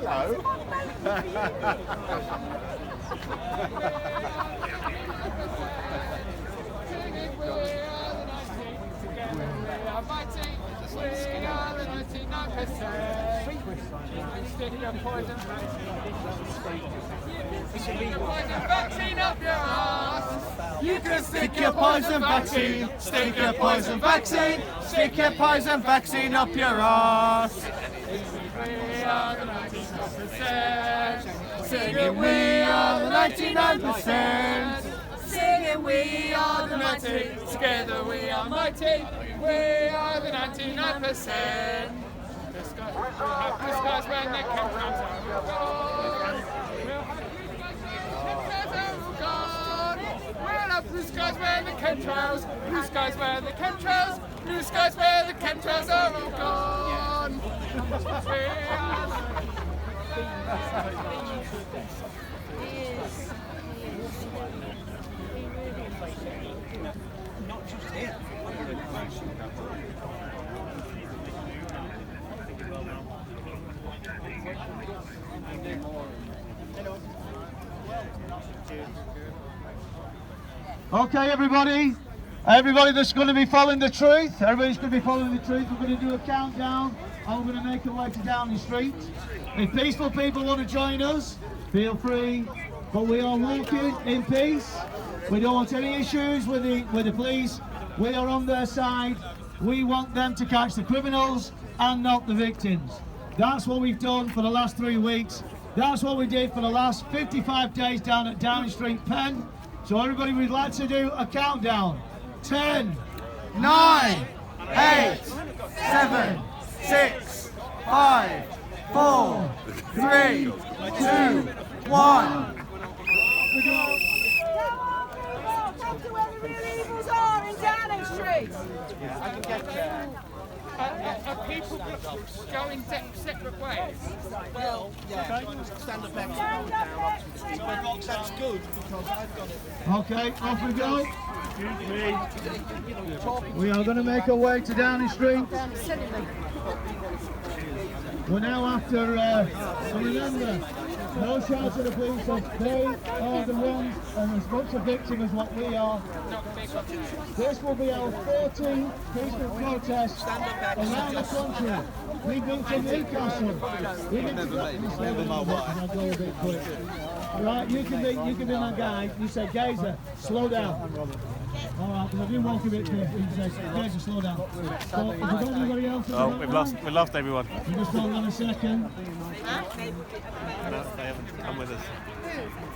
go. You can stick your poison vaccine, stick your poison vaccine, stick your poison vaccine up your ass. We are the 99%. Singing we are the 99%. Singing we are the 90. Together we are mighty. We are the 99%. This guy's wearing their chemtrails. Blue skies where the chemtrails, blue skies where the chemtrails, blue skies where the chemtrails are all gone. Not just here. Okay, everybody that's going to be following the truth, everybody's going to be following the truth. We're going to do a countdown and we're going to make our way to Downing Street. If peaceful people want to join us, feel free, but we are walking in peace. We don't want any issues with the police. We are on their side. We want them to catch the criminals and not the victims. That's what we've done for the last 3 weeks. That's what we did for the last 55 days down at Downing Street Pen. So everybody, we'd like to do a countdown. 10, 9, 8, 7, 6, 5, 4, 3, 2, 1. Welcome to where the real evils are in Downing Street. Are people going separate ways? Well, yeah. Stand up next to the That's good because I've got it. Okay, off we go. We are going to make our way to Downing Street. We're now after, so remember, no shots at the police, as they are the ones and as much a victim as what we are. This will be our 14th peaceful protest around the country. We've been to Newcastle. We've been to I'll go a bit quick. Right, you can be my guide. You say, Gazer, slow down. All right, because I do walk a bit quick. You say, Gazer, slow down. So, have we got anybody else? Oh, we've lost everyone. We just hold on a second. No, they haven't come with us.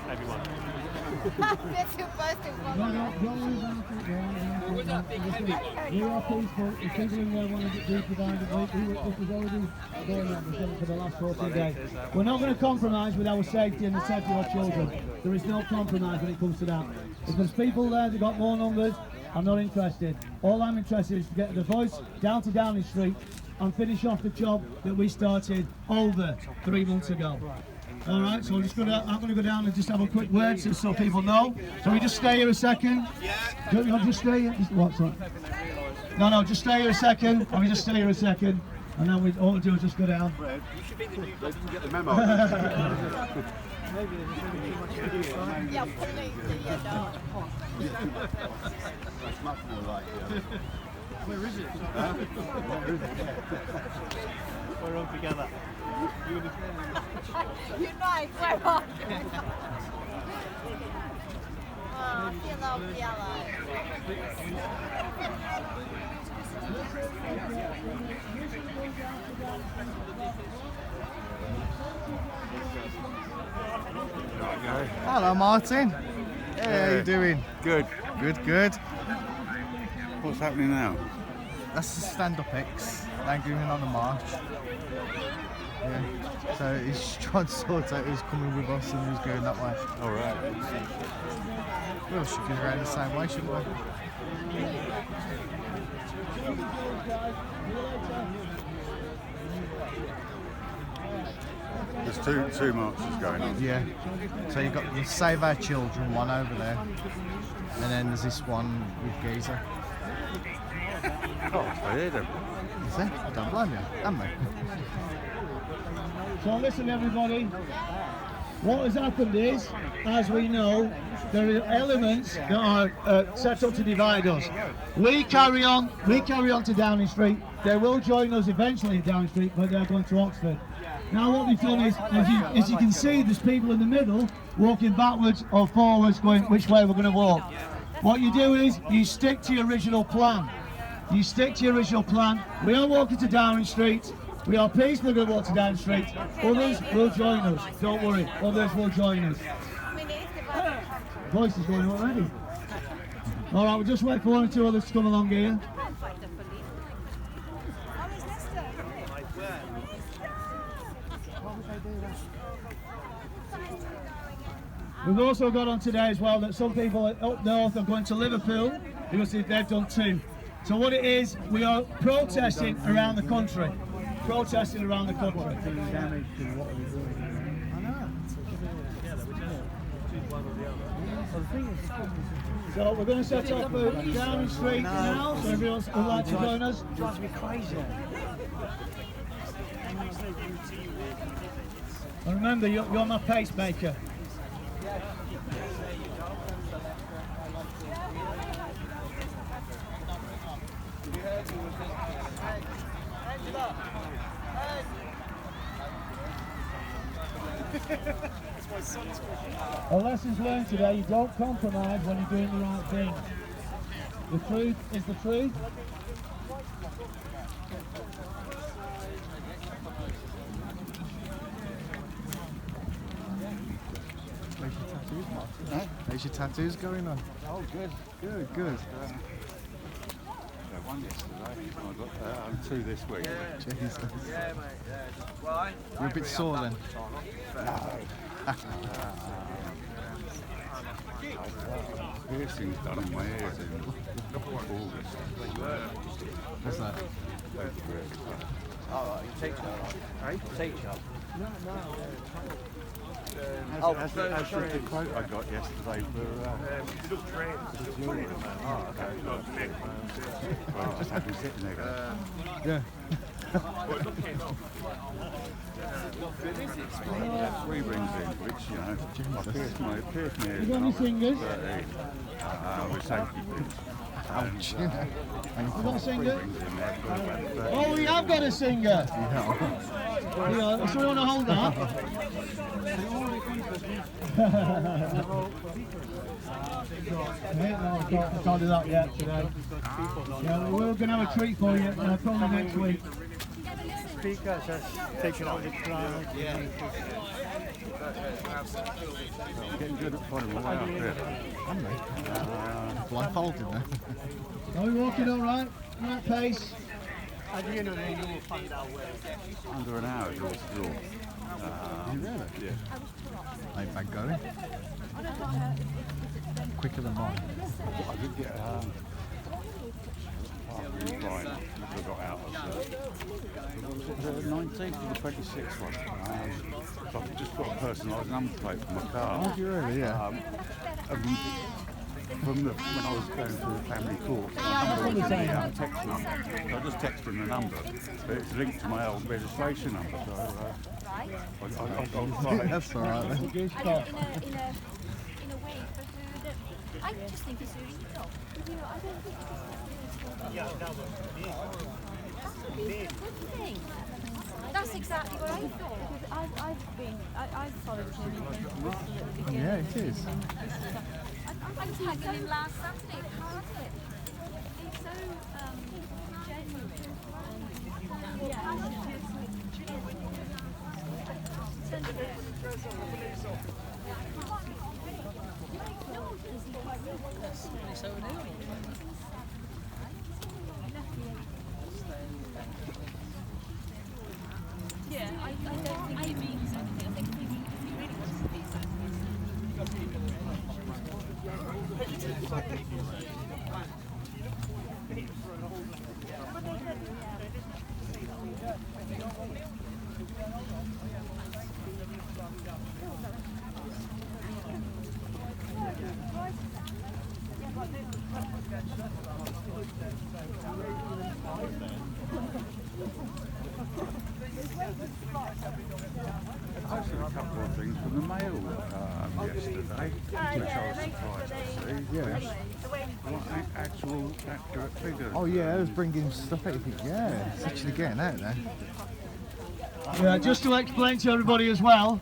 Everyone. We are peaceful. If people in there want to get deeper down, this is already going on for the last 14 days. We're not going to compromise with our safety and the safety of our children. There is no compromise when it comes to that. If there's people there that got more numbers, I'm not interested. All I'm interested is to get the voice down to Downing Street and finish off the job that we started over 3 months ago. All right, so I'm going to go down and just have a quick word so people know. So we just stay here a second. Yeah. You just stay here. What's that? No, just stay here a second. And we just stay here a second, and then all we do is just go down. You should be the new. They didn't get the memo. Yeah, please, yeah, That's much more like. Where is it? Where is it? We're all together. Unite, where are you? Oh, feel out. Hello, Martin. Hey, how you doing? Good. Good. What's happening now? That's the stand-up X. They're going on the march. Yeah. So he's trying to sort out who's coming with us and who's going that way. All right. We all should be around the same way, shouldn't we? There's two marches going on. Yeah. So you've got the Save Our Children one over there, and then there's this one with Gazer. I heard him. You see? I don't blame you, am I? So listen everybody, what has happened is, as we know, there are elements that are set up to divide us. We carry on to Downing Street. They will join us eventually at Downing Street, but they're going to Oxford. Now what we've done is, as you can see, there's people in the middle walking backwards or forwards, going which way we're going to walk. What you do is, you stick to your original plan. You stick to your original plan. We are walking to Downing Street. We are peacefully going to walk to Downing Street. Others will join us. Don't worry. Others will join us. Voice is going already. All right, we'll just wait for 1 or 2 others to come along here. We've also got on today as well that some people up north are going to Liverpool because they've done 2. So what it is, we are protesting around the country. Protesting around the country. So we're going to set up Downing Street now, so everyone would like to join us. It drives me crazy. And remember, you're my pacemaker. A lessons learned today, you don't compromise when you're doing the right thing. The truth is the truth. Where's your tattoos, Martin? Where's your tattoos going on? Oh, good. Good, good. I won yesterday. I got 2 this week. Jesus. Yeah, mate, yeah. Right. You're a bit sore then? Piercing's done in my ears in August. What's that? Oh, right, you teacher. Right? Teacher. That's the quote I got yesterday for the jury. Oh, okay. Well, I just had me sitting there going, Yeah. 3 rings in, which, you know, I pierced my ears. You got any fingers? With safety pins. Ouch. You got a singer? Rings in there for about 30. Oh, we have got a singer. Yeah. So we want to hold that. I can't do that yet today. Yeah, we're going to have a treat for you probably next week. Speaker just taking out the crowd. Getting good at following my way up here. Blindfolded now. Are we walking all right? Right pace? At the end of the day, you will find out where it's at. Under an hour door to door. Really? Yeah. Ain't bad going. Quicker than mine. I did get fine. I got out of the 19th or the 26th one. So I've just got a personalised number plate for my car. Oh, do you really? Yeah. From when I was going through the family court, my number was the text number. So I just texted him the number, but it's linked to my old registration number. So I'll try. That's all right then. I live in a way, but I just think it's really cool. You know, I don't think it's a good thing. That's exactly what I thought. Because I've followed him from the beginning. Yeah, it is. I tagged him last Saturday at Cardiff. He's so genuine. Yeah, I don't think it means anything. I think if he really wants to be something. I saw a couple of things from the mail yesterday, which I was surprised to see. Yeah. What actual accurate figures. Oh yeah, I was bringing stuff out. You think, yeah, it's actually getting out there. Yeah, just to explain to everybody as well,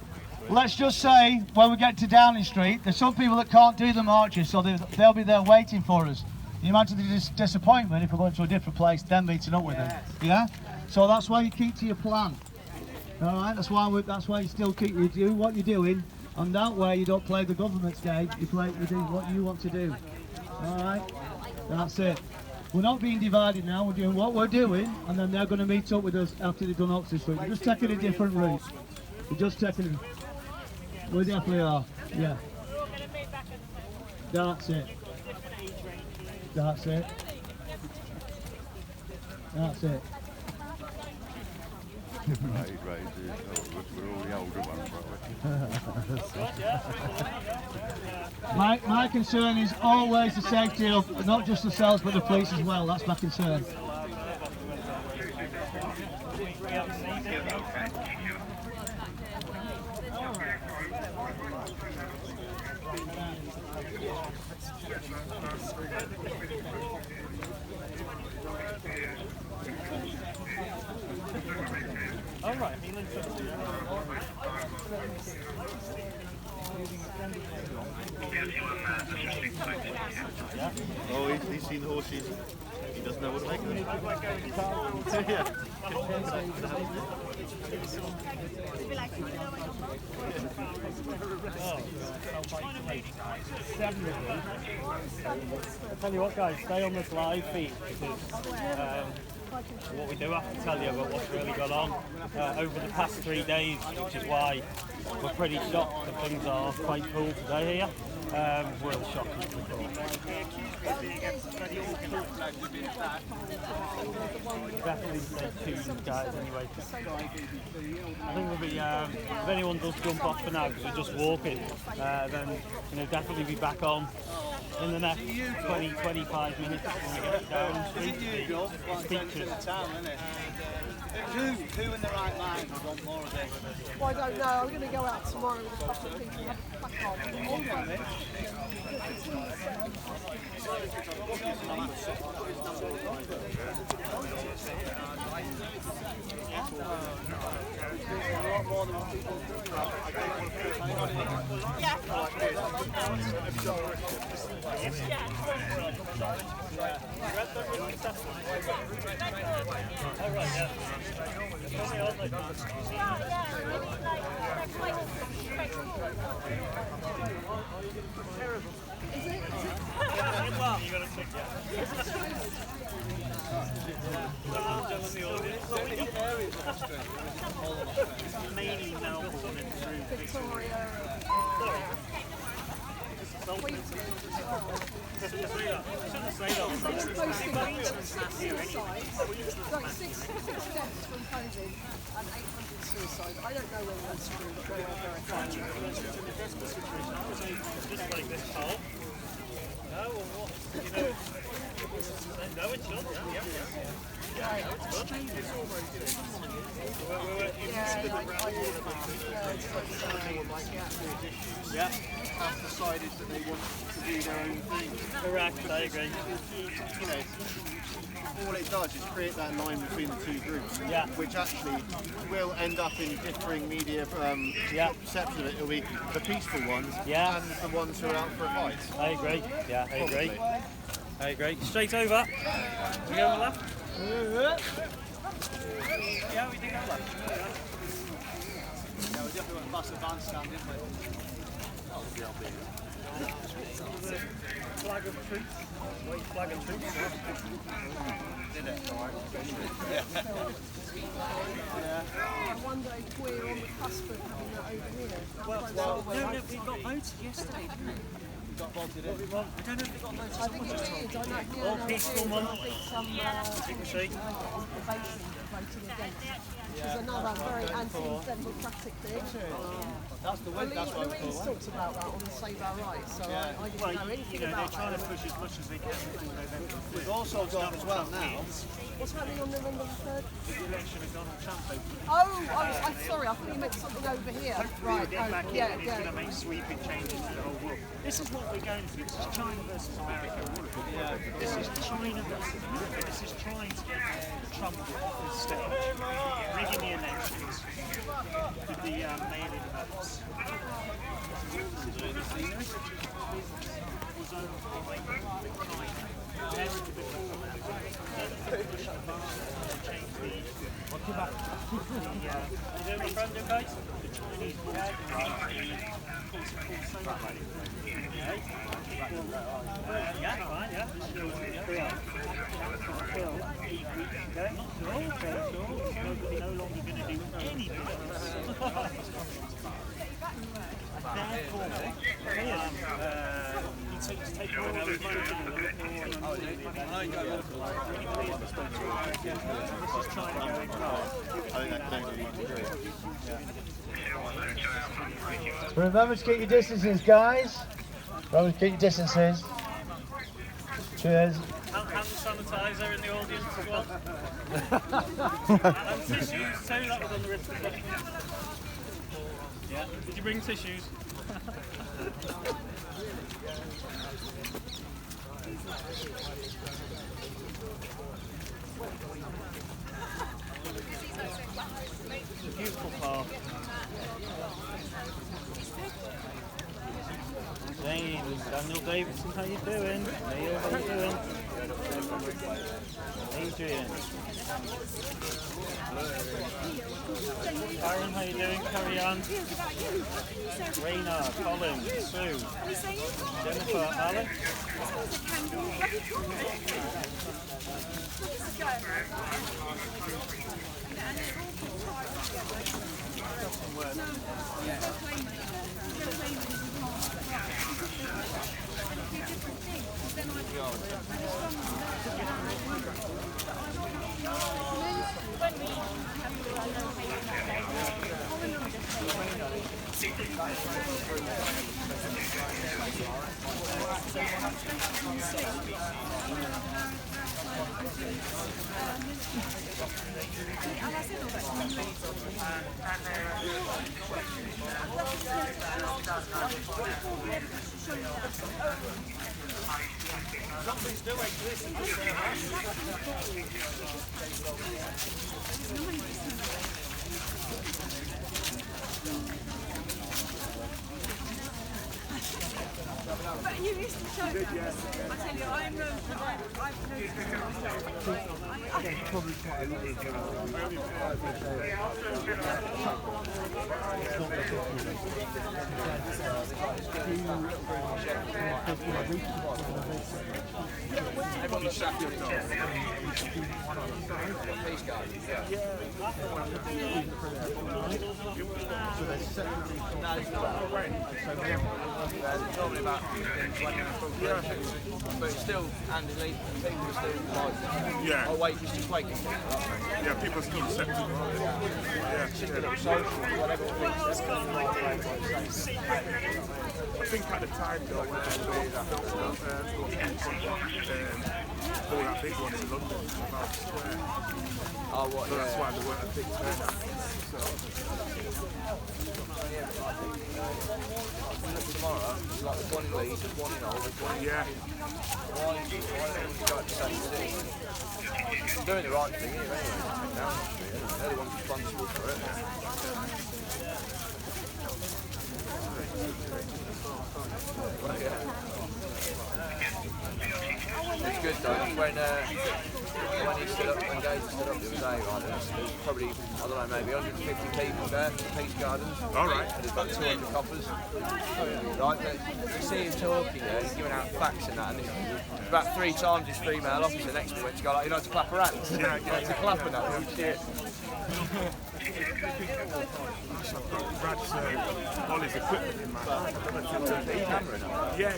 let's just say when we get to Downing Street, there's some people that can't do the marches, so they'll be there waiting for us. Can you imagine the disappointment if we're going to a different place, then meeting up with them? Yeah? So that's why you keep to your plan. All right, that's why you still you do what you're doing, and that way you don't play the government's game. You do what you want to do. All right, that's it. We're not being divided now. We're doing what we're doing, and then they're going to meet up with us after they've done Oxford Street. We're just taking a different route. We're just taking it. We definitely are. Yeah. That's it. That's it. That's it. We're all the older ones, My concern is always the safety of not just ourselves but the police as well. That's my concern. All right. Oh, he's seen horses. He doesn't know what to make of them. Yeah. I'll tell you what, guys, stay on this live feed because what we do have to tell you about what's really gone on over the past 3 days, which is why we're pretty shocked that things are quite cool today here. We're shocked. Definitely stay tuned, guys, anyway. I think we'll be, if anyone does jump off for now because we're just walking, then definitely be back on in the next 20-25 minutes when we get down the street. Features. Who in the right mind would want more of this? Well, I don't know. I'm going to go out tomorrow with a couple of people and have a placard. All of it. Mainly now coming through Victoria. Like six deaths from COVID and 800 suicides. I don't know whether that's true, but they are verified. just like this hole. No, or what? No, it's not. Yeah, have decided that they want to do their own thing. Correct, I agree. All it does is create that line between the two groups, which actually will end up in differing media perception of it. It'll be the peaceful ones and the ones who are out for a fight. I agree. Yeah, I agree. I agree. Straight over. We go on the left? Yeah, we do go left. Yeah, we definitely went past the bandstand, didn't we? Flag of truth. Wait, flag of truth. Did it? All right. I wonder if we're on the cusp of having that over here. Well, no, we got voted yesterday, didn't we? Got voted in. I don't know if we got voted. I think it did. I know. All peaceful month. I think some You can see. voting against. is another very anti-democratic thing. That's the win. That's what Louise talks about that on Save Our Rights, so I didn't know anything they're about trying that. to push as much as they can before November 3rd. We've also got as well now. What's happening on November the 3rd? The election of Donald Trump open. I'm sorry, I thought you meant something over here. Right, Get back in yeah, and it's going to make sweeping changes to the whole world. This is what we're going through. This is China versus America. This is China versus America. This is trying to get Trump off the stage, rigging the elections with the mail-in votes. Remember to keep your distances, guys. Remember to keep your distances. Cheers. Hand sanitizer in the audience as well. And tissues, tell you that was on the wrist. Yeah, did you bring tissues? It's a beautiful park. James, Daniel Davidson, how you doing? Neil, how you doing? Adrian. Karen, how you doing? Carrie Ann. Raina, Colin, Sue, Jennifer, Alex. But you used to show that. I tell you, I'm Probably quite a lot Everybody shut your door. Normally about 20 but it's still handily, people are still like, oh wait, it's just making people up. Yeah, people are still accepting. It's just a little social, whatever it is. I think at the time though, when all that big one in London, about Square. Oh, what? So that's why they weren't a big turnout. Tomorrow, it's like there's one in Leeds, there's one in Hull, there's one in... Yeah. Why don't you go to the same thing? Doing the right thing here anyway. They're the ones responsible for it. Well, yeah. It's good though, when he stood up, when Gaze stood up the other day, right, there's probably, I don't know, maybe 150 people there for Peace Gardens. All right. And there's about 200 coppers. Right, but you see him talking there, he's giving out facts and that, and about 3 times his female officer next to him went to go like, you know, to clap her hands. Yeah. To clap and that, oh shit. Brad's all his equipment in my hand. Yeah.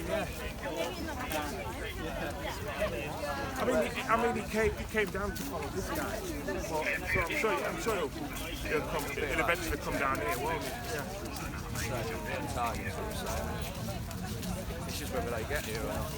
I mean, he came down to follow this guy. But sure it'll eventually come down here, won't it? Yeah. It's just whether they get here or not.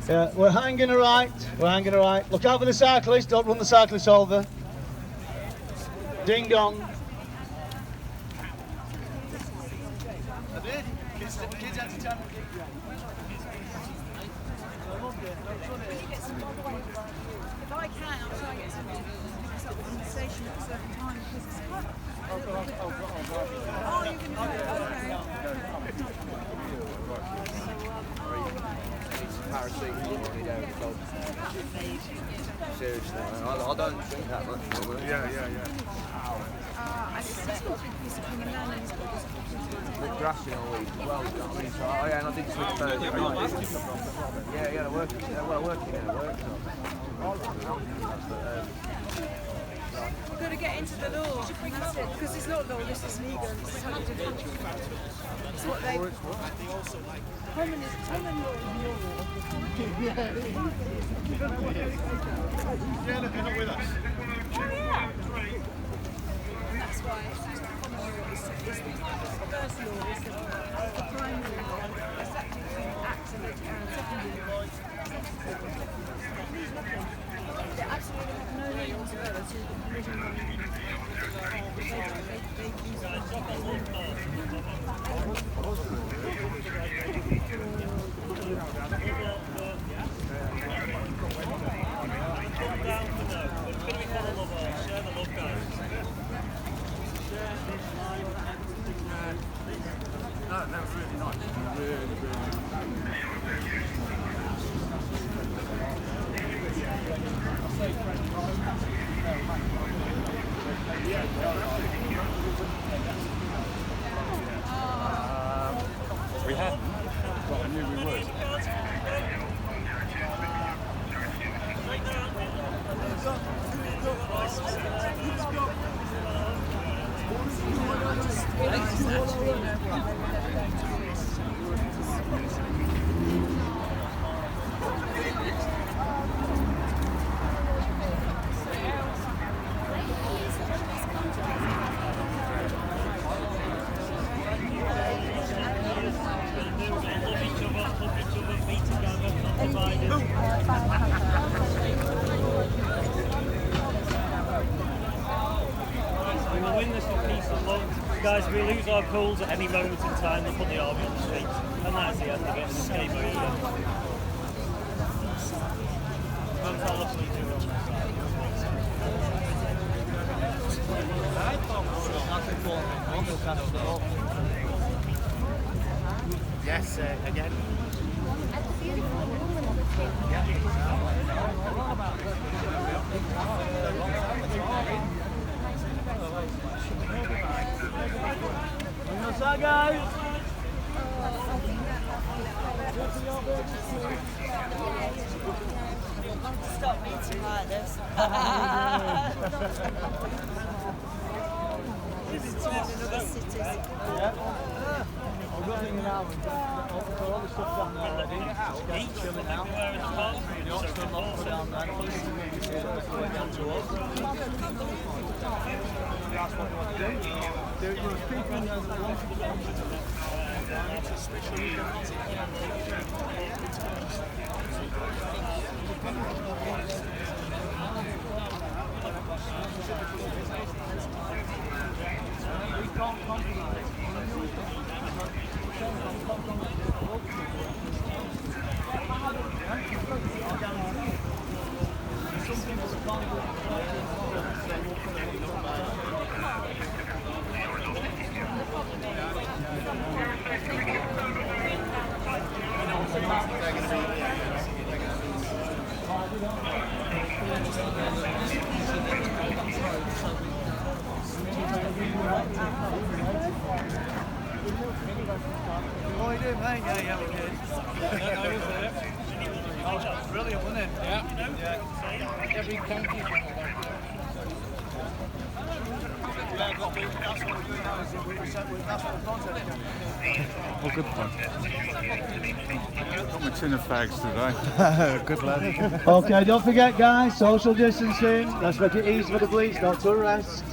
Yeah, we're hanging right. We're hanging right. Look out for the cyclist. Don't run the cyclist over. Ding dong. If I can, I'll try and get somebody to pick us up from the station at a certain time because it's quite. Oh, you're going to do it? Seriously, I don't drink that much. Yeah. And it's got a big piece of criminal and it's got this Bit grassy all week as well, you know what I mean? So, oh yeah, and I did switch Thursday night. Yeah, working in a workshop. We've got to get into the law, and that's it, because it's not law, this is legal, it's totally different. It's what they... Common law is law. Yeah, look, you're not with us. Oh yeah! And that's why common law is the first law, is the primary law, it's actually acts and secondary law. They absolutely have no link whatsoever to the original one. No, that was really nice. Really nice. We have. But I knew we would. We will win this for peace and love. Guys, if we lose our calls at any moment in time, we'll put the army on the streets. And that's the end of it. It's game over. Yes, again. Stop eating like this. This is in other cities. I'm running an hour and all the stuff down there already. Just chilling out. Not still not put down there. Going down to us. That's what you want to do. There was people in there that wanted to What are you doing, mate? Yeah, we're good. Oh, that was brilliant, wasn't it? Yeah. Every county. That's what we're doing now, is that's what the content is. Oh, good fun. Got my tin of fags today. Good lad. Okay, don't forget guys, social distancing. Let's make it easy for the police not to arrest.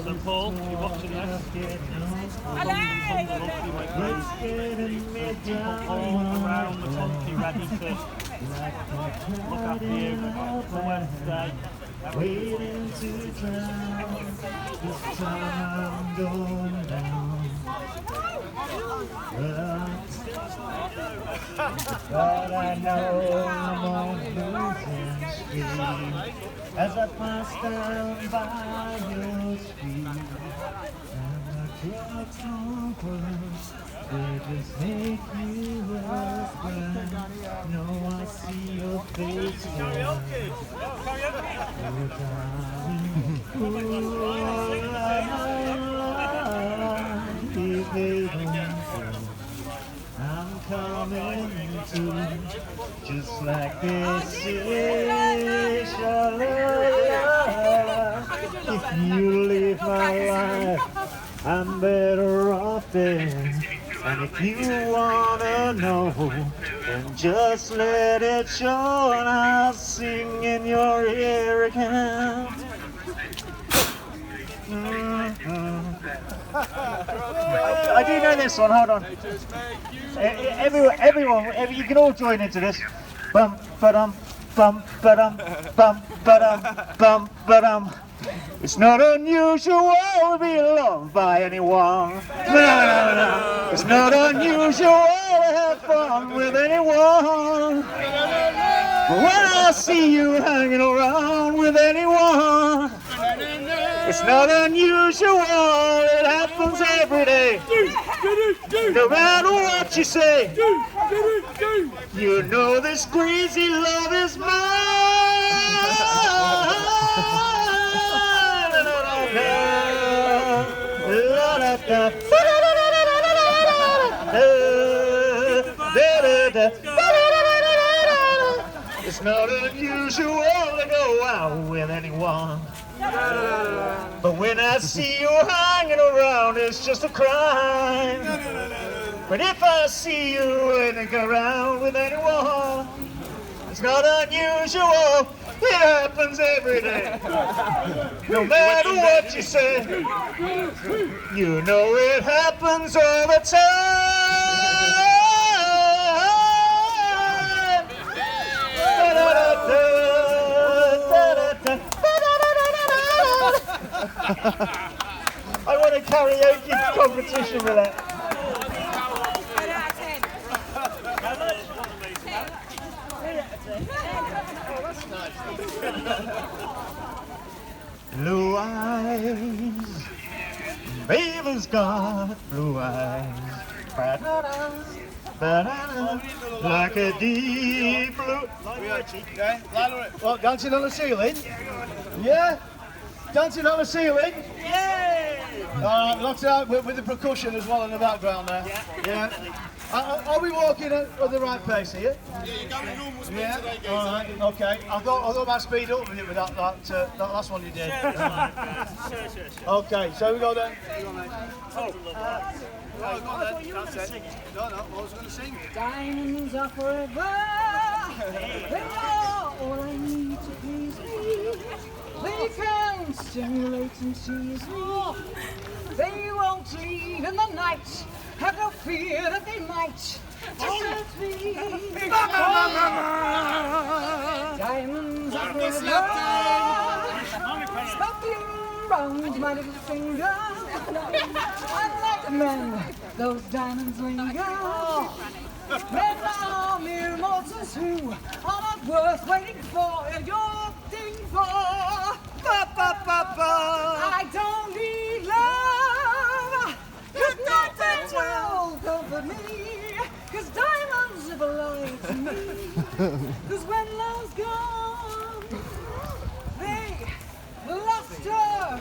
So Paul, you're watching this. People all around the country ready to look after you for Wednesday. Waiting to drown. This time I'm going down. But I know I'm on losing street as I pass down by your street. And the drugs don't work, they just make you worse. But no, I see your face now. If they don't go, I'm coming to, just like they say, sha-la-la. If you leave my life, I'm better off there. And if you wanna know, then just let it show, and I'll sing in your ear again. I do know this one, hold on. Everyone, you can all join into this. Bum, ba-dum, bum, ba-dum, bum, ba-dum, bum, ba-dum. It's not unusual to be loved by anyone. No. It's not unusual to have fun with anyone. But when I see you hanging around with anyone, it's not unusual, it happens every day. No matter what you say, you know this crazy love is mine. It's not unusual to go out with anyone, but when I see you hanging around, it's just a crime. But if I see you hanging around with anyone, it's not unusual, It happens every day. No matter what you say, you know it happens all the time. I want a karaoke competition with that. Blue eyes, baby's got blue eyes, ba-da-da, ba-da-da, like a deep blue. What, dancing on the ceiling? Yeah? Dancing on the ceiling? Yay! Lots out with the percussion as well in the background there. Yeah. Are we walking at the right pace here? Yeah, you're going normal speed today, guys. All right, okay. I thought I might speed up with it with that last one you did. Okay, so we go then. No, I was going to sing. Diamonds are forever. They are all I need to please me. They can stimulate and tease me. They won't leave in the night. Have no fear that they might desert me. Diamonds are forever. Smoking round my little finger. Unlike men, those diamonds linger. Men are mere mortals who are not worth waiting for. You're thing for. I don't need love, 'cause nothing will comfort me. 'Cause diamonds never lie to me. 'Cause when love's gone, they luster.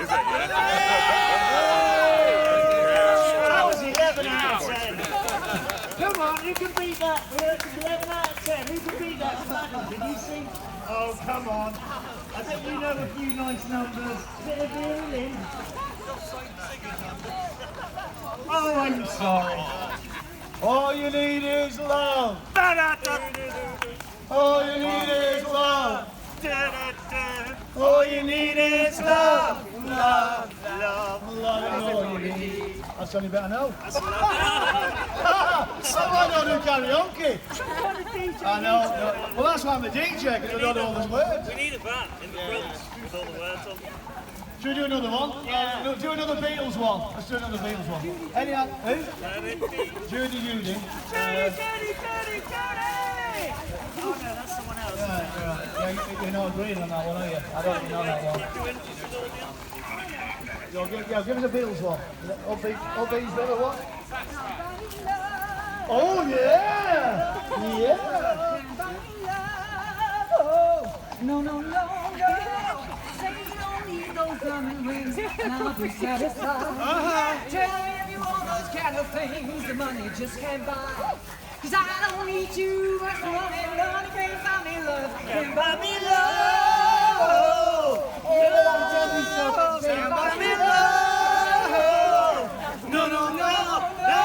Is it? Yeah. That was 11 out of 10. Come on, who can beat that? 11 out of 10. Who can beat that? Did you sing? Oh, come on. I think you know a few nice numbers. Bit of healing. Oh, I'm sorry. All you need is love. All you need is love. All you need is love. Love, love, love is all you need. That's only better now. Someone don't do karaoke. I know. Well, that's why I'm a DJ, because I don't know all those words. We need a band in the front with all the words on. Should we do another one? No, do another Beatles one. Let's do another Beatles one. Any who? Judy. Judy. Oh no, that's someone else. Yeah, you're not agreeing on that one, are you? I don't know that one. Yeah, give us a Beatles one. Beatles better one? Oh yeah! Yeah! No, no, no, no. Say you don't need those diamond rings, and I'll be satisfied. Tell me if you want those kind of things the money just can't buy. 'Cause I don't need you, but money can't buy me love. Can't buy me love. Everybody tell me so. Can't buy me love. No, no, no, no.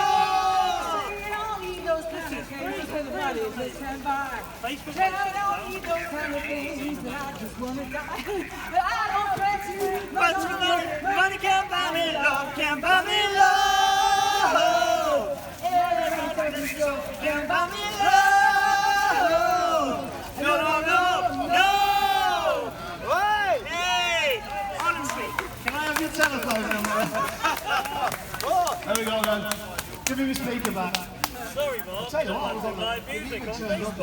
Say you don't need those kind of things that the money just can't buy. Say I don't need those kind of things that I just wanna die. But I don't bet you, but money can't buy me love. Can't buy me love. Everybody tell me so. Can't buy me love. No, no, no, no. Hey! Honestly, can I have your telephone number? There we go then. Give me your speaker back. Sorry, Mark. I'll tell you what, I was on live music on Facebook.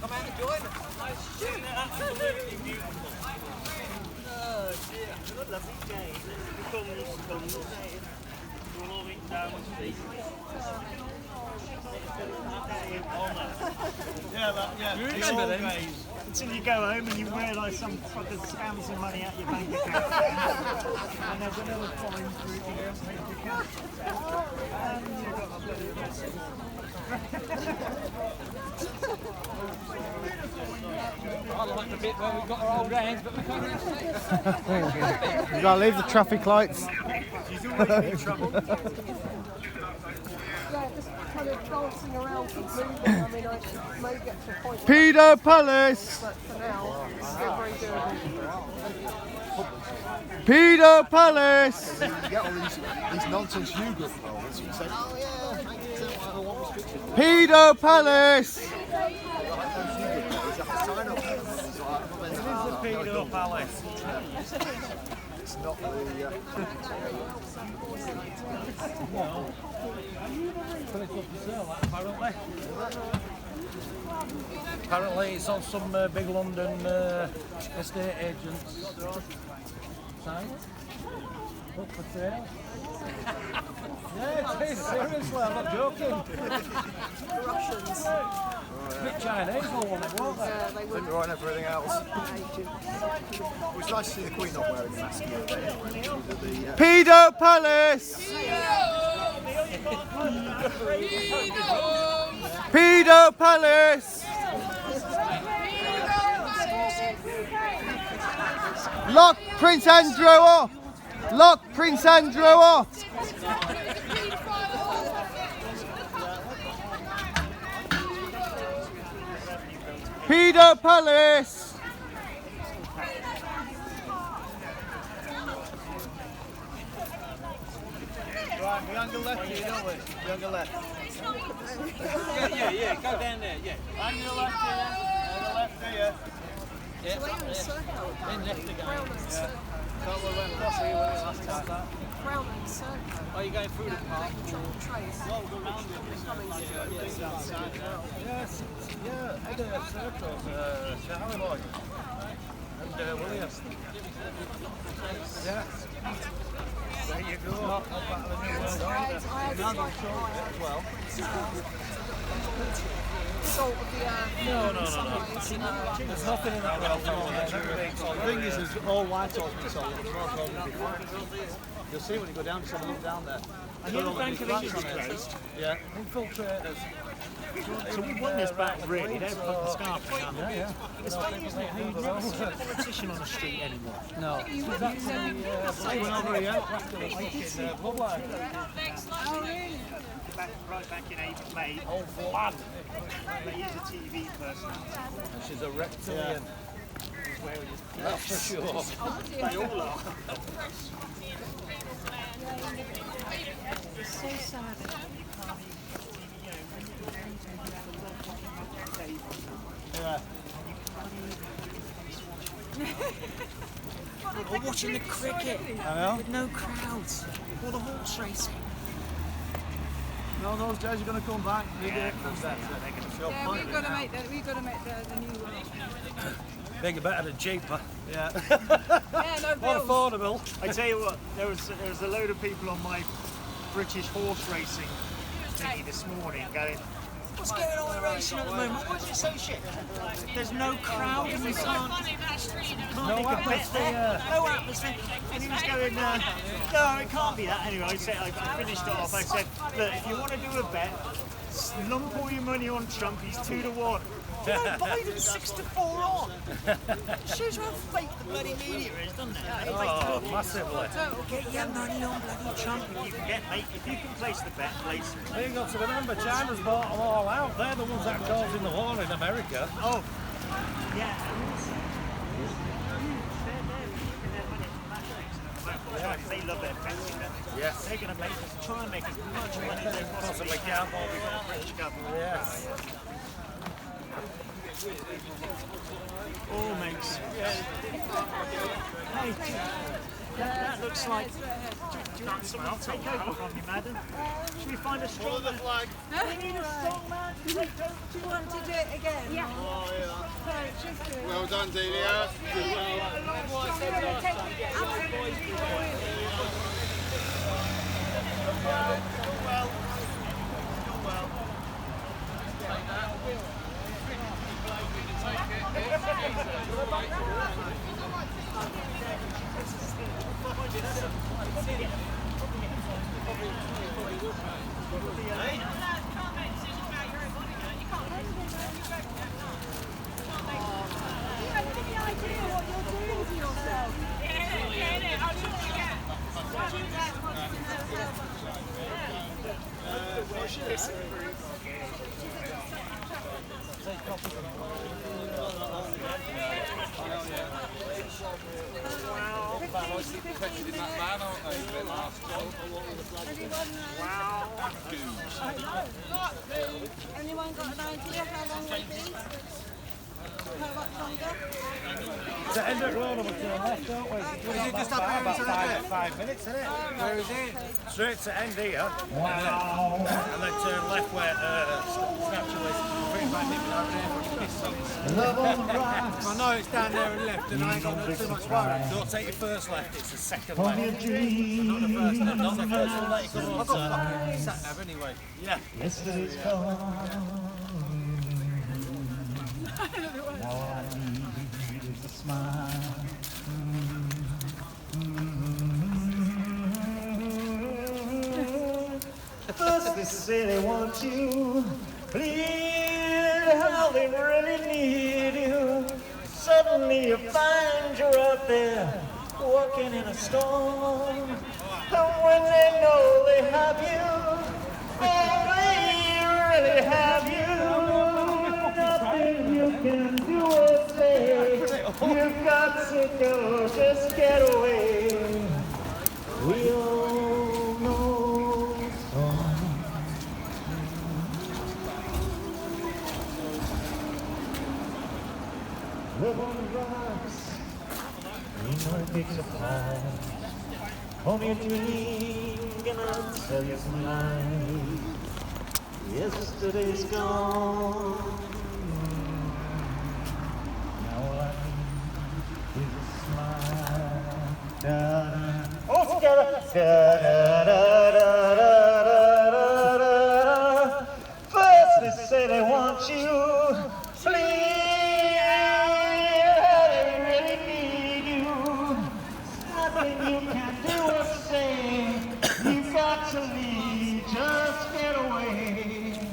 Come out and join us. Absolutely beautiful. Oh dear, what a lovely day. Comes, we'll all eat down the street. Yeah, the old days. Until you go home and you realise some fucker scams some money out your bank account. And there's another fine for it, you don't take your account. And you've got a bloody message. I like the bit where we've got our old hands, but we can't really see it. You've got to leave the traffic lights. She's always in trouble. Yeah, just kind of dancing around, keep moving. I mean, I may get to a point. Pedo Palace! But for now, it's still very doable. Pedo Palace! You get all these nonsense yogurt rolls and say, oh yeah, I want restrictions. Pedo Palace! It is a pedo palace. It's not the... But it's up for sale, apparently. Apparently it's on some big London estate agents' site. Up for sale. Yeah, it is, seriously, I'm not joking. Russians. Bit Chinese, all one of them. Yeah, they would. Right, everything else. It was nice to see the Queen not wearing a mask here. Pedo Palace! Pedo Palace! Lock Prince Andrew off! Lock Prince Andrew off! Pedo Palace! Right, we're on the left here, don't we? We're on the left. Yeah, go down there, yeah. On your left here. On the left here. Yeah, So we're in a circle. then left again. Crown and Yeah. circle. Can't we went across here when it last time. Crown and circle. Are you going through the park? Trace. Well, go round it. Yes, yeah, head of circles, Charlie Boy and Williams. Yeah. There you go. Not part of the new world either. Another show as well. Salt of the earth. No. There's nothing in that world. The thing is, there's all white oils been sold. It's not going to be fine. You'll see when you go down, just have a look down there. And the Bank of England closed. Yeah. Infiltrators. So we won this back really, they've put the scarf on. Yeah. It's funny, isn't it, how you never see a politician on the street anymore. No. That's They went over here. Right back in May. Oh, blood. He is a TV person. She's a reptilian. That's for sure. They all are. It's so sad. We're watching the cricket with no crowds. Or the horse racing. No, those guys are going to come back. Yeah, they're going to show Yeah, we've got to make the new one. Bigger, better than cheaper. Yeah. Yeah, no Not bills. affordable. I tell you what, there was a load of people on my British horse racing thingy this morning going, what's going on with racing at the moment? Why is it so shit? There's no crowd and we can't make a bet there. No atmosphere. And he was going, no, it can't be that. Anyway, I finished it off. I said, look, if you want to do a bet, lump all your money on Trump, he's 2-1. No, Biden's 6-4 on. Shows you how fake the bloody media is, doesn't it? Oh, massively. Get your money on bloody Trump if you can get, mate. If you can place the bet, place it. Well, you've got to remember, China's bought them all out. They're the ones that are causing the war in America. Oh, yeah. They love their bets, you know. Yes. They're going to try and make as much money as they possibly can while we've got a rich government. Yes. All makes. Hey, that looks like. Do you want someone to take over from you, madam? Should we find a strong man? We need a strong man to take over. Do you want to do it again? Yeah. Oh, yeah. Sorry, just do it. Well done, Delia. Good well. Anyone got an idea how long we be? How much longer? To end at road, we'll turn left, don't we? Is it just up here? About 5 minutes, isn't it? Where is it? Straight to end here. Wow. And then turn left where Snapchat is. Bring back Nick over there for a piss on it. I know it's down there and left, and I ain't got too much worry. Don't take your first left, it's the second left. Not the first left, not the first one, let it go. I've got fucking sat nav anyway. Yeah. Yesterday's gone. Now all I need is a smile. First they say they want you, please, how they really need you. Suddenly you find you're out there, walking in a storm. And when they know they have you, oh, they really have you. Nothing you can do or say, you've got to go, just get away. We all know the song. Live on the rocks, you know it takes a fall. Only a dream can tell you some lies. Yesterday's gone. Now all I need is a smile. Da-da. Oh, together. Da-da-da-da-da-da-da-da. First they say they want you, please, they really need you. Nothing you can do or say, you've got to leave, just get away.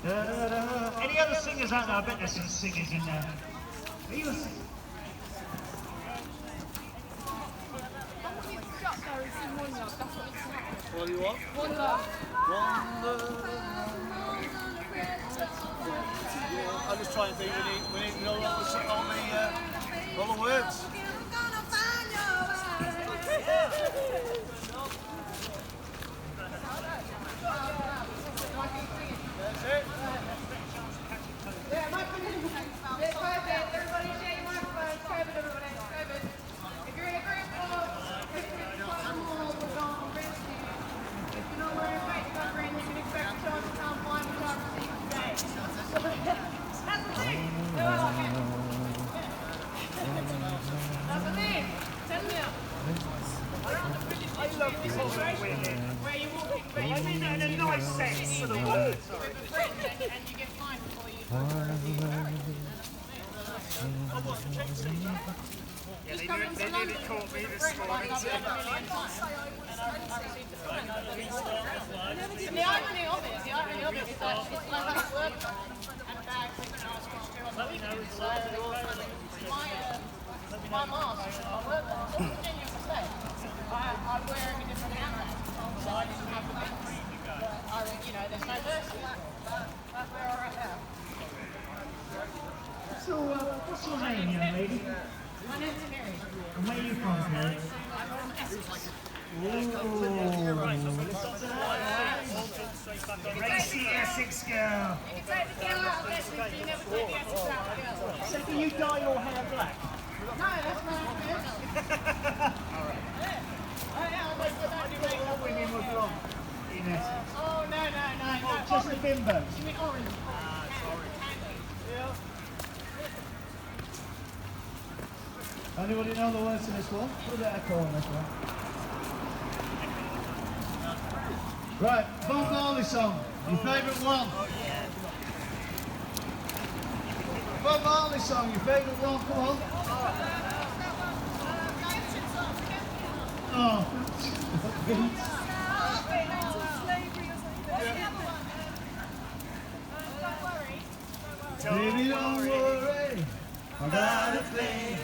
Da-da-da. Any other singers out there? I bet there's some singers in there. Are you a singer? What do you want? I'm just trying to think. We need to know all the words. That's it. Everybody shake your microphones. COVID, everybody. COVID. If you're in a group of 50 or more, we're going to risk you. If you're not wearing face covering, you can expect to charge £1 fine for our receipt today. That's the thing. That's the thing. Tell me up. I love this whole thing. Where you walking? I mean that in a nice sense of the word. And you get fined before you. Yeah, they nearly caught me this morning. The irony of it is that it's like a work and a bag and I was supposed to do on the weekend. So my mask, my work mask, I didn't use to say. I wear a different handbag. So I didn't have the mask. But there's no mercy. That's where we're at now. So, what's your name, young lady? My name's Mary. And where are you from, Mary? I'm from Essex. Racy Essex girl. You can take the girl out of Essex, you never take the Essex out of the girl. So, do you dye your hair black? No, that's not how All women were blonde in Essex. Oh, no. Oh, just the bimbos. You mean orange? Anybody know the words to this one? Put that echo on this one. Right, Bob Marley song. Your favourite one. Bob Marley song, your favourite one, come on. Oh. Baby, don't worry about a thing,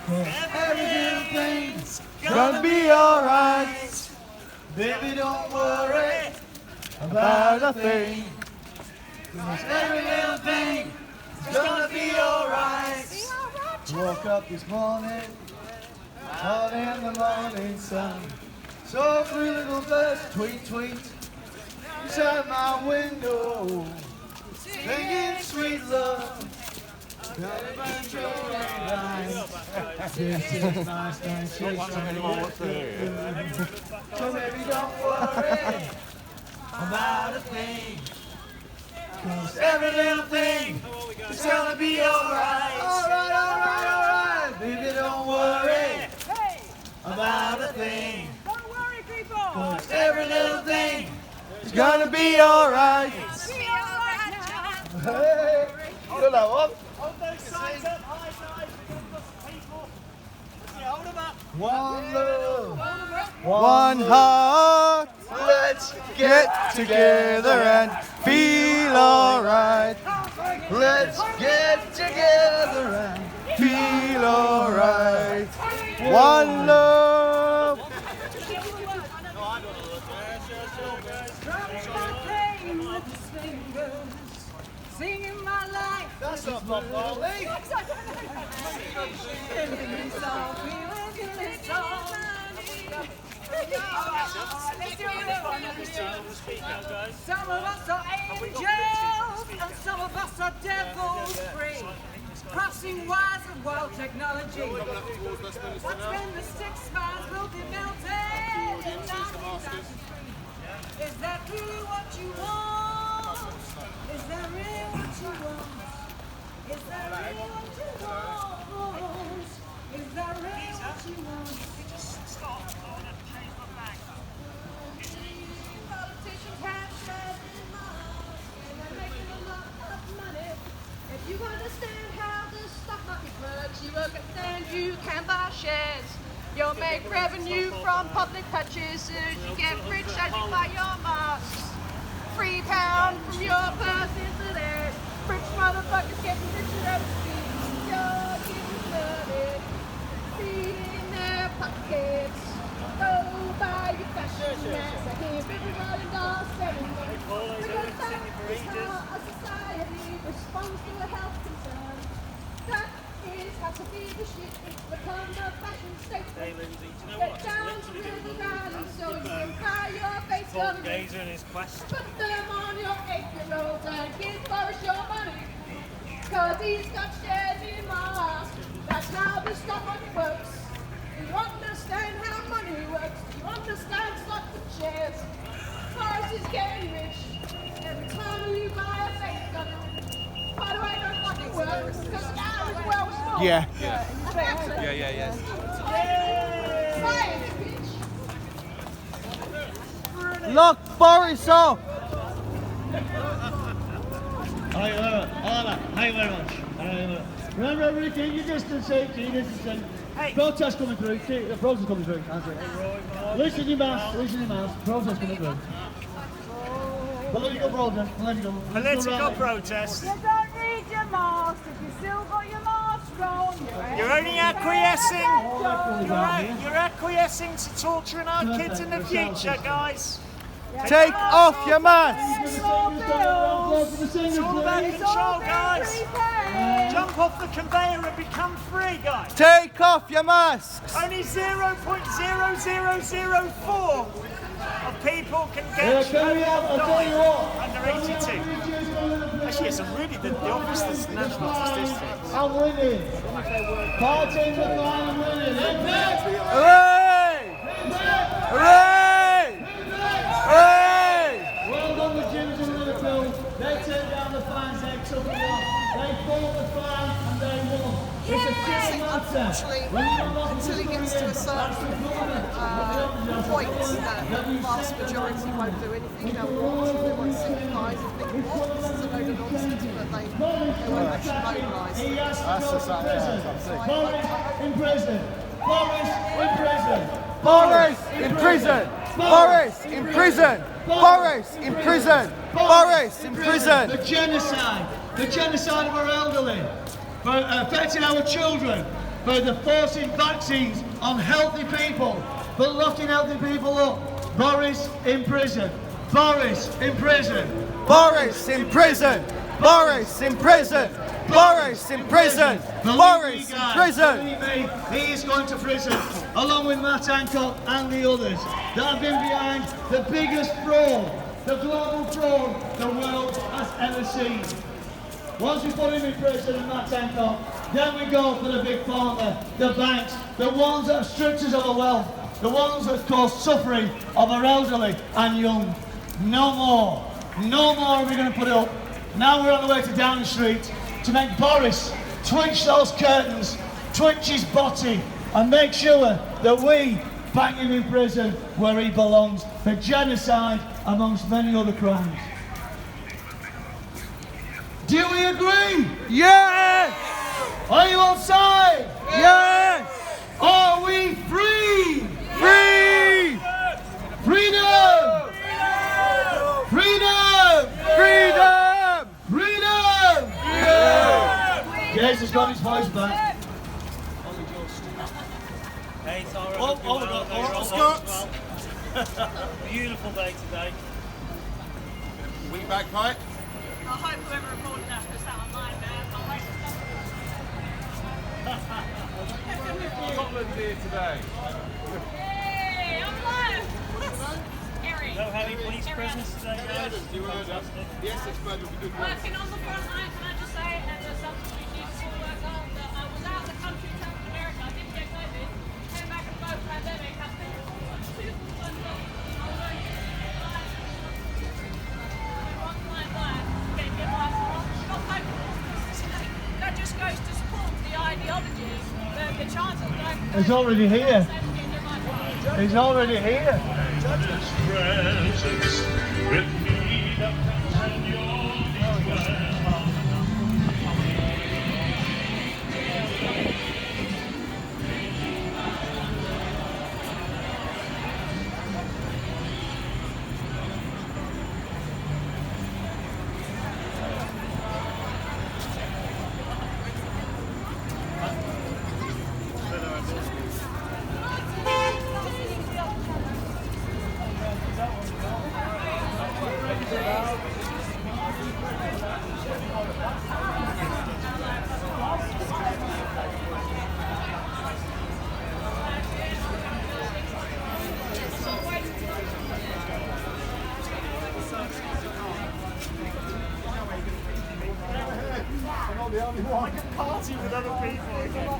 'cause every little thing's gonna be alright. Baby, don't worry about a thing, 'cause every little thing is gonna be alright. Woke up this morning, out in the morning sun, saw 3 little birds tweet tweet inside my window, singing sweet love. This is my station. So baby, don't worry about a thing, 'cause every little thing is gonna be alright. Alright, alright, alright. Baby, don't worry about a thing, Don't worry, people. 'cause every little thing is gonna be alright. Be alright now. Hey, you know that one? Hold those signs up high, guys. People. Hold them up. One love, One heart. let's Get together and feel alright. Let's get together and Feel alright. One love. Singing my life. That's not Bob Marley. Some of us are angels and some of us are devils free. Crossing wires of world technology. That's when the 6 spines will be melted in 1993. Is that really what you want? Is that really what you want? Is that really what you want? Is that really what you want? Politicians have shares in Mars, and they're making a lot of money. If you understand how the stock market works, you understand you can buy shares. You'll make revenue from public purchases. You get rich as you buy your masks. £3 from your purse into theirs. Rich motherfuckers getting richer every street. You're giving money, feeding their pockets. Go buy your fashion mask. I hear everybody does everything. Because that is how a society responds to a health concern. That is how to be the shit. It's become a fashion statement. Get down to the valley so you can buy your face Paul on Gazer and his quest. Put them on your 8-year-olds and give Boris your money. Cause he's got shares in Mars. That's how the stock market works. Do you understand how money works? Do you understand stock and shares? Boris is getting rich every time you buy a fake gun. By the way, I don't like it works because now is where we're small. Yeah. Yeah. Science, bitch. Lock Boris up. Thank you very much. Remember, everybody, keep your distancing, keep your distancing. Protest coming through, protest coming through. Loosen your mask, protest coming through. Political protest, Political protest. You don't need your mask if you still got your mask on. You're only acquiescing. You're acquiescing to torturing our kids in the future, guys. Take off your mask. It's all about control, guys. Jump off the conveyor and become free, guys. Take off your masks. Only 0.0004 of people can get under 82. Actually, it's really the obvious national statistics. I'm winning. Partying the fine, I'm winning. Hooray! Hooray! Hooray! Well done with Jim's and Liverpool. They turned down the fines, they took it off. They fought the fine and they won. It's a shitty until he gets to a certain point that the vast majority won't do anything. They'll watch and they won't sympathise and think, what, this is a load of nonsense, but they won't actually mobilise. That's the same. In prison. Boris in prison. Boris in prison. Boris in prison. Boris in prison. Boris in prison. The genocide of our elderly, for affecting our children, for the forcing vaccines on healthy people, for locking healthy people up. Boris in prison. Boris in prison. Boris in prison. Boris in prison. Boris in prison. Boris in prison. Believe me, he is going to prison, along with Matt Hancock and the others that have been behind the biggest fraud, the global fraud the world has ever seen. Once we put him in prison and Matt Hancock, then we go for the big pharma, the banks, the ones that have stripped us of our wealth, the ones that cause suffering of our elderly and young. No more. No more are we going to put it up. Now we're on the way to Downing Street to make Boris twitch those curtains, twitch his body, and make sure that we bang him in prison where he belongs for genocide amongst many other crimes. Do we agree? Yes! Are you on side? Yes! Are we free? Free! Freedom! Freedom! Freedom! Freedom! Jez has got his voice back. Hey, Sarah. Scots. Beautiful day today. Wing bagpipe. I hope whoever recorded that puts that online, man. Scotland's here today. Hey, I'm live. Eric. No heavy police presence today, guys. The Essex bird will be good. Working on the front line, can I just say, and there's something we need to work on, that I was out of the country in South America, I didn't get COVID, came back and both pandemic, had two full-time jobs, I was only that just goes to support the ideology, the chances of He's already here. He's already here. Party with other people again.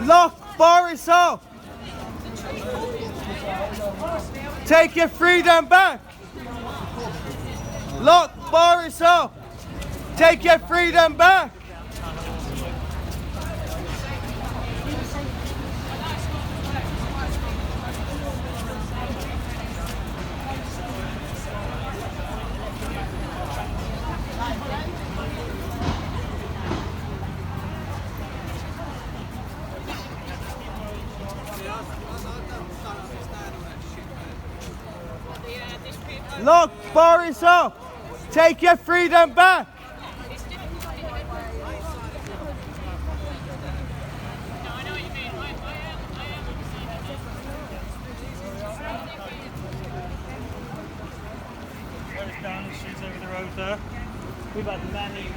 Lock Boris up! Take your freedom back. Lock Boris up. Take your freedom back. Lock Boris up. Take your freedom back. Down the streets over the road there. We've had many.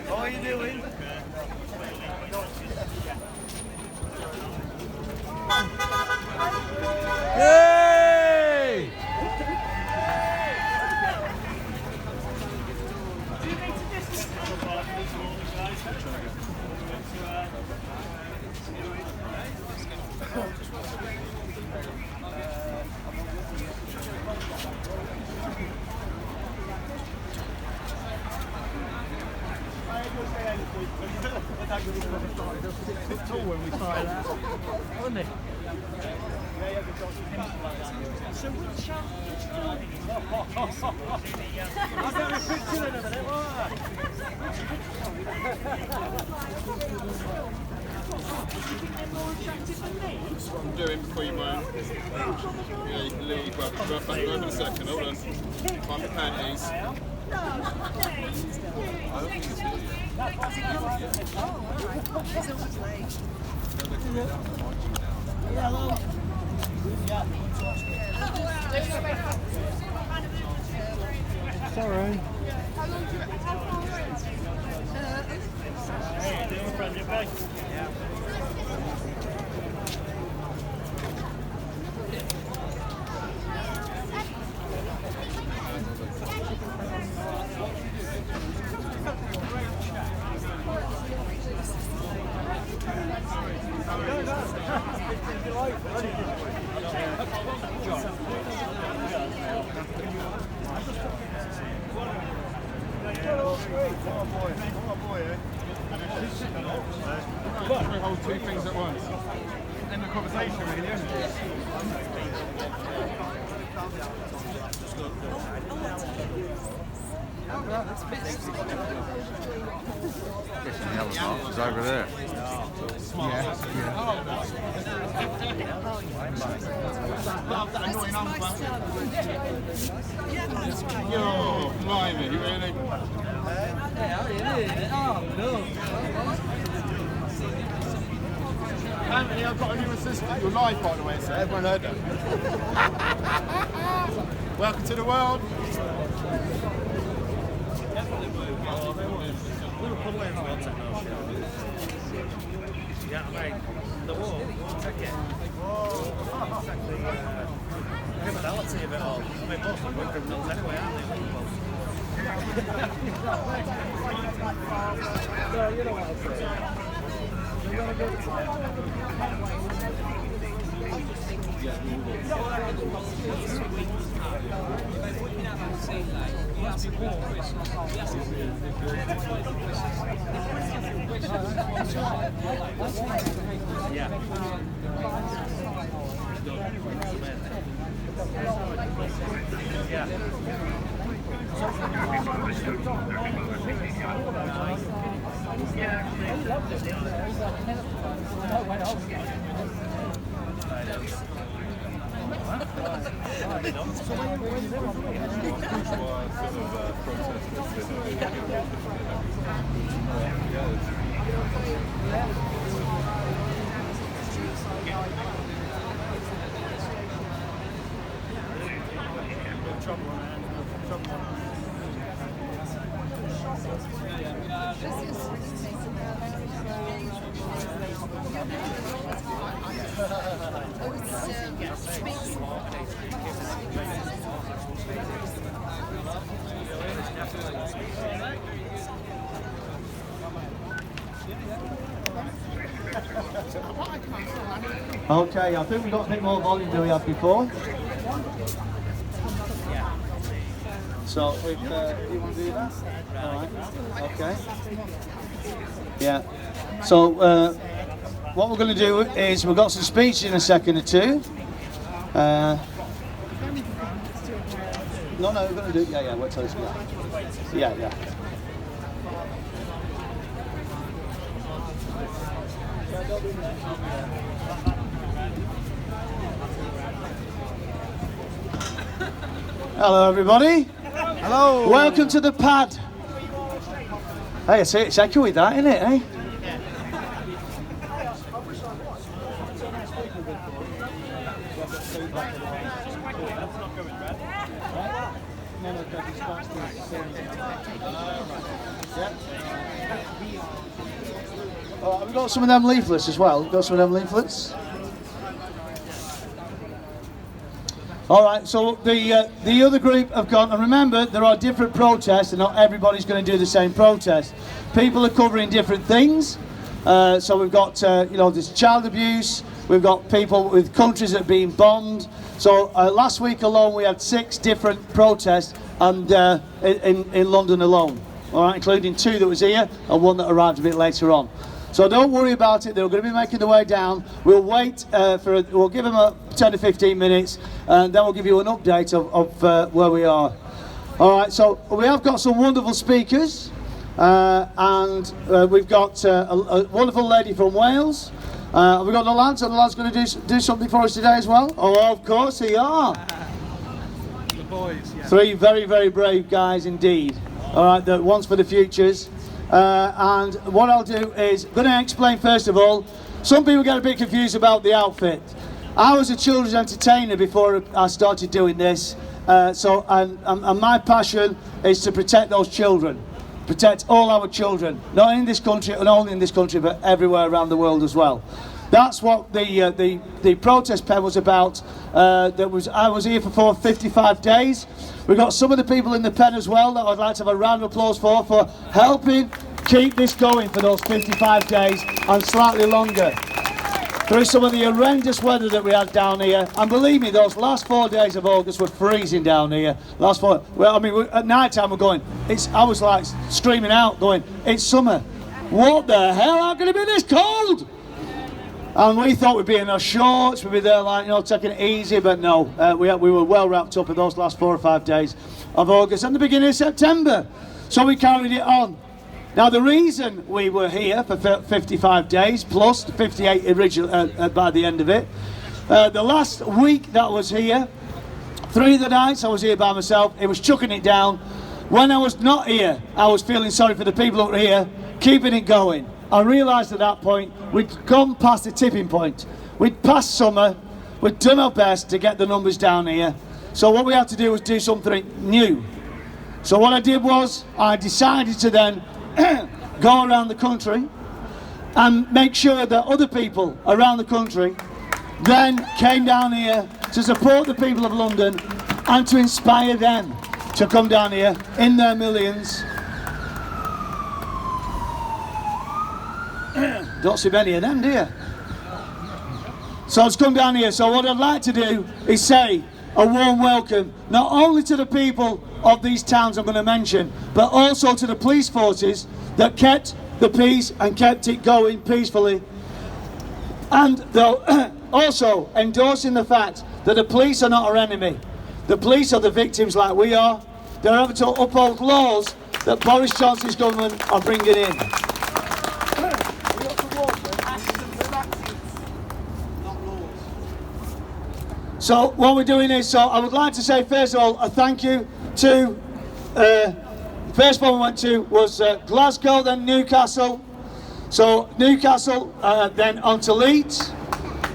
How are you doing? Hey! When we started out, wasn't it? So which I'll get a picture in a minute, That's what I'm doing before you moan. Yeah, you can leave. Well, back over in a second. Hold on. Find the panties. Sorry. Hey, doing friend, you okay? Yeah. We hold two things at once. End the conversation, really, isn't it? The other half is over there. Yo, blimey, really? Apparently I've got a new assistant. You're live, by the way, so everyone heard that. Welcome to the world. Yeah, right. The war, won't take it. The criminality of it all. I mean, most of them are criminals anyway, aren't they? So, you know what I'm saying? We're going to go Okay, I think we've got a bit more volume than we had before. So, if you want to do that? Alright, okay. Yeah. So, what we're going to do is, we've got some speeches in a second or two. No, we're going to do, yeah, wait till it's done. Yeah. Hello everybody. Hello. Welcome to the pad. Hey, I see it's echoey that, isn't it, eh? Oh, we've got some of them leaflets as well. We've got some of them leaflets. All right, so the other group have gone, and remember, there are different protests, and not everybody's going to do the same protest. People are covering different things. So we've got, there's child abuse. We've got people with countries that are being bombed. So last week alone, we had 6 different protests, and in London alone. All right, including 2 that was here and 1 that arrived a bit later on. So don't worry about it, they're going to be making their way down. We'll wait we'll give them 10 to 15 minutes and then we'll give you an update of where we are. All right, so we have got some wonderful speakers and we've got a wonderful lady from Wales. We've got the lads, and the lads going to do something for us today as well. Oh, of course they are. The boys, yeah. 3 very, very brave guys indeed. All right, the ones for the futures. And what I'll do is, I'm going to explain first of all, some people get a bit confused about the outfit. I was a children's entertainer before I started doing this, and my passion is to protect those children, protect all our children, not in this country, and only in this country, but everywhere around the world as well. That's what the protest pen was about. I was here for 55 days. We've got some of the people in the pen as well that I'd like to have a round of applause for helping keep this going for those 55 days and slightly longer. Through some of the horrendous weather that we had down here, and believe me, those last 4 days of August were freezing down here. At night time we're going, I was like screaming out, going, it's summer. What the hell, how can it be this cold? And we thought we'd be in our shorts, we'd be there taking it easy, but no, we were well wrapped up in those last 4 or 5 days of August and the beginning of September. So we carried it on. Now the reason we were here for 55 days, plus 58 original by the end of it, the last week that I was here, 3 of the nights I was here by myself, it was chucking it down. When I was not here, I was feeling sorry for the people that were here, keeping it going. I realised at that point we'd gone past the tipping point. We'd passed summer, we'd done our best to get the numbers down here. So what we had to do was do something new. So what I did was, I decided to then go around the country and make sure that other people around the country then came down here to support the people of London and to inspire them to come down here in their millions. Don't see many of them, do you? So let's come down here. So what I'd like to do is say a warm welcome, not only to the people of these towns I'm going to mention, but also to the police forces that kept the peace and kept it going peacefully. And they're also endorsing the fact that the police are not our enemy. The police are the victims like we are. They're able to uphold laws that Boris Johnson's government are bringing in. So what we're doing is, I would like to say first of all a thank you to, first one we went to was Glasgow, then Newcastle. So Newcastle, then on to Leeds.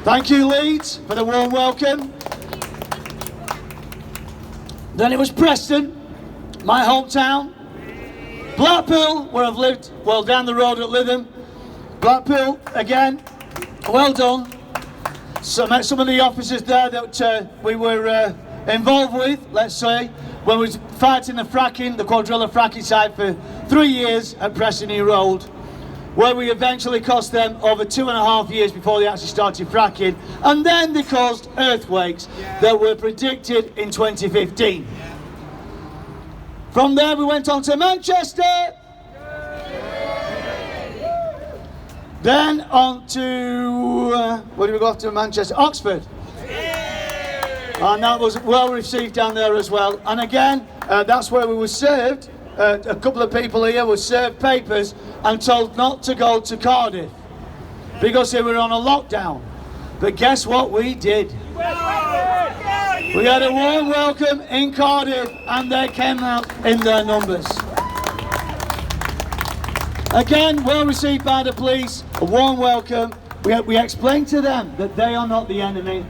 Thank you Leeds for the warm welcome. Then it was Preston, my hometown. Blackpool, where I've lived, well, down the road at Lytham. Blackpool, again, well done. So I met some of the officers there that we were involved with, let's say, when we were fighting the fracking, the Quadrilla fracking site for 3 years at Preston New Road, where we eventually cost them over 2.5 years before they actually started fracking, and then they caused earthquakes that were predicted in 2015. From there we went on to Manchester, then on to, where did we go after Manchester? Oxford. And that was well received down there as well. And again, that's where we were served. A couple of people here were served papers and told not to go to Cardiff because they were on a lockdown. But guess what we did? We had a warm welcome in Cardiff and they came out in their numbers. Again, well received by the police, a warm welcome. We explained to them that they are not the enemy,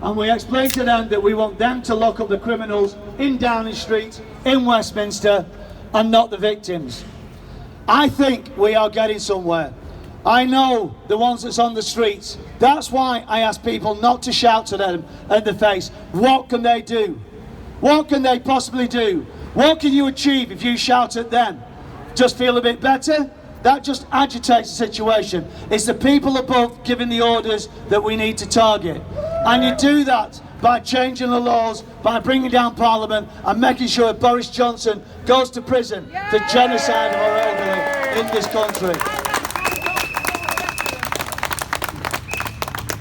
and we explained to them that we want them to lock up the criminals in Downing Street, in Westminster, and not the victims. I think we are getting somewhere. I know the ones that's on the streets. That's why I ask people not to shout to them in the face. What can they do? What can they possibly do? What can you achieve if you shout at them? Just feel a bit better? That just agitates the situation. It's the people above giving the orders that we need to target. And you do that by changing the laws, by bringing down Parliament and making sure Boris Johnson goes to prison for genocide of our elderly in this country.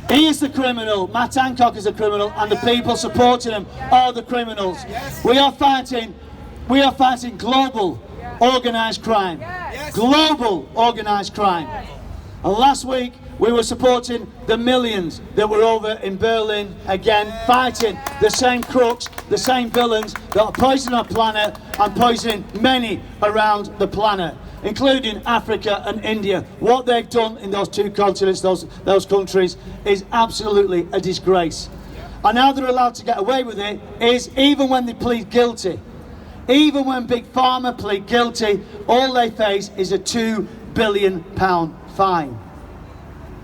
He is the criminal, Matt Hancock is the criminal, and the people supporting him are the criminals. We are fighting global organised crime. Global organised crime. And last week we were supporting the millions that were over in Berlin, again fighting the same crooks, the same villains that are poisoning our planet and poisoning many around the planet, including Africa and India. What they've done in those two continents, those countries, is absolutely a disgrace. And now they're allowed to get away with it is even when they plead guilty. Even when Big Pharma plead guilty, all they face is a £2 billion fine.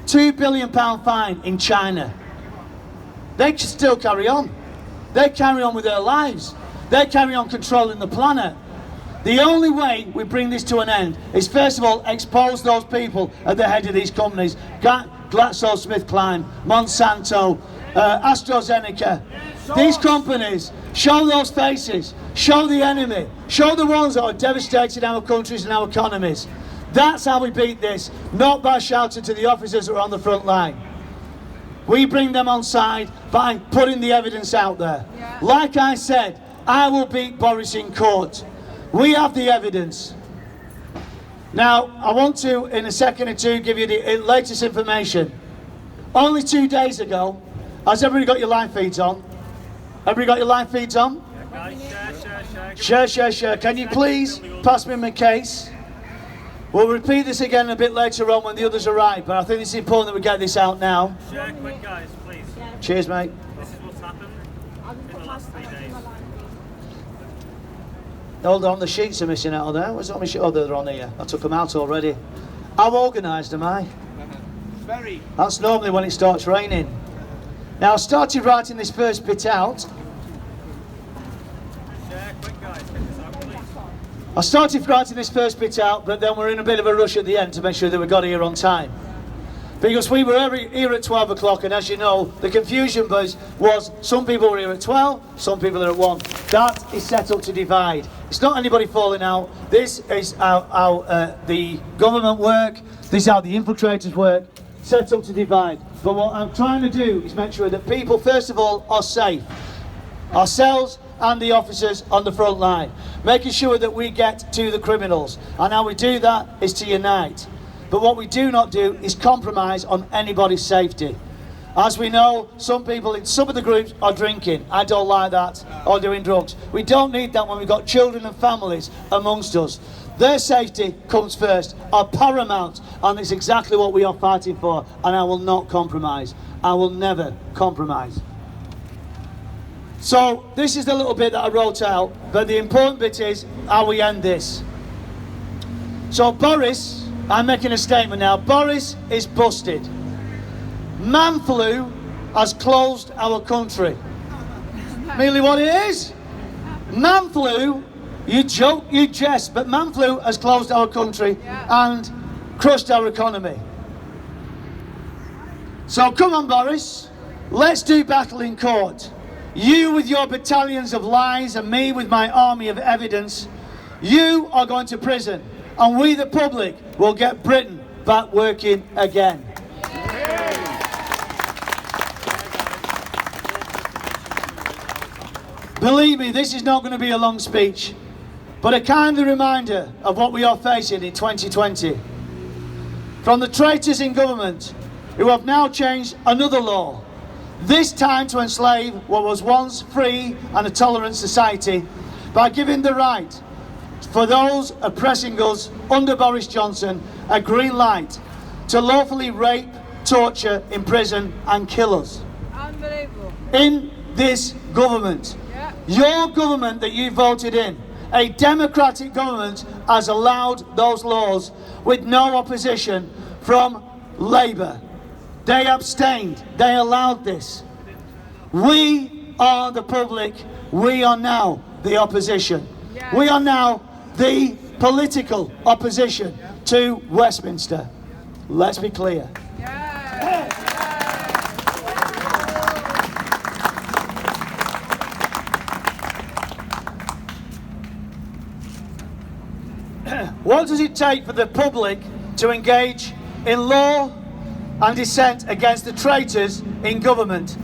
£2 billion fine in China. They can still carry on. They carry on with their lives. They carry on controlling the planet. The only way we bring this to an end is, first of all, expose those people at the head of these companies. GlaxoSmithKline, Monsanto, AstraZeneca. These companies, show those faces, show the enemy, show the ones that are devastating our countries and our economies. That's how we beat this, not by shouting to the officers that are on the front line. We bring them on side by putting the evidence out there. Like I said, I will beat Boris in court. We have the evidence. Now, I want to, in a second or two, give you the latest information. Only 2 days ago, has everybody got your line feeds on? Everybody got your line feeds on? Share. Can you please pass me my case? We'll repeat this again a bit later on when the others arrive, but I think it's important that we get this out now. Share quick, guys, please. Cheers, mate. This is what's happened in the last 3 days. Hold on, the sheets are missing out of there. Where's all my sheets? Oh, they're on here. I took them out already. How organised am I? Very. That's normally when it starts raining. Now, I started writing this first bit out. Share quick, guys. Get this out, please. I started writing this first bit out, but then we're in a bit of a rush at the end to make sure that we got here on time. Because we were here at 12 o'clock, and as you know, the confusion was some people were here at 12, some people are at 1. That is set up to divide. It's not anybody falling out. This is how the government work. This is how the infiltrators work. Set up to divide. But what I'm trying to do is make sure that people, first of all, are safe. Ourselves and the officers on the front line. Making sure that we get to the criminals. And how we do that is to unite. But what we do not do is compromise on anybody's safety. As we know, some people in some of the groups are drinking. I don't like that. Or doing drugs. We don't need that when we've got children and families amongst us. Their safety comes first, are paramount, and it's exactly what we are fighting for, and I will not compromise. I will never compromise. So this is the little bit that I wrote out, but the important bit is how we end this. So Boris, I'm making a statement now, Boris is busted. Man flu has closed our country. Merely what it is. Man flu, you joke, you jest, but man flu has closed our country and crushed our economy. So come on, Boris, let's do battle in court. You with your battalions of lies and me with my army of evidence. You are going to prison and we the public will get Britain back working again. Believe me, this is not going to be a long speech, but a kindly reminder of what we are facing in 2020. From the traitors in government who have now changed another law, this time to enslave what was once free and a tolerant society by giving the right for those oppressing us under Boris Johnson a green light to lawfully rape, torture, imprison and kill us. Unbelievable. In this government, your government that you voted in, a democratic government, has allowed those laws with no opposition from Labour. They abstained. They allowed this. We are the public. We are now the opposition. We are now the political opposition to Westminster. Let's be clear. What does it take for the public to engage in law and dissent against the traitors in government,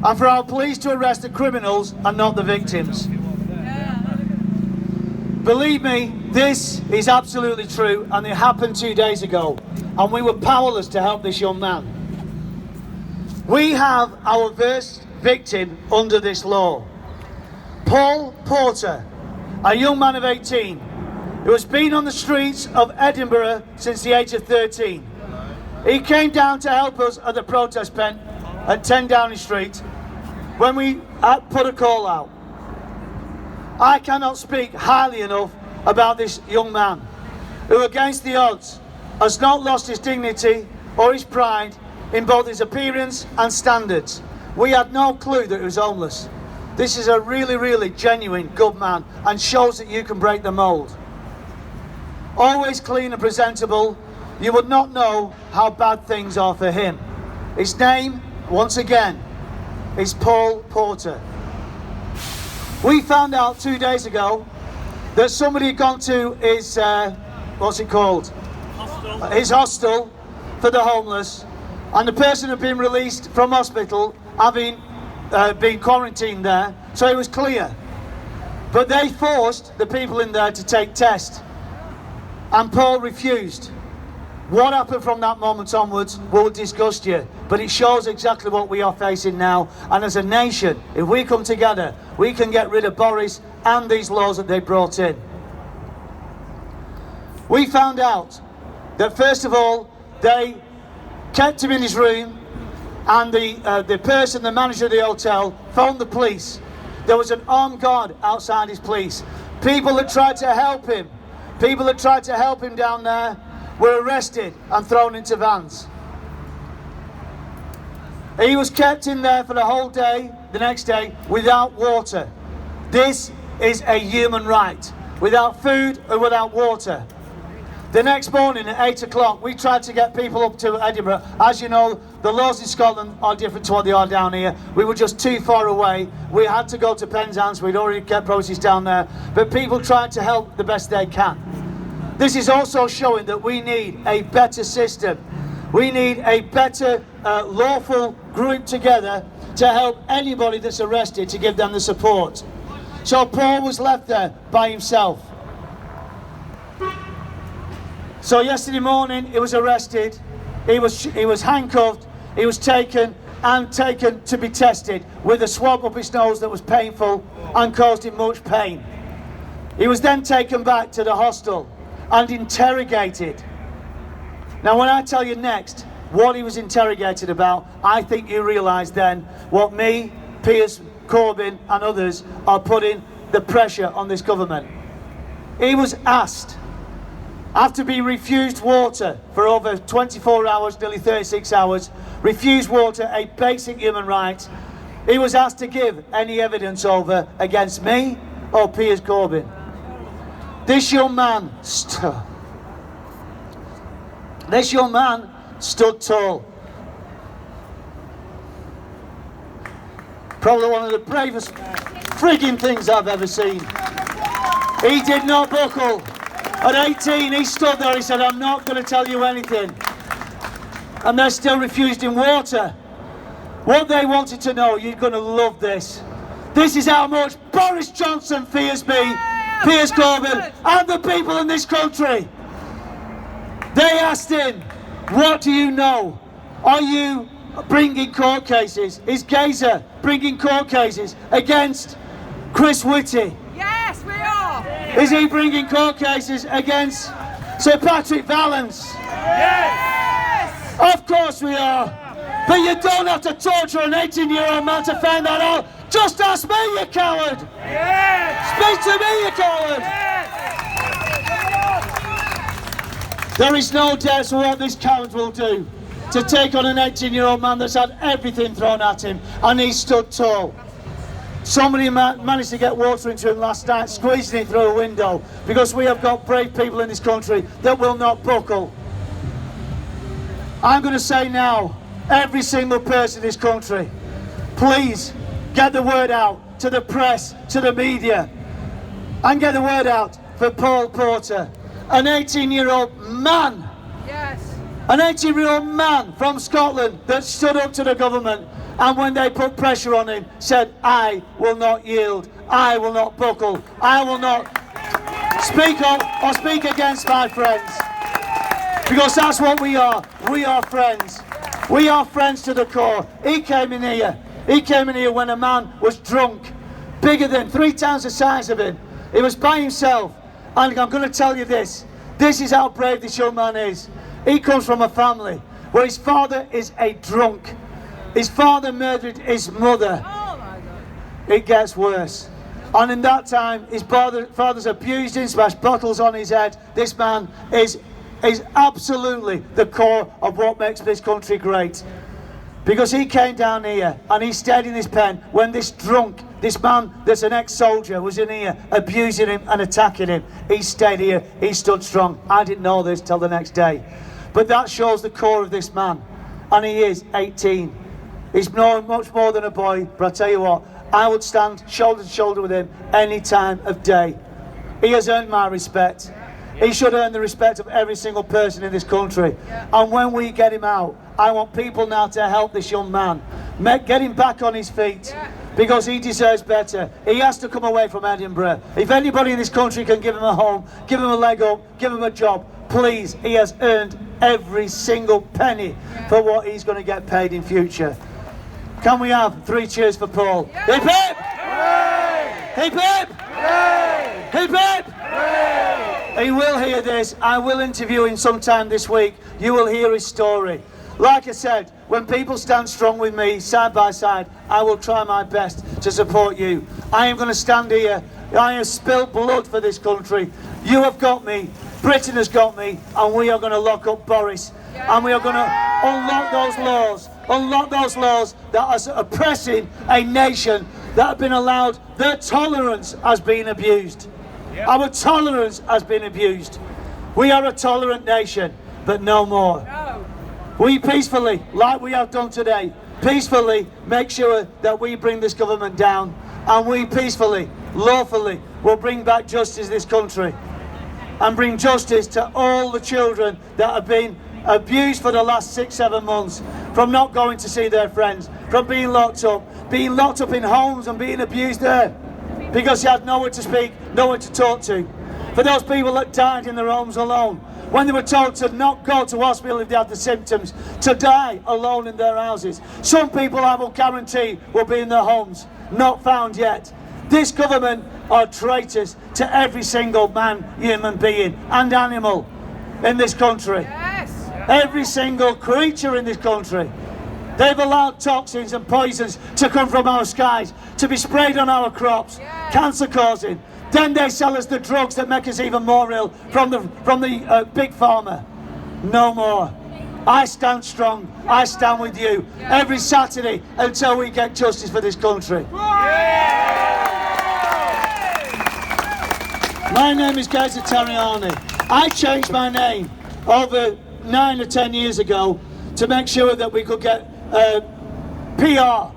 and for our police to arrest the criminals and not the victims? Believe me, this is absolutely true, and it happened 2 days ago, and we were powerless to help this young man. We have our first victim under this law. Paul Porter, a young man of 18, who has been on the streets of Edinburgh since the age of 13. He came down to help us at the protest pen at 10 Downing Street when we put a call out. I cannot speak highly enough about this young man who, against the odds, has not lost his dignity or his pride in both his appearance and standards. We had no clue that he was homeless. This is a really, really genuine good man and shows that you can break the mould. Always clean and presentable, you would not know how bad things are for him. His name, once again, is Paul Porter. We found out 2 days ago that somebody had gone to his, what's it called? Hostel. His hostel for the homeless, and the person had been released from hospital having been quarantined there, so it was clear. But they forced the people in there to take tests, and Paul refused. What happened from that moment onwards will disgust you, but it shows exactly what we are facing now. And as a nation, if we come together, we can get rid of Boris and these laws that they brought in. We found out that first of all, they kept him in his room, and the person, the manager of the hotel, phoned the police. There was an armed guard outside his police. People that tried to help him, down there, were arrested and thrown into vans. He was kept in there for the whole day, the next day, without water. This is a human right, without food or without water. The next morning at 8 o'clock, we tried to get people up to Edinburgh. As you know, the laws in Scotland are different to what they are down here. We were just too far away. We had to go to Penzance. We'd already kept processes down there. But people tried to help the best they can. This is also showing that we need a better system. We need a better lawful group together to help anybody that's arrested, to give them the support. So Paul was left there by himself. So yesterday morning he was arrested, he was handcuffed, he was taken to be tested with a swab up his nose that was painful and caused him much pain. He was then taken back to the hostel and interrogated. Now when I tell you next what he was interrogated about, I think you realise then what me, Piers Corbyn and others are putting the pressure on this government. He was asked, after being refused water for over 24 hours, nearly 36 hours, refused water, a basic human right, he was asked to give any evidence over against me or Piers Corbyn. This young man stood tall. Probably one of the bravest frigging things I've ever seen. He did not buckle. At 18, he stood there, he said, I'm not going to tell you anything. And they're still refused him water. What they wanted to know, you're going to love this. This is how much Boris Johnson fears me, Piers Corbyn, and the people in this country. They asked him, what do you know? Are you bringing court cases? Is Gazer bringing court cases against Chris Whitty? Yes, we are. Is he bringing court cases against Sir Patrick Vallance? Yes! Of course we are. But you don't have to torture an 18-year-old man to find that out. Just ask me, you coward! Yes! Speak to me, you coward! Yes! There is no doubt as to what this coward will do to take on an 18-year-old man that's had everything thrown at him, and he stood tall. Somebody managed to get water into him last night, squeezing it through a window, because we have got brave people in this country that will not buckle. I'm going to say now, every single person in this country, please get the word out to the press, to the media, and get the word out for Paul Porter, an 18-year-old man. Yes. An 18-year-old man from Scotland that stood up to the government, and when they put pressure on him, said, I will not yield, I will not buckle, I will not speak up or speak against my friends. Because that's what we are friends. We are friends to the core. He came in here when a man was drunk, bigger than 3 times the size of him. He was by himself, and I'm going to tell you this is how brave this young man is. He comes from a family where his father is a drunk. His father murdered his mother. It gets worse. And in that time, his father's abused him, smashed bottles on his head. This man is absolutely the core of what makes this country great. Because he came down here and he stayed in his pen when this man that's an ex-soldier was in here abusing him and attacking him. He stayed here, he stood strong. I didn't know this till the next day. But that shows the core of this man. And he is 18. He's much more than a boy, but I tell you what, I would stand shoulder to shoulder with him any time of day. He has earned my respect. He should earn the respect of every single person in this country. And when we get him out, I want people now to help this young man. Get him back on his feet, because he deserves better. He has to come away from Edinburgh. If anybody in this country can give him a home, give him a leg up, give him a job, please, he has earned every single penny for what he's going to get paid in future. Can we have 3 cheers for Paul? Hip hip! Hip hip! Hip hip! He will hear this. I will interview him sometime this week. You will hear his story. Like I said, when people stand strong with me, side by side, I will try my best to support you. I am going to stand here. I have spilled blood for this country. You have got me. Britain has got me. And we are going to lock up Boris. And we are going to unlock those laws that are oppressing a nation that have been allowed. Their tolerance has been abused. Our tolerance has been abused. We are a tolerant nation, but no more. We peacefully, like we have done today, peacefully make sure that we bring this government down, and we peacefully, lawfully will bring back justice in this country and bring justice to all the children that have been abused for the last 6-7 months, from not going to see their friends, from being locked up in homes and being abused there because they had nowhere to speak, nowhere to talk to. For those people that died in their homes alone, when they were told to not go to hospital if they had the symptoms, to die alone in their houses. Some people, I will guarantee, will be in their homes, not found yet. This government are traitors to every single man, human being and animal in this country. Every single creature in this country. They've allowed toxins and poisons to come from our skies, to be sprayed on our crops, cancer causing. Then they sell us the drugs that make us even more ill from the big pharma. No more. I stand strong. I stand with you every Saturday until we get justice for this country. My name is Geyser Tariani. I changed my name over 9 or 10 years ago to make sure that we could get PR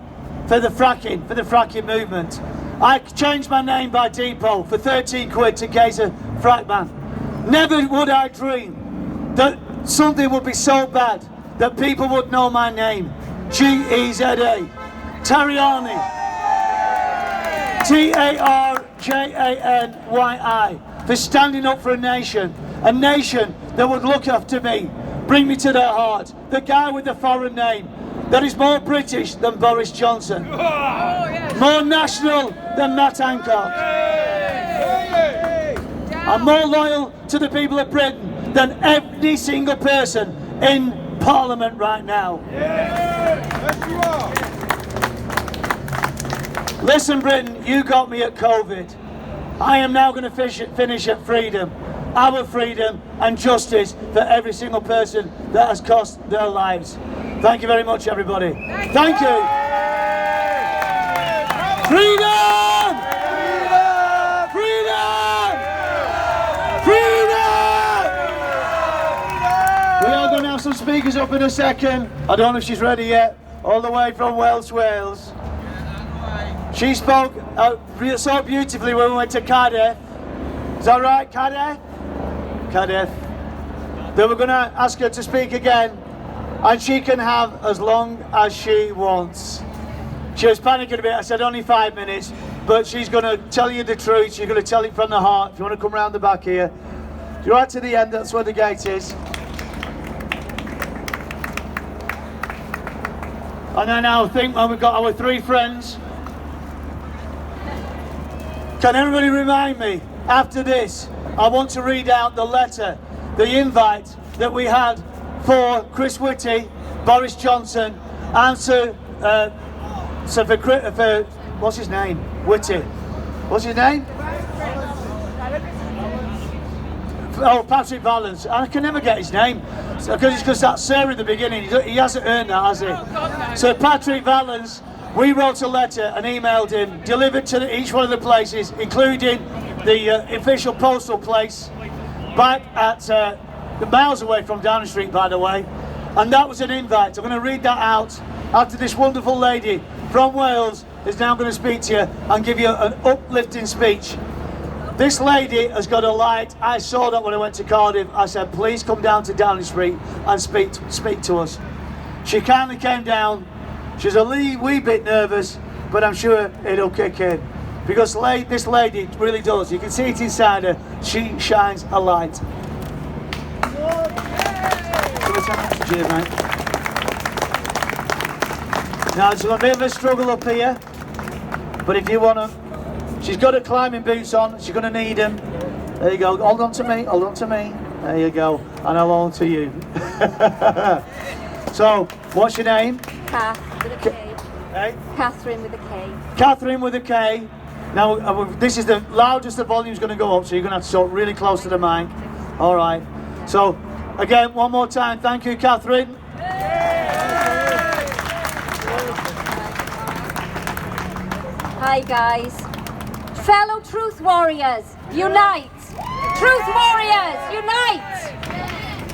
for the fracking movement. I changed my name by depot for 13 quid to Geyser Frackman. Never would I dream that something would be so bad that people would know my name. G-E-Z-A. Tariani. T-A-R-J-A-N-Y-I. For standing up for a nation that would look after me, bring me to their heart. The guy with the foreign name that is more British than Boris Johnson, more national than Matt Hancock. I'm more loyal to the people of Britain than every single person in Parliament right now. Listen, Britain, you got me at COVID. I am now going to finish at freedom. Our freedom and justice for every single person that has cost their lives. Thank you very much, everybody. Thank you. Freedom! Freedom! Freedom! We are going to have some speakers up in a second. I don't know if she's ready yet. All the way from Wales. She spoke so beautifully when we went to Cardiff. Is that right, Cardiff? Cardiff. Then we're going to ask her to speak again, and she can have as long as she wants. She was panicking a bit. I said only 5 minutes, but she's going to tell you the truth. She's going to tell it from the heart. If you want to come round the back here, you're right to the end. That's where the gate is. And then I think when we've got our 3 friends. Can everybody remind me, after this, I want to read out the letter, the invite that we had for Chris Whitty, Boris Johnson, and for what's his name? Whitty. What's his name? Oh, Patrick Vallance. I can never get his name because that's Sarah in the beginning. He hasn't earned that, has he? So Patrick Vallance. We wrote a letter and emailed him, delivered to each one of the places, including the official postal place, back at the miles away from Downing Street, by the way. And that was an invite. I'm going to read that out after this wonderful lady from Wales is now going to speak to you and give you an uplifting speech. This lady has got a light. I saw that when I went to Cardiff. I said, please come down to Downing Street and speak to us. She kindly came down. She's a wee bit nervous, but I'm sure it'll kick in. Because this lady really does. You can see it inside her. She shines a light. Cheers, mate. Now, it's a bit of a struggle up here. But if you want to... She's got her climbing boots on. She's going to need them. There you go. Hold on to me. Hold on to me. There you go. And I'll hold on to you. So, what's your name? Kath with a K. Hey? Catherine with a K. Catherine with a K. Now, this is the loudest the volume's going to go up, so you're going to have to talk really close to the mic. All right. So, again, one more time, thank you, Catherine. Hi, guys. Fellow Truth Warriors, unite! Truth Warriors, unite!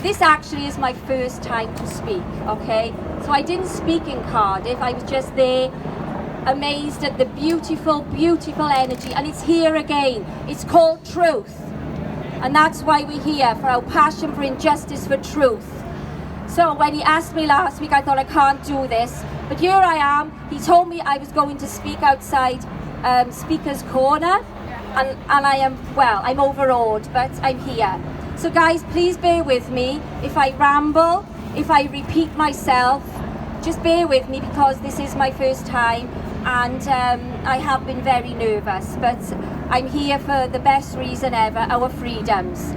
This actually is my first time to speak, okay? So I didn't speak in Cardiff, I was just there, amazed at the beautiful, beautiful energy, and it's here again. It's called truth. And that's why we're here, for our passion for injustice, for truth. So when he asked me last week, I thought I can't do this, but here I am. He told me I was going to speak outside Speaker's Corner, and I am, well, I'm overawed, but I'm here. So guys, please bear with me. If I ramble, if I repeat myself, just bear with me because this is my first time and I have been very nervous, but I'm here for the best reason ever, our freedoms.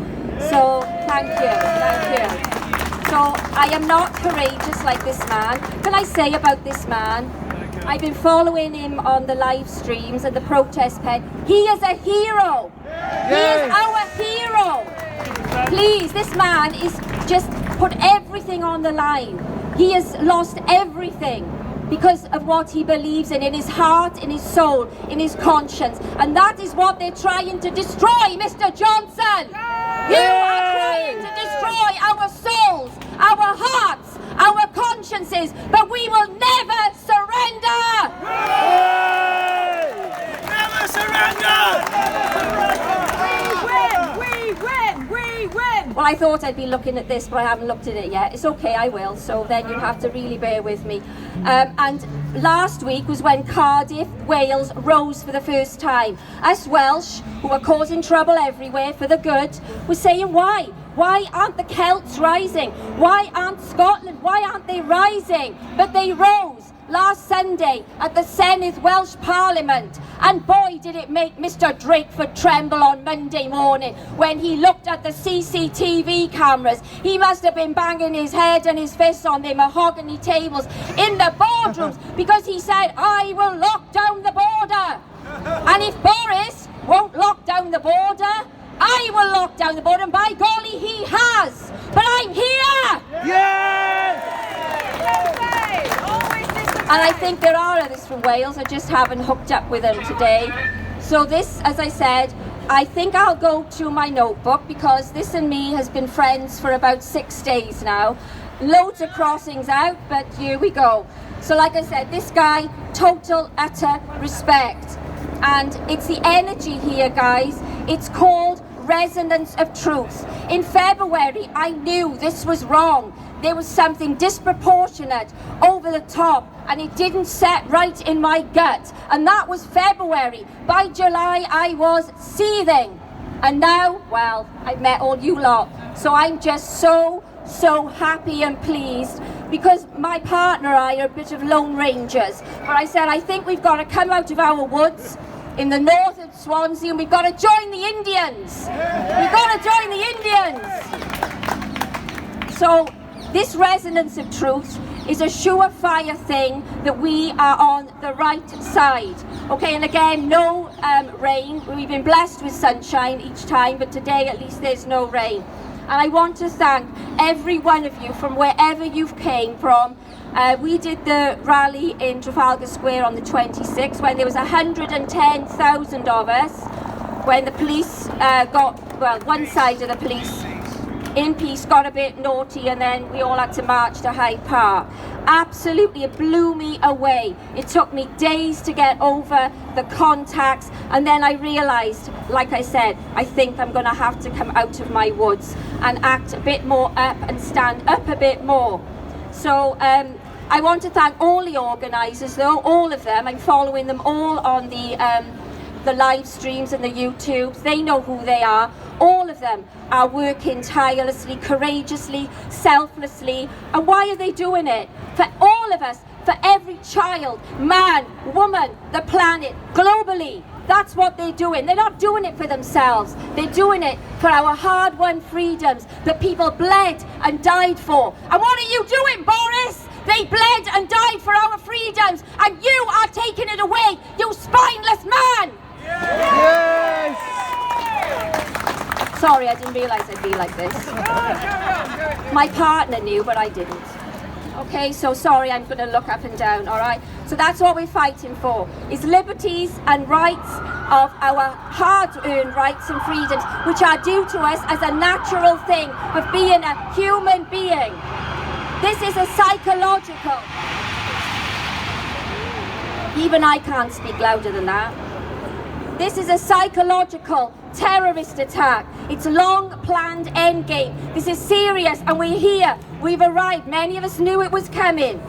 So thank you, thank you. So I am not courageous like this man. Can I say about this man? I've been following him on the live streams and the protest pen. He is a hero. He is our hero. Please, this man is just put everything on the line. He has lost everything because of what he believes in his heart, in his soul, in his conscience. And that is what they're trying to destroy, Mr. Johnson. You are trying to destroy our souls, our hearts, our consciences, but we will never surrender! Never surrender! We win! We win! Well, I thought I'd be looking at this, but I haven't looked at it yet. It's okay, I will, so then you'll have to really bear with me. And last week was when Cardiff, Wales rose for the first time. Us Welsh, who are causing trouble everywhere for the good, were saying why? Why aren't the Celts rising? Why aren't Scotland? Why aren't they rising? But they rose last Sunday at the Senedd Welsh Parliament, and boy did it make Mr. Drakeford tremble on Monday morning when he looked at the CCTV cameras. He must have been banging his head and his fists on their mahogany tables in the boardrooms because he said, I will lock down the border. And if Boris won't lock down the border, I will lock down the border, and by golly he has. But I'm here! Yes! And I think there are others from Wales. I just haven't hooked up with them today. So this, as I said, I think I'll go to my notebook because this and me has been friends for about 6 days now. Loads of crossings out, but here we go. So like I said, this guy, total, utter respect. And it's the energy here, guys. It's called Resonance of Truth. In February, I knew this was wrong. There was something disproportionate, over the top, and it didn't set right in my gut. And that was February. By July, I was seething. And now, well, I've met all you lot. So I'm just so happy and pleased because my partner and I are a bit of lone rangers. But I said, I think we've got to come out of our woods in the north of Swansea and we've got to join the Indians. We've got to join the Indians. So this resonance of truth is a surefire thing that we are on the right side. Okay, and again, no rain. We've been blessed with sunshine each time, but today at least there's no rain. And I want to thank every one of you from wherever you've came from. We did the rally in Trafalgar Square on the 26th when there was 110,000 of us, when the police one side of the police in peace got a bit naughty and then we all had to march to Hyde Park. Absolutely, it blew me away. It took me days to get over the contacts, and then I realised, like I said, I think I'm going to have to come out of my woods and act a bit more up and stand up a bit more. So I want to thank all the organisers, though, all of them. I'm following them all on the live streams and the YouTubes. They know who they are. All of them are working tirelessly, courageously, selflessly. And why are they doing it? For all of us, for every child, man, woman, the planet, globally. That's what they're doing. They're not doing it for themselves. They're doing it for our hard-won freedoms that people bled and died for. And what are you doing, Boris? They bled and died for our freedoms, and you are taking it away, you spineless man! Yes! Sorry, I didn't realise I'd be like this. My partner knew, but I didn't. Okay, so sorry, I'm going to look up and down, all right? So that's what we're fighting for, is liberties and rights of our hard-earned rights and freedoms, which are due to us as a natural thing of being a human being. This is a psychological... Even I can't speak louder than that. This is a psychological terrorist attack. It's a long-planned endgame. This is serious, and we're here. We've arrived. Many of us knew it was coming.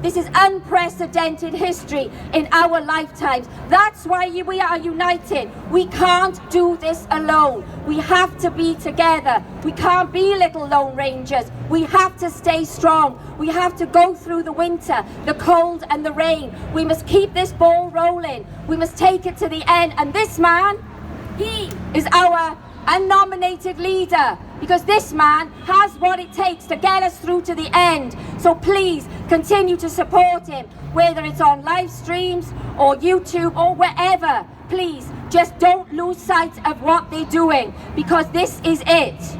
This is unprecedented history in our lifetimes. That's why we are united. We can't do this alone. We have to be together. We can't be little lone rangers. We have to stay strong. We have to go through the winter, the cold and the rain. We must keep this ball rolling. We must take it to the end. And this man, he is our unnominated leader, because this man has what it takes to get us through to the end. So please continue to support him, whether it's on live streams or YouTube or wherever. Please just don't lose sight of what they're doing, because this is it.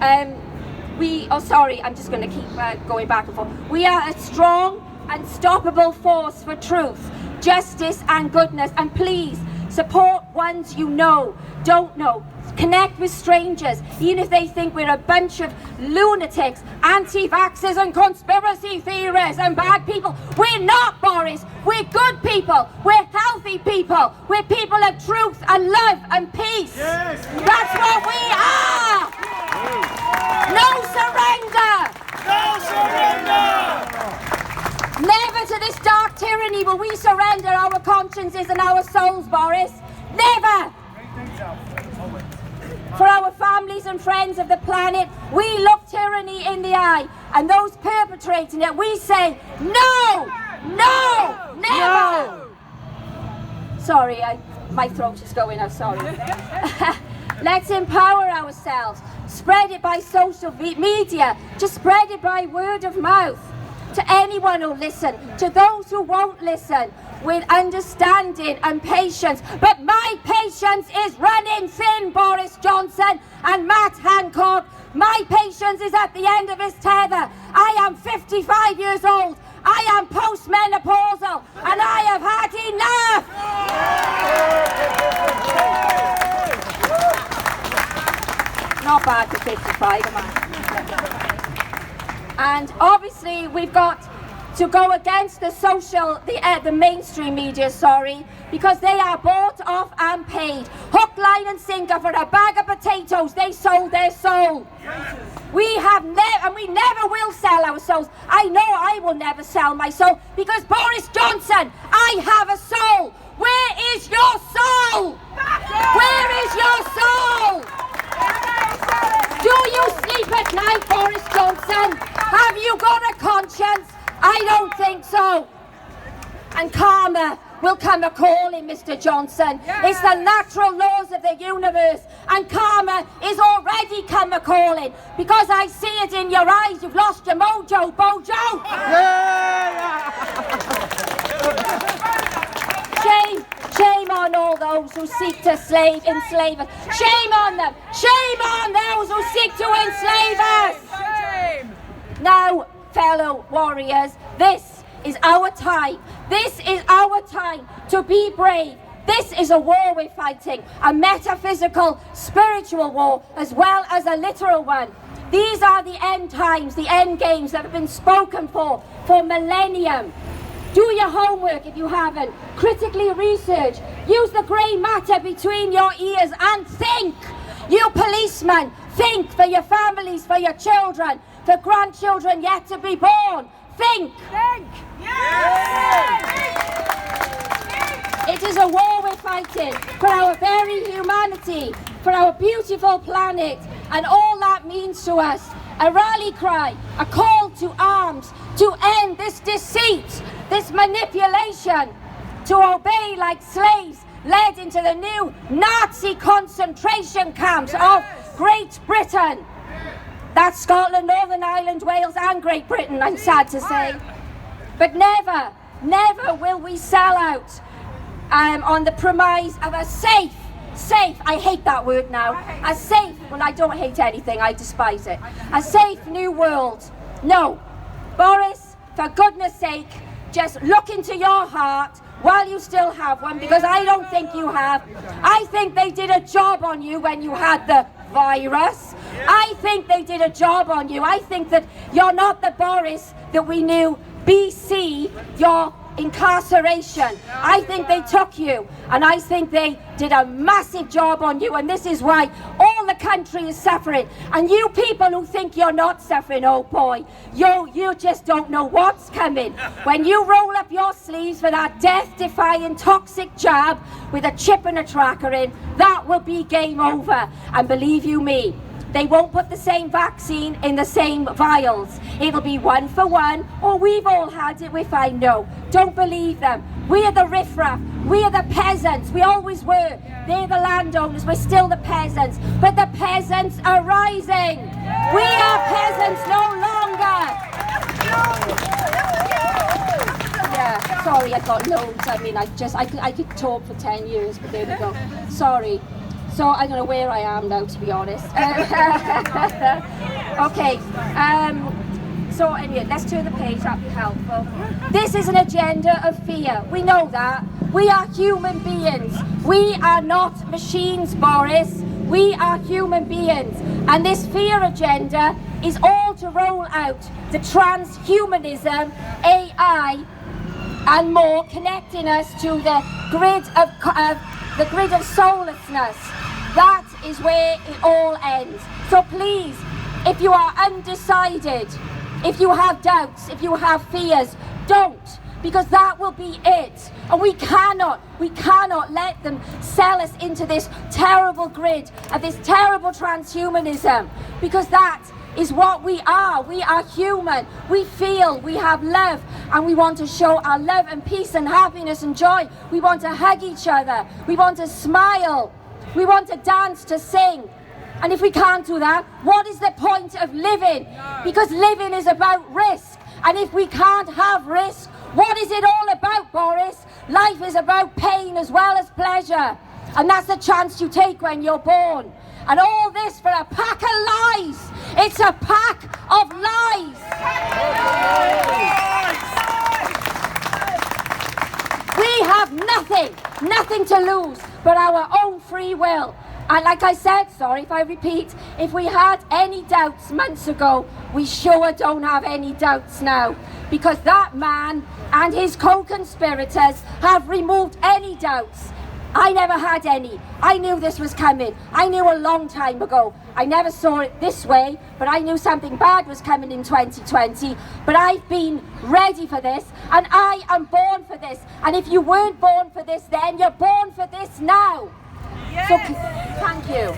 I'm just going to keep going back and forth. We are a strong, unstoppable force for truth, justice and goodness, and please support ones you know, don't know. Connect with strangers, even if they think we're a bunch of lunatics, anti-vaxxers and conspiracy theorists and bad people. We're not, Boris. We're good people. We're healthy people. We're people of truth and love and peace. Yes. That's what we are. No surrender. No surrender. Never to this dark tyranny will we surrender our consciences and our souls, Boris. Never. For our families and friends of the planet, we look tyranny in the eye, and those perpetrating it, we say, no, no, never. No. Sorry, my throat is going out, sorry. Let's empower ourselves. Spread it by social media. Just spread it by word of mouth. To anyone who'll listen, to those who won't listen, with understanding and patience. But my patience is running thin, Boris Johnson and Matt Hancock. My patience is at the end of his tether. I am 55 years old. I am postmenopausal, and I have had enough. Not bad for 55, am I? And obviously we've got to go against the mainstream media, because they are bought off and paid. Hook, line and sinker for a bag of potatoes, they sold their soul. We have and we never will sell our souls. I know I will never sell my soul, because Boris Johnson, I have a soul. Where is your soul? Where is your soul? Do you sleep at night, Boris Johnson? Have you got a conscience? I don't think so. And karma will come a-calling, Mr. Johnson. Yes. It's the natural laws of the universe, and karma is already come a-calling, because I see it in your eyes. You've lost your mojo, Bojo. Yeah. Shame on all those who seek to enslave us. Shame on them. Shame on those who seek to enslave us. Shame. Now, fellow warriors, this is our time. This is our time to be brave. This is a war we're fighting, a metaphysical, spiritual war, as well as a literal one. These are the end times, the end games that have been spoken for millennium. Do your homework if you haven't. Critically research. Use the grey matter between your ears and think. You policemen, think for your families, for your children, for grandchildren yet to be born. Think. Think. Yes. It is a war we're fighting for our very humanity, for our beautiful planet, and all that means to us. A rally cry, a call to arms, to end this deceit, this manipulation, to obey like slaves led into the new Nazi concentration camps of Great Britain. That's Scotland, Northern Ireland, Wales and Great Britain, I'm sad to say. But never, never will we sell out on the premise of a safe, I hate that word now, a safe, well I don't hate anything, I despise it, a safe new world. No, Boris, for goodness sake, just look into your heart while you still have one, because I don't think you have. I think they did a job on you when you had the virus. I think they did a job on you. I think that you're not the Boris that we knew BC your incarceration. I think they took you, and I think they did a massive job on you, and this is why all the country is suffering. And you people who think you're not suffering, oh boy, you just don't know what's coming. When you roll up your sleeves for that death-defying toxic jab with a chip and a tracker in, that will be game over. And believe you me, They won't put the same vaccine in the same vials. It'll be 1 for 1, or we've all had it, we're fine. No, don't believe them. We are the riffraff, we are the peasants, we always were. They're the landowners, we're still the peasants. But the peasants are rising. We are peasants no longer. Yeah, sorry, I got loads. I mean, I could talk for 10 years, but there we go. Sorry. So I don't know where I am now, to be honest. Okay. So anyway, let's turn the page. That'd be helpful. This is an agenda of fear. We know that. We are human beings. We are not machines, Boris. We are human beings. And this fear agenda is all to roll out the transhumanism, AI, and more, connecting us to the grid of soullessness. That is where it all ends. So please, if you are undecided, if you have doubts, if you have fears, don't, because that will be it. And we cannot let them sell us into this terrible grid of this terrible transhumanism, because that is what we are. We are human. We feel, we have love, and we want to show our love and peace and happiness and joy. We want to hug each other. We want to smile. We want to dance, to sing. And if we can't do that, what is the point of living? Because living is about risk. And if we can't have risk, what is it all about, Boris? Life is about pain as well as pleasure. And that's the chance you take when you're born. And all this for a pack of lies. It's a pack of lies. We have nothing to lose but our own free will. And like I said, sorry if I repeat, if we had any doubts months ago, we sure don't have any doubts now. Because that man and his co-conspirators have removed any doubts. I never had any. I knew this was coming. I knew a long time ago. I never saw it this way, but I knew something bad was coming in 2020. But I've been ready for this, and I am born for this. And if you weren't born for this then, you're born for this now. Yes. So, thank you.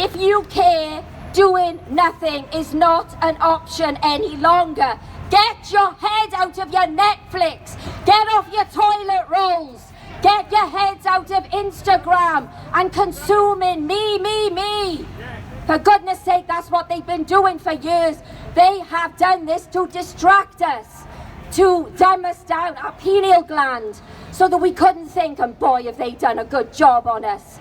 If you care, doing nothing is not an option any longer. Get your head out of your Netflix. Get off your toilet rolls. Get your heads out of Instagram and consuming me. For goodness sake, that's what they've been doing for years. They have done this to distract us, to dumb us down, our pineal gland, so that we couldn't think, and boy, have they done a good job on us.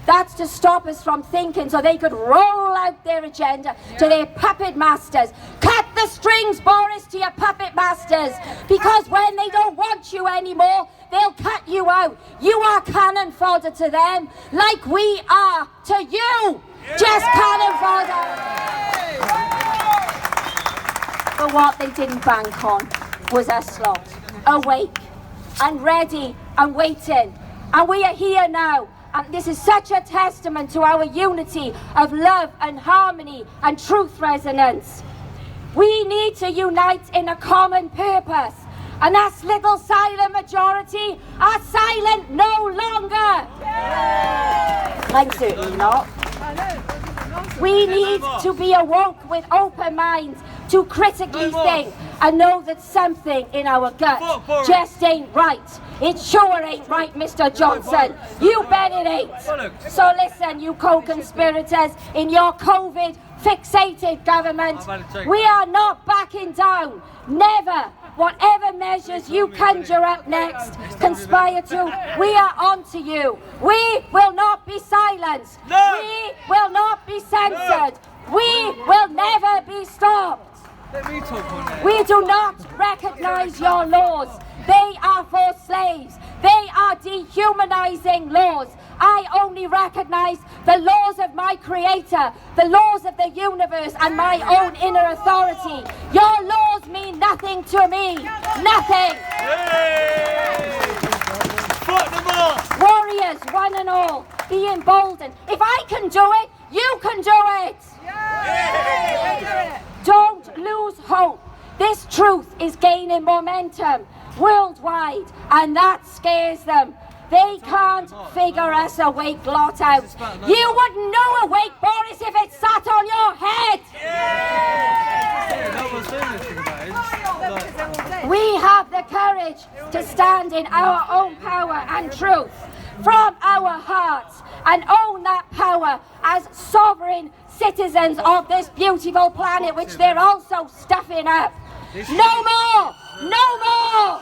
That's to stop us from thinking, so they could roll out their agenda to their puppet masters. Cut the strings, Boris, to your puppet masters, because when they don't want you anymore, they'll cut you out. You are cannon fodder to them, like we are to you. Just cannon fodder. But what they didn't bank on was us lot, awake and ready and waiting. And we are here now. And this is such a testament to our unity of love and harmony and truth resonance. We need to unite in a common purpose. And us little silent majority are silent no longer. I'm certainly not. We need to be awoke with open minds to critically think and know that something in our gut just ain't right. It sure ain't right, Mr. Johnson. You bet it ain't. So listen, you co-conspirators in your COVID-fixated government, we are not backing down. Never. Whatever measures you conjure up next, conspire to, we are on to you. We will not be silenced. No. We will not be censored. No. We will never be stopped. Let me talk on that. We do not recognize your laws. They are for slaves. They are dehumanizing laws. I only recognize the laws of my creator, the laws of the universe, and my own inner authority. Your laws mean nothing to me. Nothing. Warriors, one and all, be emboldened. If I can do it, you can do it. Don't lose hope. This truth is gaining momentum worldwide, and that scares them. They can't figure us awake lot out. You wouldn't know awake, Boris, if it sat on your head. We have the courage to stand in our own power and truth from our hearts and own that power as sovereign citizens of this beautiful planet, which they're also stuffing up. No more! No more!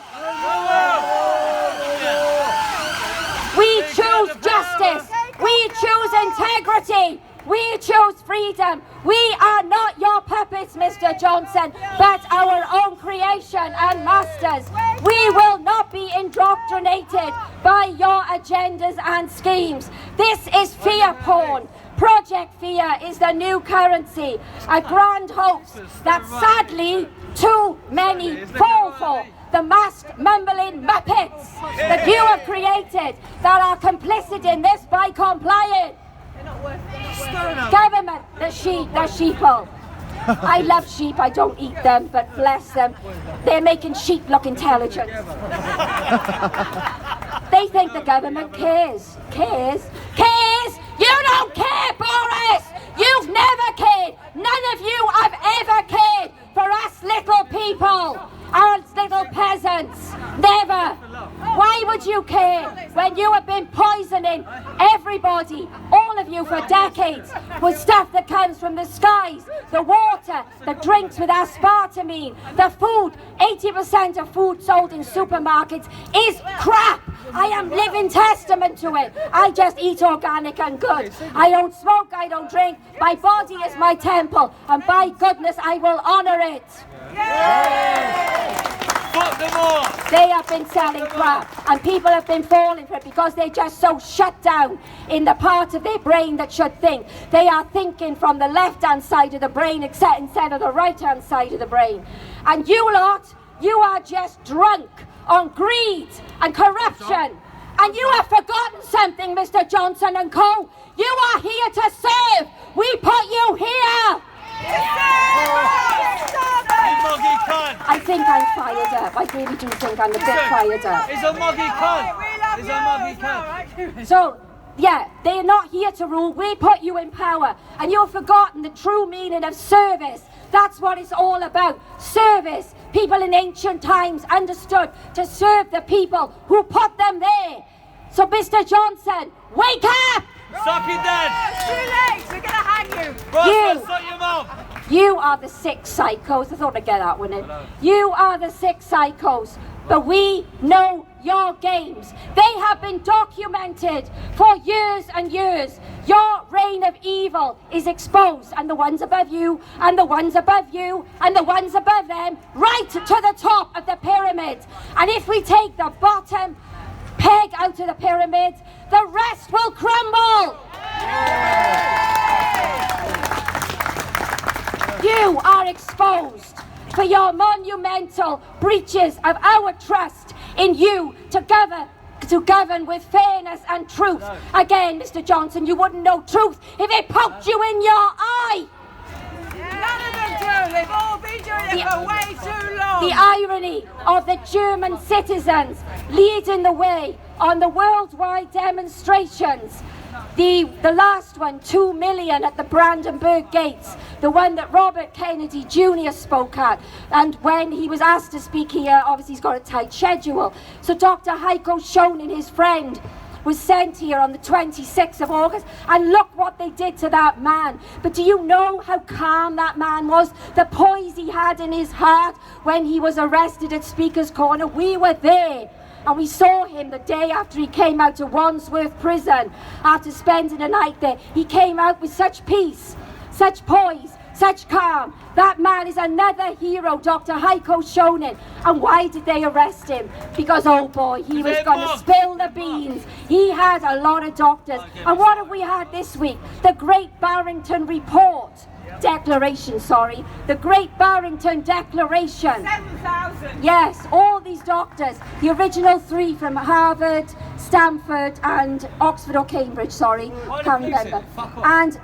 We choose justice. We choose integrity. We choose freedom. We are not your puppets, Mr. Johnson, but our own creation and masters. We will not be indoctrinated by your agendas and schemes. This is fear porn. Project Fear is the new currency, a grand hoax that sadly too many fall for. The masked, mumbling muppets that you have created that are complicit in this by complying. Government, the sheeple. I love sheep, I don't eat them, but bless them. They're making sheep look intelligent. They think the government cares. Cares? You don't care, Boris! You've never cared! None of you have ever cared for us little people, us little peasants. Never! Why would you care when you have been poisoning everybody, all of you, for decades with stuff that comes from the skies, the water, the drinks with aspartame, the food? 80% of food sold in supermarkets is crap. I am living testament to it. I just eat organic and good. I don't smoke, I don't drink. My body is my temple, and by goodness I will honour it. They have been selling crap, and people have been falling for it because they're just so shut down in the part of their brain that should think. They are thinking from the left-hand side of the brain instead of the right-hand side of the brain. And you lot, you are just drunk on greed and corruption. And you have forgotten something, Mr. Johnson and Co. You are here to serve. We put you here. I think I'm fired up. I really do think I'm a bit fired up. He's a muggy cunt. He's a muggy cunt. So, yeah, they're not here to rule. We put you in power. And you've forgotten the true meaning of service. That's what it's all about. Service. People in ancient times understood to serve the people who put them there. So, Mr. Johnson, wake up! Suck it, Dad! It's too late! We're gonna hang you! Ross, suck your mum! You are the sick psychos. I thought I'd get that one in. You are the sick psychos. But we know your games. They have been documented for years and years. Your reign of evil is exposed, and the ones above you, and the ones above you, and the ones above them, right to the top of the pyramid. And if we take the bottom peg out of the pyramid, the rest will crumble. You are exposed for your monumental breaches of our trust in you to govern with fairness and truth. Again, Mr. Johnson, you wouldn't know truth if it poked you in your eye. None of them do. They've all been doing it for way too long. The irony of the German citizens leading the way on the worldwide demonstrations. The last one, 2 million at the Brandenburg Gates, the one that Robert Kennedy Jr. spoke at. And when he was asked to speak here, obviously he's got a tight schedule. So Dr. Heiko Schoening, his friend, was sent here on the 26th of August, and look what they did to that man. But do you know how calm that man was? The poise he had in his heart when he was arrested at Speaker's Corner. We were there. And we saw him the day after he came out of Wandsworth Prison, after spending a night there. He came out with such peace, such poise, such calm. That man is another hero, Dr. Heiko Schoening. And why did they arrest him? Because, oh boy, he was going to spill the beans. He had a lot of doctors. And what have we had this week? The Great Barrington Report. Declaration, sorry. The Great Barrington Declaration. 7,000. Yes, all these doctors. The original 3 from Harvard, Stanford and Oxford or Cambridge, sorry. Can't remember. And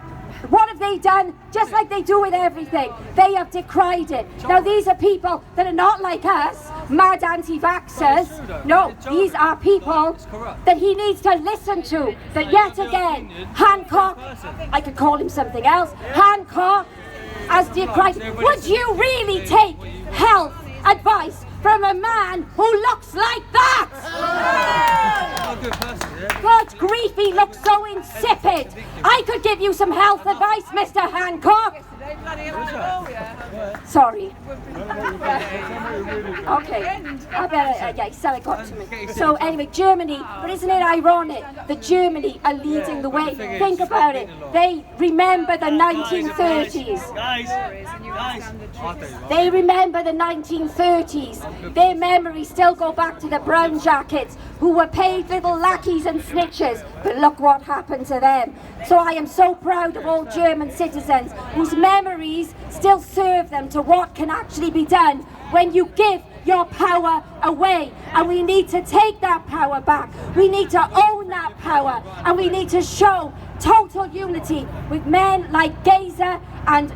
what have they done? Just like they do with everything, they have decried it. Now these are people that are not like us, mad anti-vaxxers. No, these are people that he needs to listen to. That yet again, Hancock, I could call him something else, Hancock has decried. Would you really take health advice from a man who looks like that? God grief, he looks so insipid. I could give you some health advice, Mr. Hancock. Sorry. Okay, I better, yeah, so it got to me. So anyway, Germany, but isn't it ironic that Germany are leading the way? Think about it. They remember the 1930s. They remember the 1930s. Their memories still go back to the brown jackets who were paid little lackeys and snitches, but look what happened to them. So I am so proud of all German citizens whose memories still serve them to what can actually be done when you give your power away. And we need to take that power back. We need to own that power, and we need to show total unity with men like Gazer and,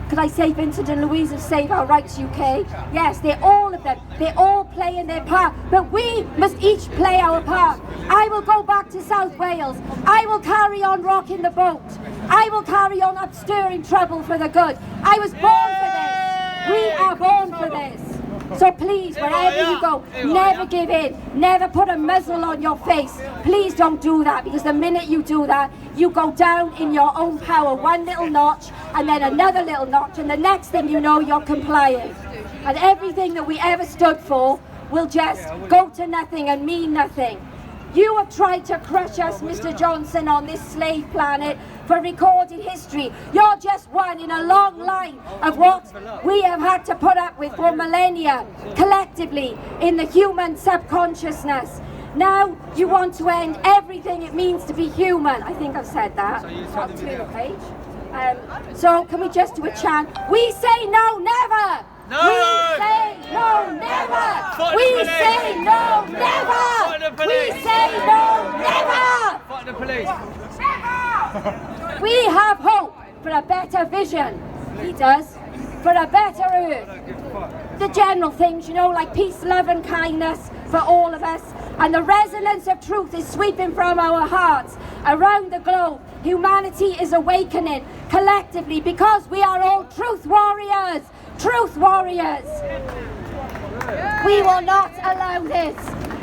could I say, Vincent and Louise of Save Our Rights UK? Yes, they're all of them. They're all playing their part. But we must each play our part. I will go back to South Wales. I will carry on rocking the boat. I will carry on upstirring trouble for the good. I was born for this. We are born for this. So please, wherever you go, never give in. Never put a muzzle on your face. Please don't do that, because the minute you do that, you go down in your own power one little notch and then another little notch, and the next thing you know, you're complying. And everything that we ever stood for will just go to nothing and mean nothing. You have tried to crush us, Mr. Johnson, on this slave planet for recorded history. You're just one in a long line of what we have had to put up with for millennia, collectively, in the human subconsciousness. Now you want to end everything it means to be human. I think I've said that. I'll turn the page. So can we just do a chant? We say no, never! No! We say no, never! We say no, never! We say no, never! Fight the police! We have hope for a better vision. He does. For a better earth. The general things, you know, like peace, love and kindness for all of us. And the resonance of truth is sweeping from our hearts around the globe. Humanity is awakening collectively because we are all truth warriors. Truth warriors. We will not allow this.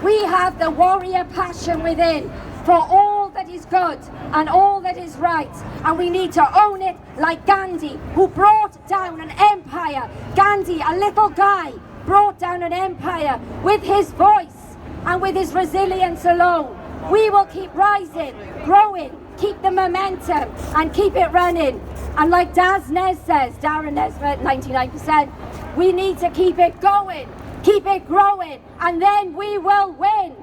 We have the warrior passion within for all that is good and all that is right, and we need to own it like Gandhi, who brought down an empire. Gandhi, a little guy, brought down an empire with his voice and with his resilience alone. We will keep rising, growing, keep the momentum and keep it running. And like Daz Nez says, Darren Nesbitt, 99%, we need to keep it going, keep it growing, and then we will win.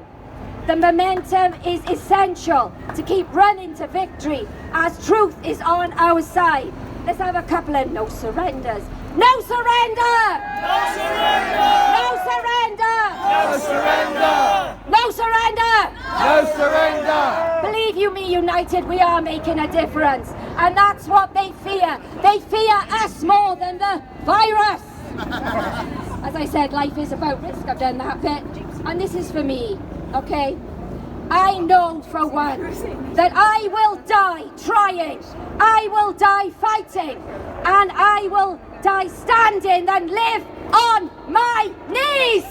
The momentum is essential to keep running to victory as truth is on our side. Let's have a couple of no surrenders. No surrender! No surrender! No surrender! No surrender! No surrender! No surrender! Believe you me, United, we are making a difference. And that's what they fear. They fear us more than the virus. As I said, life is about risk. I've done that bit. And this is for me, okay? I know for one that I will die trying, I will die fighting, and I will die standing than live on my knees.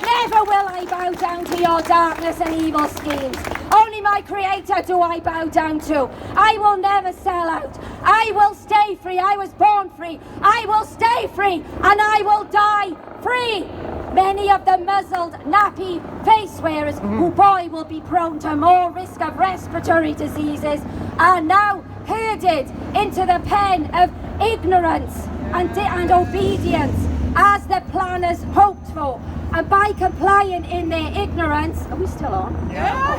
Never will I bow down to your darkness and evil schemes. Only my Creator do I bow down to. I will never sell out. I will stay free. I was born free. I will stay free, and I will die free. Many of the muzzled, nappy face wearers, who boy will be prone to more risk of respiratory diseases, are now herded into the pen of ignorance and obedience, as the planners hoped for. And by complying in their ignorance, are we still on? Yeah.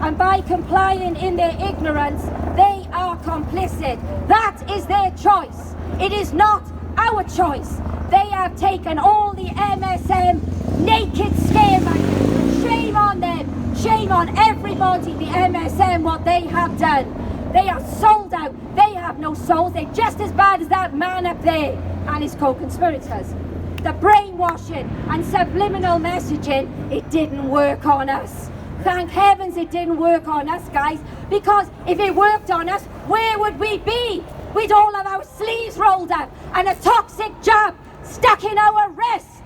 And by complying in their ignorance, they are complicit. That is their choice. It is not our choice. They have taken all the MSM naked scaremongers. Shame on them. Shame on everybody the MSM them what they have done. They are sold out. They have no souls. They're just as bad as that man up there and his co-conspirators. The brainwashing and subliminal messaging, it didn't work on us. Thank heavens it didn't work on us, guys, because if it worked on us, where would we be? We'd all have our sleeves rolled up and a toxic jab stuck in our wrists.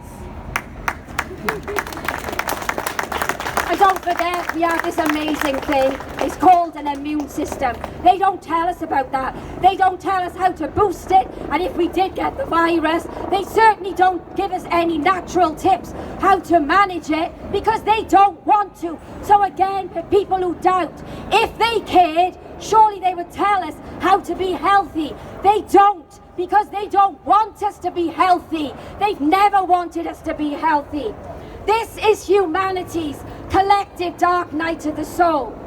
And don't forget, we have this amazing thing. It's called an immune system. They don't tell us about that. They don't tell us how to boost it. And if we did get the virus, they certainly don't give us any natural tips how to manage it because they don't want to. So again, for people who doubt, if they cared, surely they would tell us how to be healthy. They don't, because they don't want us to be healthy. They've never wanted us to be healthy. This is humanity's collective dark night of the soul.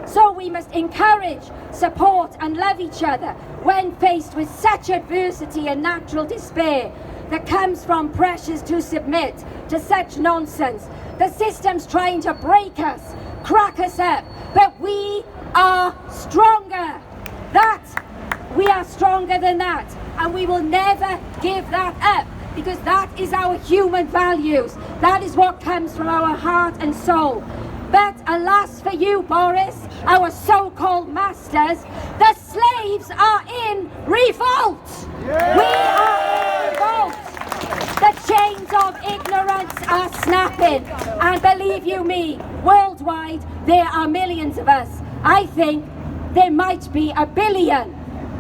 So we must encourage, support and love each other when faced with such adversity and natural despair that comes from pressures to submit to such nonsense. The system's trying to break us, crack us up, but we are stronger. We are stronger than that, and we will never give that up. Because that is our human values. That is what comes from our heart and soul. But alas for you, Boris, our so-called masters, the slaves are in revolt. Yeah. We are in revolt. The chains of ignorance are snapping. And believe you me, worldwide, there are millions of us. I think there might be 1 billion.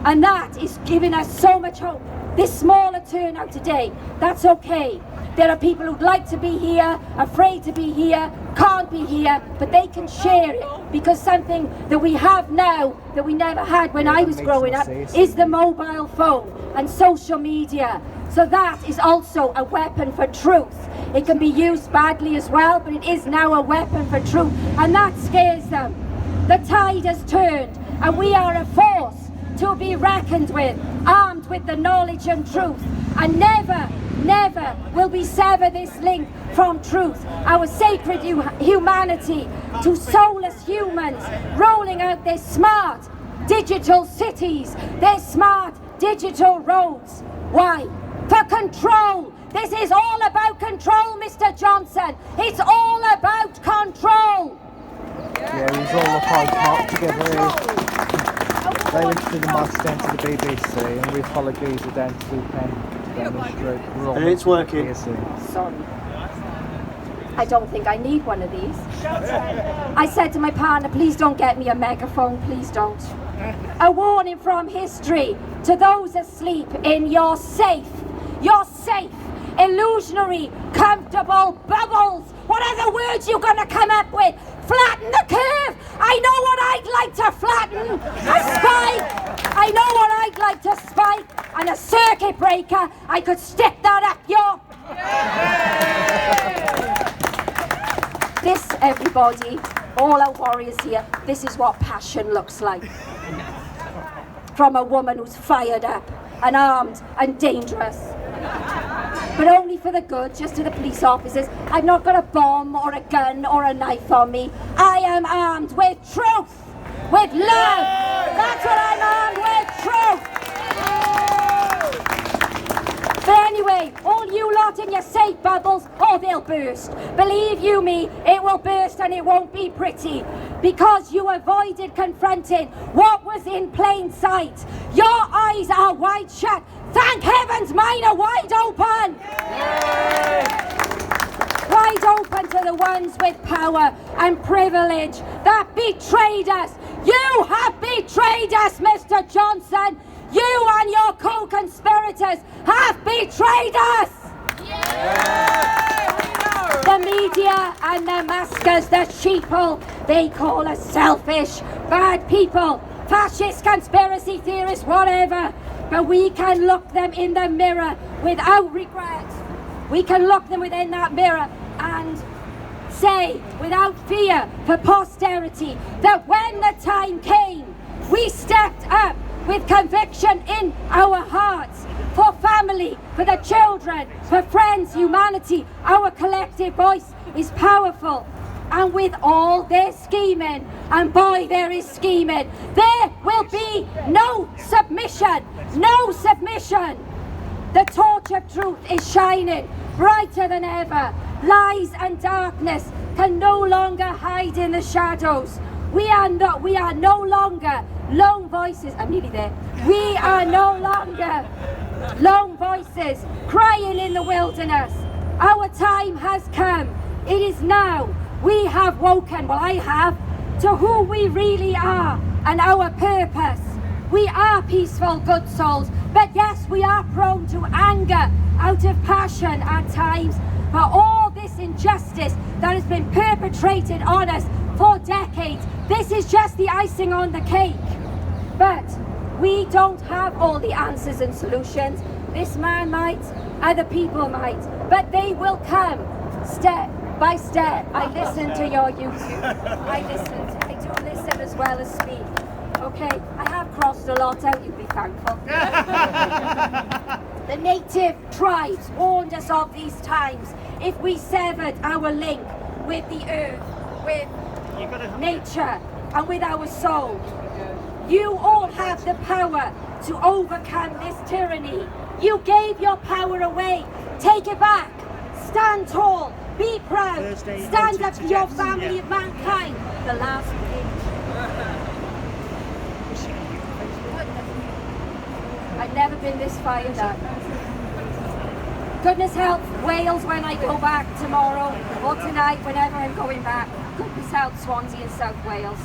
And that is giving us so much hope. This smaller turnout today, that's okay. There are people who'd like to be here, afraid to be here, can't be here, but they can share it because something that we have now that we never had when I was growing up is the mobile phone and social media. So that is also a weapon for truth. It can be used badly as well, but it is now a weapon for truth, and that scares them. The tide has turned, and we are a force to be reckoned with, armed with the knowledge and truth, and never, never will we sever this link from truth, our sacred humanity, to soulless humans rolling out their smart digital cities, their smart digital roads. Why? For control. This is all about control, Mr. Johnson. It's all about control. Yeah, it was all up our top together. They went to the mask down to the BBC and we followed Geezer down to the pen to demonstrate. And it's working. Sorry. I don't think I need one of these. I said to my partner, please don't get me a megaphone, please don't. A warning from history to those asleep in your safe, illusionary, comfortable bubbles. What other words you gonna come up with? Flatten the curve. I know what I'd like to flatten. A spike. I know what I'd like to spike. And a circuit breaker. I could stick that up your... This, everybody, all our warriors here, this is what passion looks like. From a woman who's fired up and armed and dangerous. But only for the good, just to the police officers. I've not got a bomb or a gun or a knife on me. I am armed with truth, with love. That's what I'm armed with, truth. But anyway, all you lot in your safe bubbles, oh, they'll burst. Believe you me, it will burst and it won't be pretty. Because you avoided confronting what was in plain sight. Your eyes are wide shut. Thank heavens mine are wide open! Yay! Wide open to the ones with power and privilege that betrayed us. You have betrayed us, Mr. Johnson. You and your co-conspirators have betrayed us! Yay! The media and the maskers, the sheeple, they call us selfish, bad people, fascist, conspiracy theorists, whatever. But we can look them in the mirror without regret. We can look them within that mirror and say, without fear for posterity, that when the time came, we stepped up with conviction in our hearts for family, for the children, for friends, humanity. Our collective voice is powerful. And with all their scheming, and boy there is scheming, there will be no submission, no submission. The torch of truth is shining brighter than ever. Lies and darkness can no longer hide in the shadows. We are no longer lone voices. I'm nearly there. We are no longer lone voices crying in the wilderness. Our time has come. It is now. We have woken, well I have, to who we really are and our purpose. We are peaceful, good souls, but yes, we are prone to anger out of passion at times for all this injustice that has been perpetrated on us for decades. This is just the icing on the cake. But we don't have all the answers and solutions. This man might, other people might, but they will come step by step. I listen to your YouTube. I do listen as well as speak. Okay, I have crossed a lot out, you'll be thankful. The native tribes warned us of these times. If we severed our link with the earth, with nature, and with our soul, you all have the power to overcome this tyranny. You gave your power away. Take it back. Stand tall. Be proud. Stand up for your family of mankind. The last page. I've never been this fired up. Goodness help Wales when I go back tomorrow or tonight, whenever I'm going back. Goodness help Swansea and South Wales.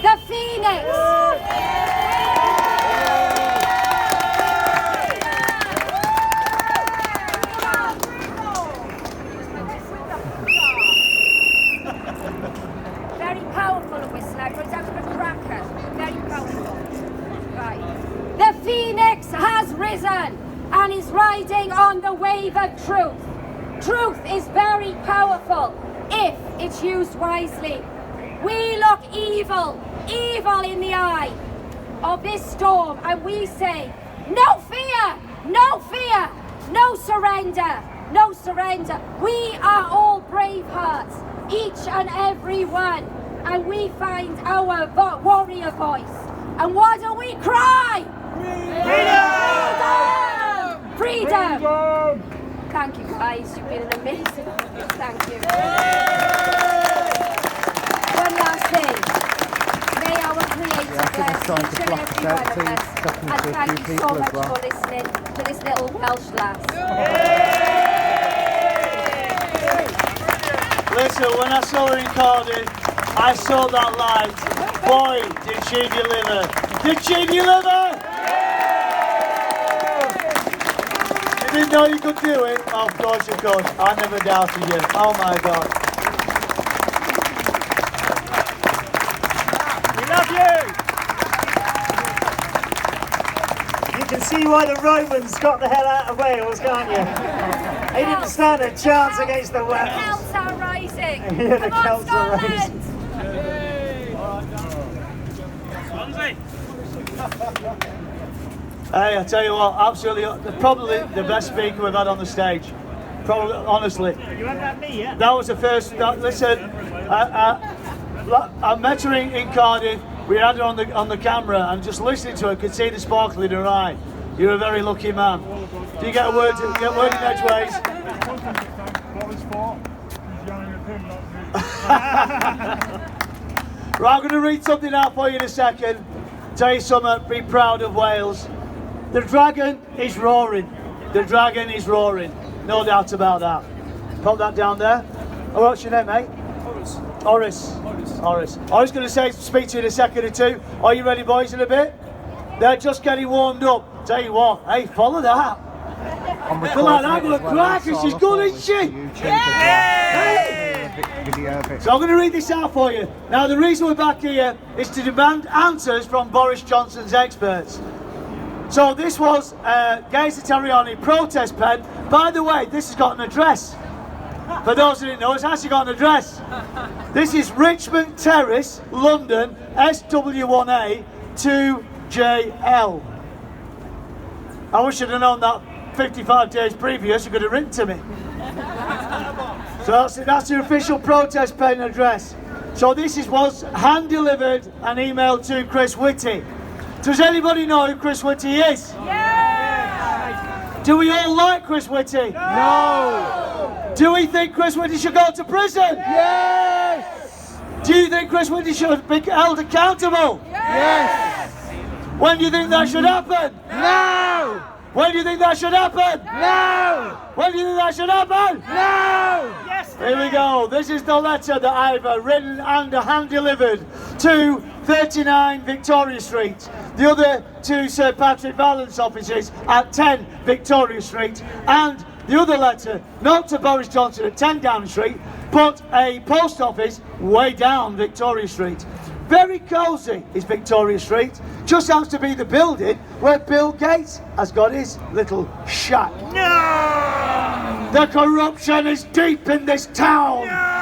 The Phoenix! Very powerful a whistler. It goes out of a cracker. Very powerful. Right. The Phoenix has risen and is riding on the wave of truth. Truth is very powerful if it's used wisely. We look evil in the eye of this storm, and we say, no fear, no fear, no surrender, no surrender. We are all brave hearts, each and every one, and we find our warrior voice. And what do we cry? Freedom! Freedom! Freedom! Thank you guys, you've been an amazing. Thank you. One last thing. May our Creator bless each and every one of us. And thank you so much for listening to this little Welsh lass. Listen, when I saw her in Cardiff, I saw that light. Boy, did she deliver. Did she deliver? You didn't know you could do it? Oh, of course you could. I never doubted you. Oh my God. We love you! You can see why the Romans got the hell out of Wales, can't you? They didn't stand a chance against the Welsh. The Celts are rising. Yeah, the Celts are rising. Hey, I tell you what, absolutely, probably the best speaker we've had on the stage. Probably, honestly. You haven't had me yet? That was the first. Listen, I met her in Cardiff. We had her on the camera, and just listening to her, could see the sparkle in her eye. You're a very lucky man. Do you get a word? Get a word in edgeways? Right, I'm going to read something out for you in a second. Tell you something. Be proud of Wales. The dragon is roaring. The dragon is roaring. No doubt about that. Pop that down there. Oh, what's your name, mate? Horace. Horace. I was going to speak to you in a second or two. Are you ready, boys, in a bit? They're just getting warmed up. Tell you what, hey, follow that. Feel like that good crack, and she's good, isn't she? Yeah! So I'm going to read this out for you. Now, the reason we're back here is to demand answers from Boris Johnson's experts. So this was Geza Tariani protest pen. By the way, this has got an address. For those who didn't know, it's actually got an address. This is Richmond Terrace, London, SW1A 2JL. I wish I'd have known that 55 days previous. You could have written to me. So that's the official protest pen address. So this was hand-delivered and emailed to Chris Whitty. Does anybody know who Chris Whitty is? Yes! Do we all like Chris Whitty? No! Do we think Chris Whitty should go to prison? Yes! Do you think Chris Whitty should be held accountable? Yes! When do you think that should happen? No! When do you think that should happen? No! When do you think that should happen? No! Yes! Here we go. This is the letter that I've written and hand-delivered to 39 Victoria Street. The other to Sir Patrick Vallant's offices at 10 Victoria Street. And the other letter, not to Boris Johnson at 10 Downing Street, but a post office way down Victoria Street. Very cosy is Victoria Street. Just happens to be the building where Bill Gates has got his little shack. No! The corruption is deep in this town. No!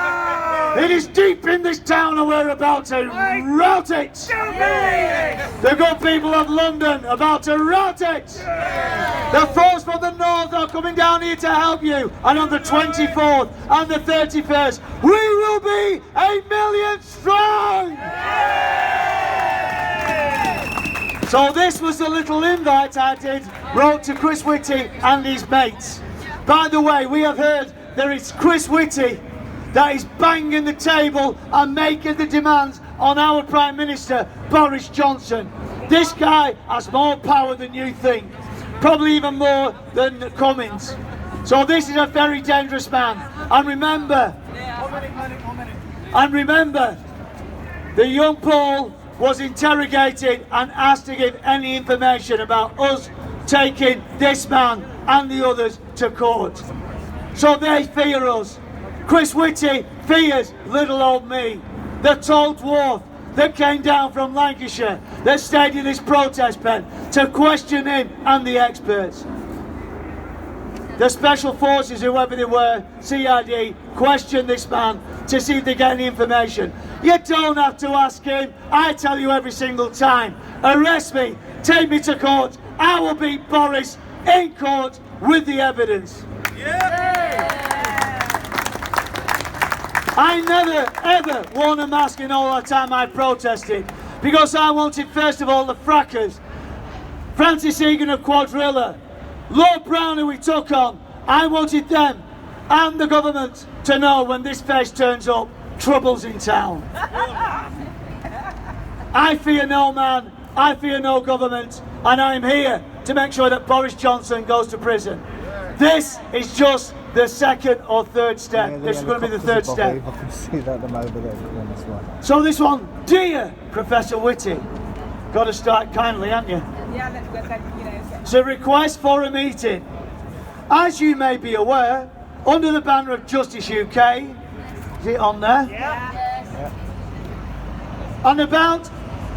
It is deep in this town and we're about to rout it. The good people of London are about to rout it. The force from the north are coming down here to help you. And on the 24th and the 31st, we will be 1 million strong. So this was the little invite I wrote to Chris Whitty and his mates. By the way, we have heard there is Chris Whitty that is banging the table and making the demands on our Prime Minister, Boris Johnson. This guy has more power than you think, probably even more than Cummings. So this is a very dangerous man. And remember, the young Paul was interrogated and asked to give any information about us taking this man and the others to court. So they fear us. Chris Whitty fears little old me, the tall dwarf that came down from Lancashire, that stayed in his protest pen to question him and the experts. The special forces, whoever they were, CID, questioned this man to see if they get any information. You don't have to ask him. I tell you every single time. Arrest me, take me to court. I will beat Boris in court with the evidence. I never ever worn a mask in all the time I protested because I wanted first of all the frackers, Francis Egan of Quadrilla, Lord Brown who we took on. I wanted them and the government to know when this face turns up, trouble's in town. I fear no man, I fear no government, and I'm here to make sure that Boris Johnson goes to prison. This is just the second or third step. This is going to be the third step. I can see that them over there as well. So this one, dear Professor Whitty, got to start kindly, haven't you? Yeah, that's It's a request for a meeting. As you may be aware, under the banner of Justice UK, is it on there? Yeah. And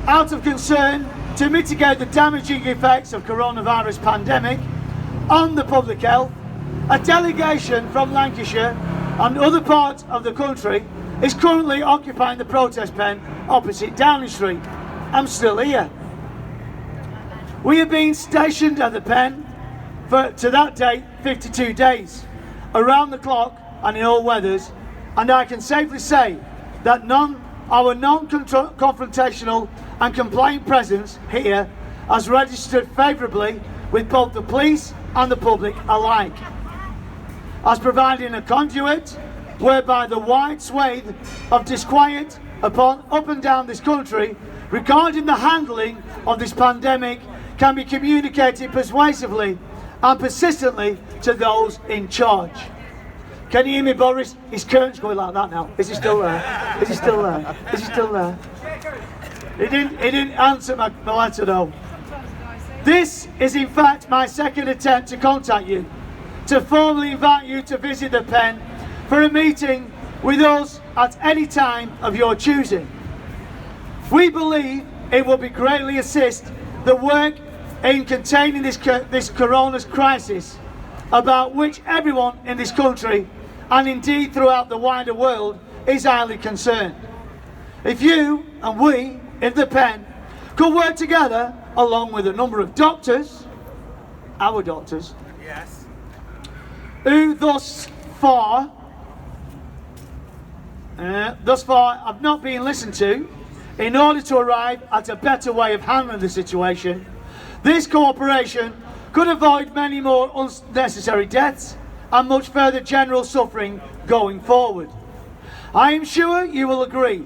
out of concern to mitigate the damaging effects of coronavirus pandemic on the public health, a delegation from Lancashire and other parts of the country is currently occupying the protest pen opposite Downing Street. I'm still here. We have been stationed at the pen for, to that date, 52 days, around the clock and in all weathers, and I can safely say that our non-confrontational and compliant presence here has registered favourably with both the police and the public alike, as providing a conduit whereby the wide swathe of disquiet up and down this country regarding the handling of this pandemic can be communicated persuasively and persistently to those in charge. Can you hear me, Boris? His curtain's going like that now. Is he still there? Is he still there? Is he still there? He didn't answer my letter though. This is in fact my second attempt to contact you, to formally invite you to visit the pen for a meeting with us at any time of your choosing. We believe it will be greatly assist the work in containing this coronavirus crisis, about which everyone in this country and indeed throughout the wider world is highly concerned. If you and we in the pen could work together along with a number of doctors, our doctors, Yes. who thus far Thus far, I've not been listened to in order to arrive at a better way of handling the situation. This cooperation could avoid many more unnecessary deaths and much further general suffering going forward. I am sure you will agree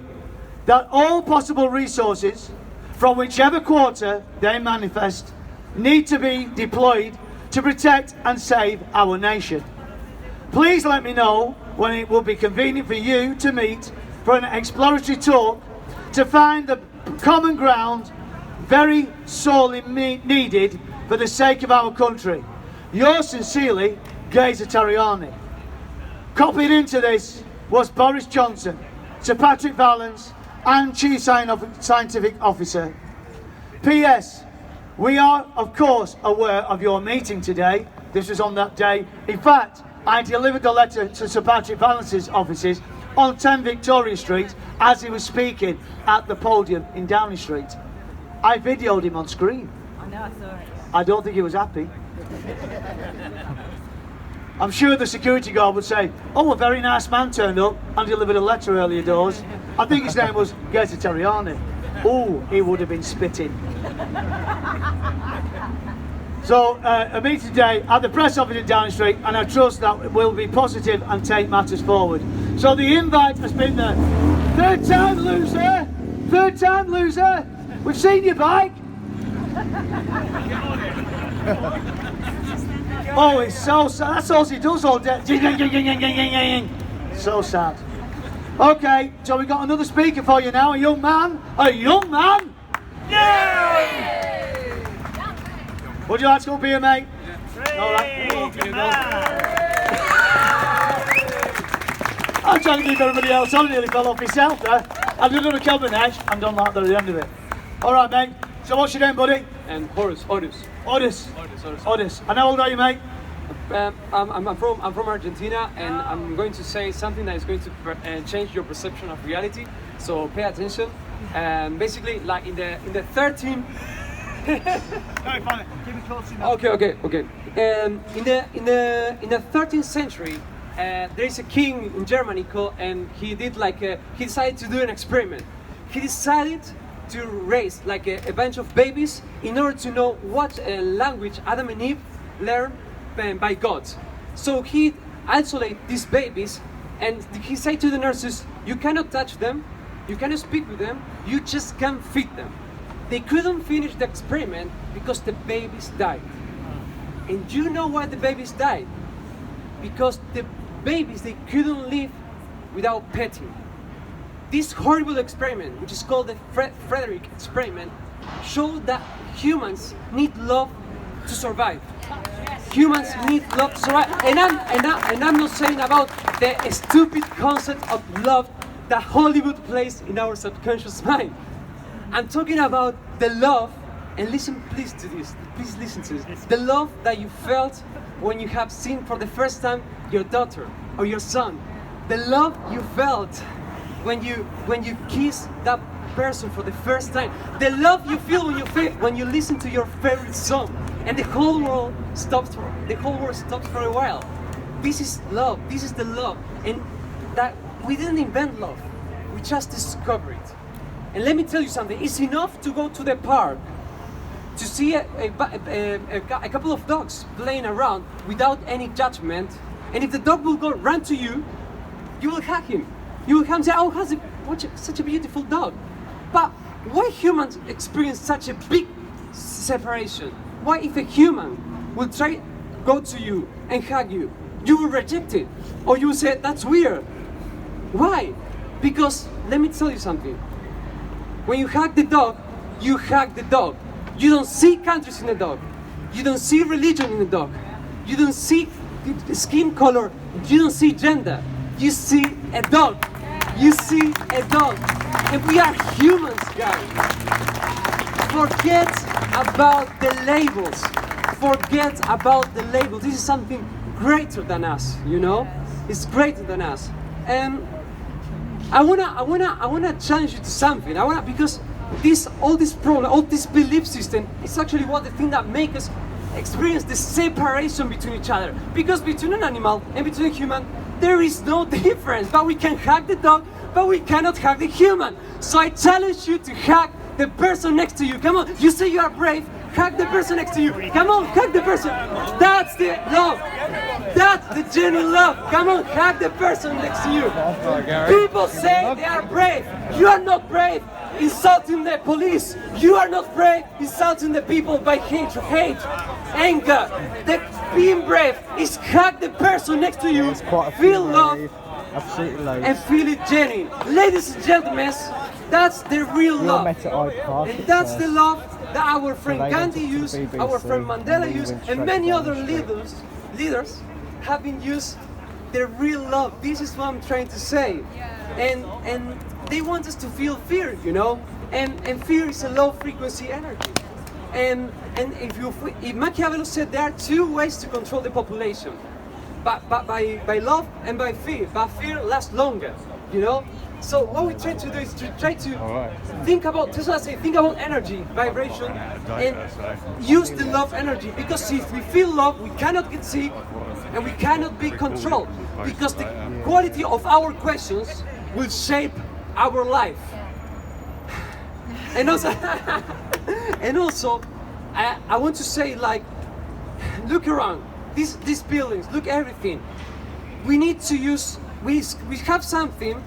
that all possible resources from whichever quarter they manifest need to be deployed to protect and save our nation. Please let me know when it will be convenient for you to meet for an exploratory talk to find the common ground very sorely needed for the sake of our country. Yours sincerely, Geza Tariani. Copied into this was Boris Johnson, Sir Patrick Vallance and Chief Scientific Officer. P.S. We are, of course, aware of your meeting today. This was on that day. In fact, I delivered the letter to Sir Patrick Vallance's offices on 10 Victoria Street as he was speaking at the podium in Downing Street. I videoed him on screen. I know, I saw it. I don't think he was happy. I'm sure the security guard would say, oh, a very nice man turned up and delivered a letter earlier doors. I think his name was Geza Tariani. Oh, he would have been spitting. So, a meeting today at the press office in Downing Street, and I trust that we'll be positive and take matters forward. So the invite has been there. Third time loser! Third time loser! We've seen your bike! Oh, it's so sad. That's all he does all day. So sad. Okay, so we got another speaker for you now. A young man. A young man? Yay! Would you like to go beer, mate? All right. I'm trying to keep everybody else on. Nearly fell off myself there. I've done a cabernet and done that at the end of it. All right, mate. So what's your name, buddy? And Horus. Otis. And how old are you, mate? I'm from Argentina, and I'm going to say something that is going to change your perception of reality. So pay attention. Basically, like in the 13. No, fine. Keep it close enough. Okay. In the 13th century, there is a king in Germany called, and he decided to do an experiment. He decided to raise like a bunch of babies in order to know what language Adam and Eve learned by God. So he isolated these babies, and he said to the nurses, you cannot touch them, you cannot speak with them, you just can feed them. They couldn't finish the experiment because the babies died. And you know why the babies died? Because the babies, they couldn't live without petting. This horrible experiment, which is called the Frederick experiment, showed that humans need love to survive. Humans need love to survive. And I'm not saying about the stupid concept of love that Hollywood plays in our subconscious mind. I'm talking about the love, and listen please to this, please listen to this. The love that you felt when you have seen for the first time your daughter or your son. The love you felt when you kiss that person for the first time. The love you feel when you listen to your favorite song, and the whole world stops for a while. This is love. This is the love, and that we didn't invent love. We just discovered it. And let me tell you something. It's enough to go to the park to see a couple of dogs playing around without any judgment, and if the dog will run to you, you will hug him. You will come and say, oh, such a beautiful dog. But why humans experience such a big separation? Why if a human will go to you and hug you, you will reject it? Or you will say, that's weird. Why? Because, let me tell you something. When you hug the dog, you hug the dog. You don't see countries in the dog. You don't see religion in the dog. You don't see skin color. You don't see gender. You see a dog. You see a dog. And we are humans, guys. Forget about the labels. Forget about the labels. This is something greater than us, you know? It's greater than us. And I wanna challenge you to something. Because all this problem, all this belief system is actually the thing that makes us experience the separation between each other. Because between an animal and between a human, there is no difference. But we can hug the dog, but we cannot hug the human. So I challenge you to hug the person next to you. Come on, you say you are brave, hug the person next to you. Come on, hug the person. That's the love. That's the genuine love. Come on, hug the person next to you. People say they are brave. You are not brave. Insulting the police. You are not brave. Insulting the people by hatred, anger. Being brave is hug the person next to you. Feel love. Absolutely loads. And feel it genuine. Ladies and gentlemen, that's the real love. And that's the love that our friend Gandhi used, our friend Mandela used, and many other leaders have been used the real love. This is what I'm trying to say. And they want us to feel fear, you know? And fear is a low frequency energy. And if Machiavelli said there are two ways to control the population. By love and by fear. But fear lasts longer, you know? So what we try to do is to try to think about, just as I say, think about energy, vibration, and use the love energy. Because if we feel love, we cannot get sick, and we cannot be controlled. Because the quality of our questions will shape our life. And also, I want to say, like, look around. These buildings, look everything. We need to use, we have something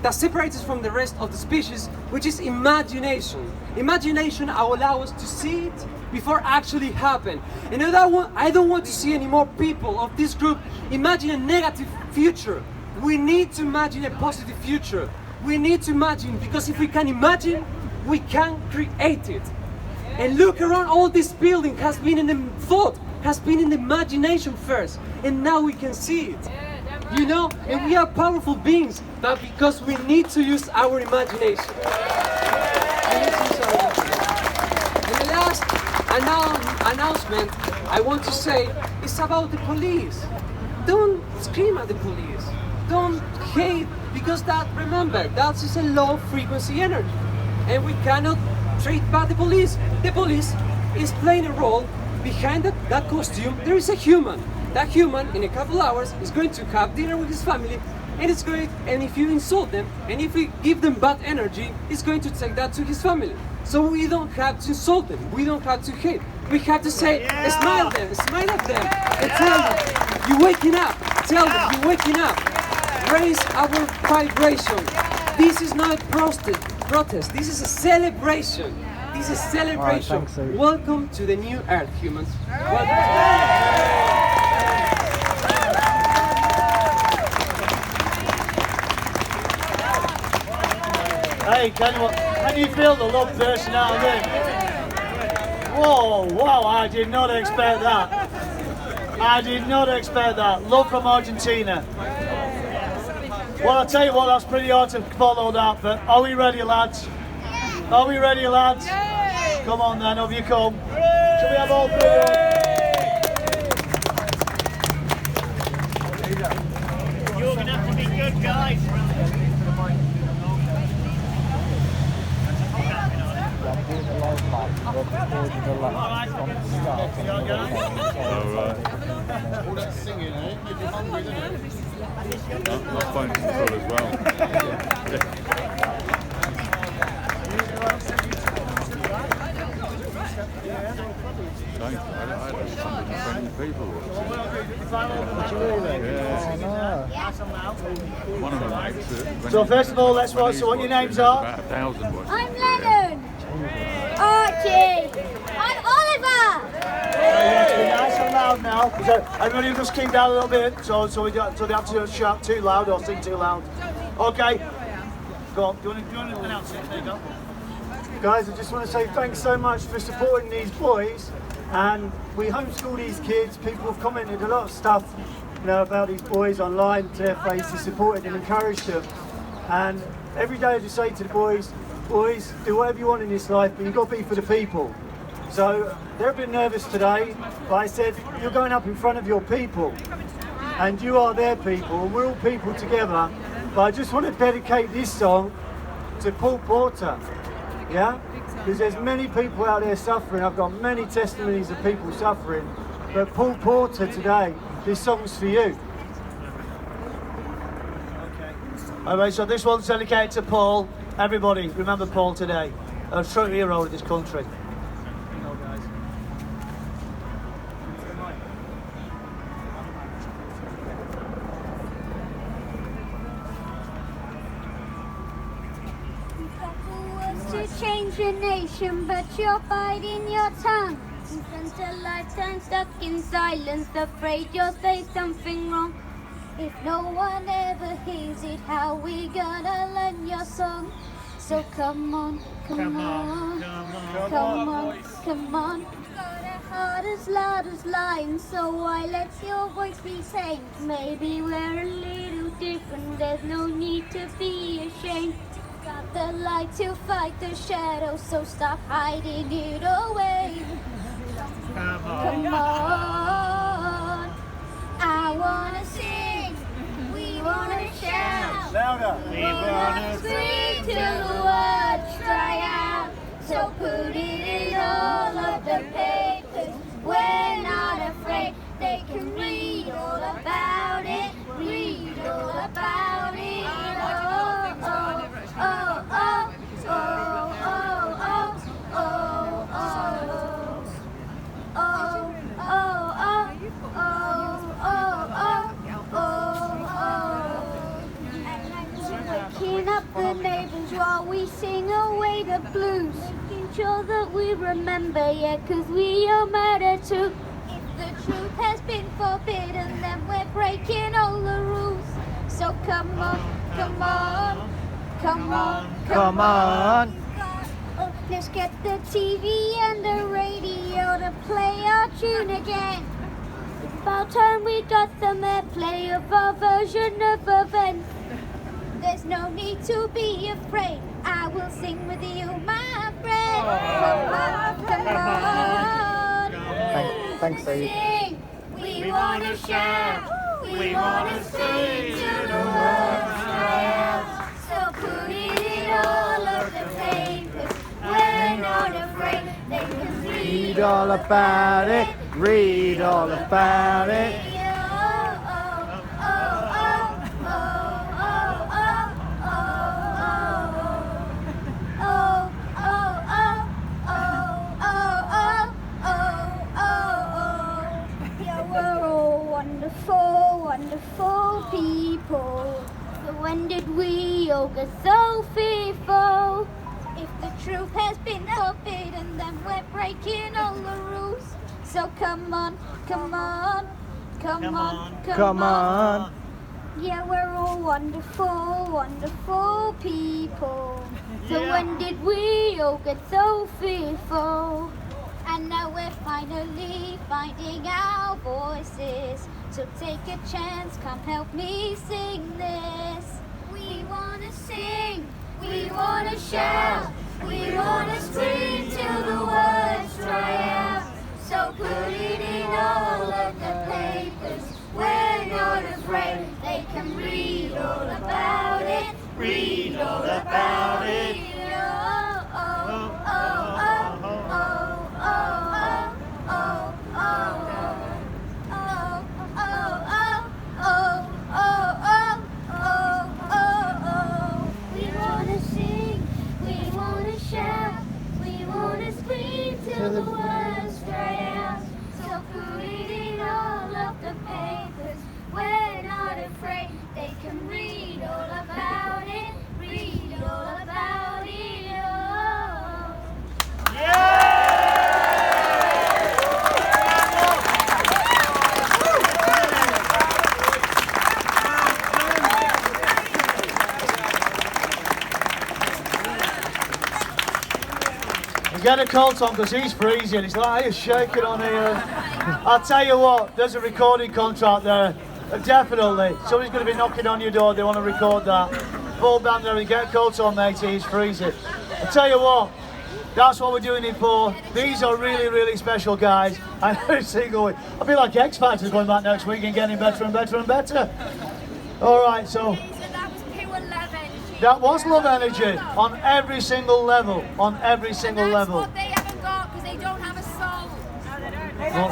that separates us from the rest of the species, which is imagination. Imagination allows us to see it before actually happen. And I don't want to see any more people of this group imagine a negative future. We need to imagine a positive future. We need to imagine, because if we can imagine, we can create it. And look around, all this building has been in the thought, has been in the imagination first, and now we can see it. You know, and we are powerful beings, but because we need to use our imagination. And the last announcement I want to say is about the police. Don't scream at the police. Don't hate, because remember, that is a low frequency energy. And we cannot treat bad the police. The police is playing a role. Behind that costume, there is a human. That human, in a couple hours, is going to have dinner with his family, and it's going. And if you insult them, and if we give them bad energy, it's going to take that to his family. So we don't have to insult them. We don't have to hate. We have to say, smile at them, and tell them, you're waking up. Tell them, you're waking up. Raise our vibration. This is not a protest. This is a celebration. This is celebration. Right, welcome to the new Earth, humans. Welcome Hey, can you feel the love bursting out of him? Whoa, wow, I did not expect that. I did not expect that. Love from Argentina. Well, I'll tell you what, that's pretty hard to follow that, but are we ready, lads? Are we ready, lads? Come on then, over you come. Shall we have all three? You're going to have to be good, guys. All that singing, eh? You'd be hungry, didn't it? My phone's full as well. I had 120 people. One of them makes it. So first of all, let's watch what your names are. About 1,000 was. I'm Lennon. Archie. I'm Oliver. Nice and loud now. So everybody just keep down a little bit, so they have to shout too loud or sing too loud. Okay. Go on. Do you want to announce it? There you go. Guys, I just want to say thanks so much for supporting these boys. And we homeschool these kids. People have commented a lot of stuff, you know, about these boys online to their faces, supported and encouraged them. And every day I just say to the boys, do whatever you want in this life, but you've got to be for the people. So they're a bit nervous today, but I said, you're going up in front of your people, and you are their people, and we're all people together. But I just want to dedicate this song to Paul Porter, yeah? Because there's many people out there suffering. I've got many testimonies of people suffering. But Paul Porter today, this song's for you. Okay. Alright, so this one's dedicated to Paul. Everybody, remember Paul today. A true hero of this country. To change your nation, but you're biting your tongue. You spent a lifetime stuck in silence, afraid you'll say something wrong. If no one ever hears it, how we gonna learn your song? So come on, come on, come on, come on. Got a heart as loud as lion, so why let your voice be tamed? Maybe we're a little different, there's no need to be ashamed. Got the light to fight the shadows, so stop hiding it away. Come on, I wanna sing, we wanna shout, louder. We wanna scream till the words dry out. So put it in all of the papers, we're not afraid. They can read all about it, read all about it. Oh, oh, oh, oh, oh, oh, oh, oh. Oh, oh, oh, oh, oh, oh, oh. Waking up the neighbors while we sing away the blues. Making sure that we remember, yeah, 'cause we all matter too. If the truth has been forbidden, then we're breaking all the rules. So come on, come on, come on, Come on. Oh, let's get the TV and the radio to play our tune again. It's about time we got some airplay of our version of events. There's no need to be afraid, I will sing with you, my friend. Come on, come on. Thanks, Steve. Sing. We wanna shout, we wanna sing till the words dry out. So put it in all of the papers, we're not afraid. They can Read all about it. Read all about it. Wonderful, wonderful people. So when did we all get so fearful? If the truth has been forbidden, then we're breaking all the rules. So come on, come on, come on, Come on. Yeah, we're all wonderful, wonderful people. So when did we all get so fearful? And now we're finally finding our voices. So take a chance, come help me sing this. We wanna sing, we wanna shout, we wanna scream till the words dry out. So put it in all of the papers, we're not afraid. They can read all about it, read all about it. Oh, oh, oh, oh, oh, oh, oh, oh, oh. Till the words dry out. So put it in all of the papers, we're not afraid. They can read all about it, read all about it. Oh. Yeah! Get a coat on because he's freezing. It's like he's shaking on here. I'll tell you what, there's a recording contract there. Definitely. Somebody's going to be knocking on your door. They want to record that. Full band there and get a coat on, matey. He's freezing. I'll tell you what, that's what we're doing it for. These are really, really special guys. And every single week. I feel like X Factor's going back next week and getting better and better and better. All right, so. That was love energy on every single level. On every single level. What they haven't got because they don't have a soul. No, they don't.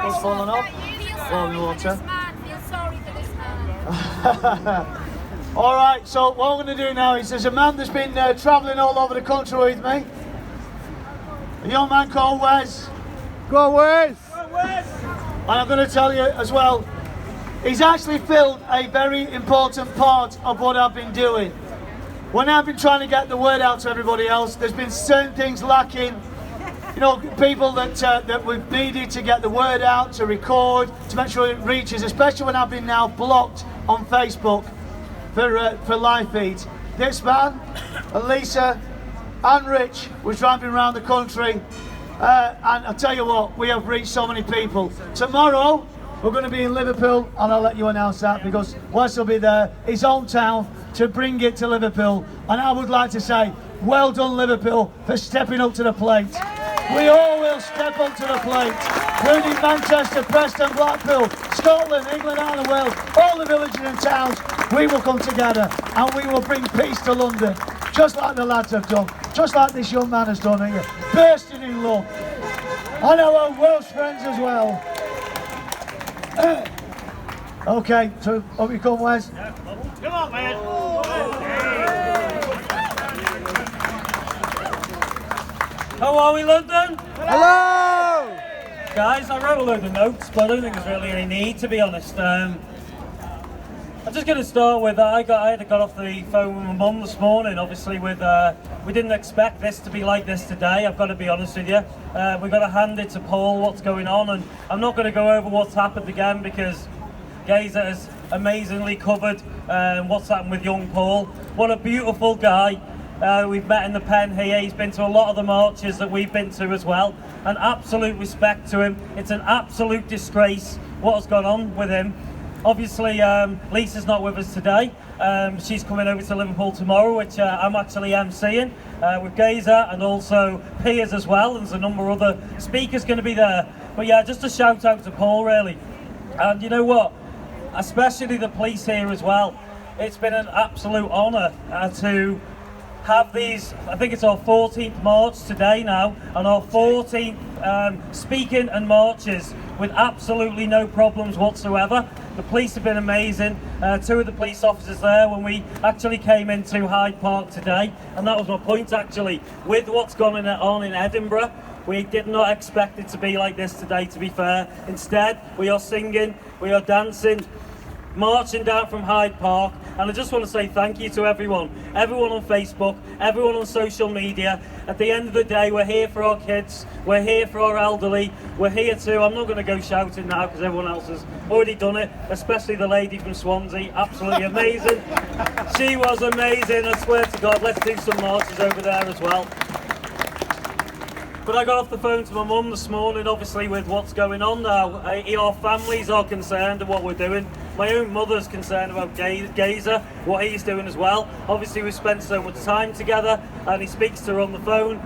What's falling off? Feel Falling sorry for water. this man. Feel sorry for this man. All right, so what we're going to do now is there's a man that's been travelling all over the country with me. A young man called Wes. Go Wes! And I'm going to tell you as well, he's actually filled a very important part of what I've been doing. When I've been trying to get the word out to everybody else, there's been certain things lacking. You know, people that we've needed to get the word out, to record, to make sure it reaches, especially when I've been now blocked on Facebook for live feeds. This man, and Lisa, and Rich was driving around the country, and I'll tell you what, we have reached so many people. Tomorrow, we're going to be in Liverpool, and I'll let you announce that because Wes will be there, his hometown, to bring it to Liverpool. And I would like to say, well done Liverpool for stepping up to the plate. We all will step up to the plate, including Manchester, Preston, Blackpool, Scotland, England, Ireland, Wales, all the villages and towns. We will come together and we will bring peace to London, just like the lads have done, just like this young man has done here, bursting in love. And our Welsh friends as well. Okay, so up you come, Wes. Come on, man. How are we, London? Hello! Guys, I wrote a load of notes, but I don't think there's really any need, to be honest. I'm just going to start with, I had to get off the phone with my mum this morning, obviously with, we didn't expect this to be like this today, I've got to be honest with you. We've got to hand it to Paul what's going on, and I'm not going to go over what's happened again because Geyser has amazingly covered what's happened with young Paul. What a beautiful guy. We've met in the pen here. He's been to a lot of the marches that we've been to as well. An absolute respect to him. It's an absolute disgrace what has gone on with him. Obviously, Lisa's not with us today. She's coming over to Liverpool tomorrow, which I'm actually emceeing with Geyser and also Piers as well. There's a number of other speakers going to be there. But yeah, just a shout out to Paul really. And you know what? Especially the police here as well. It's been an absolute honour to have these, I think it's our 14th march today now, and our 14th speaking and marches with absolutely no problems whatsoever. The police have been amazing. Two of the police officers there when we actually came into Hyde Park today, and that was my point actually. With what's going on in Edinburgh, we did not expect it to be like this today, to be fair. Instead, we are singing, we are dancing, marching down from Hyde Park, and I just want to say thank you to everyone on Facebook, everyone on social media. At the end of the day, we're here for our kids, we're here for our elderly, we're here too. I'm not going to go shouting now because everyone else has already done it, especially the lady from Swansea, absolutely amazing. She was amazing, I swear to God. Let's do some marches over there as well. But I got off the phone to my mum this morning, obviously with what's going on now. Our families are concerned of what we're doing. My own mother's concerned about Geyser, what he's doing as well. Obviously we've spent so much time together and he speaks to her on the phone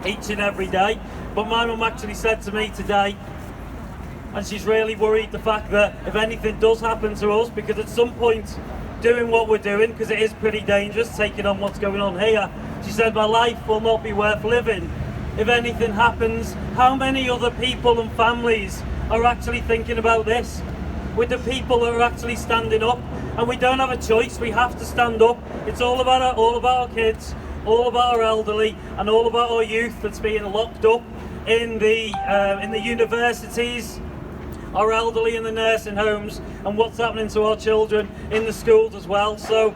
each and every day. But my mum actually said to me today, and she's really worried the fact that if anything does happen to us, because at some point doing what we're doing, because it is pretty dangerous taking on what's going on here, she said my life will not be worth living. If anything happens, how many other people and families are actually thinking about this? With the people that are actually standing up, and we don't have a choice, we have to stand up. It's all about our kids, all about our elderly, and all about our youth that's being locked up in the universities, our elderly in the nursing homes, and what's happening to our children in the schools as well. So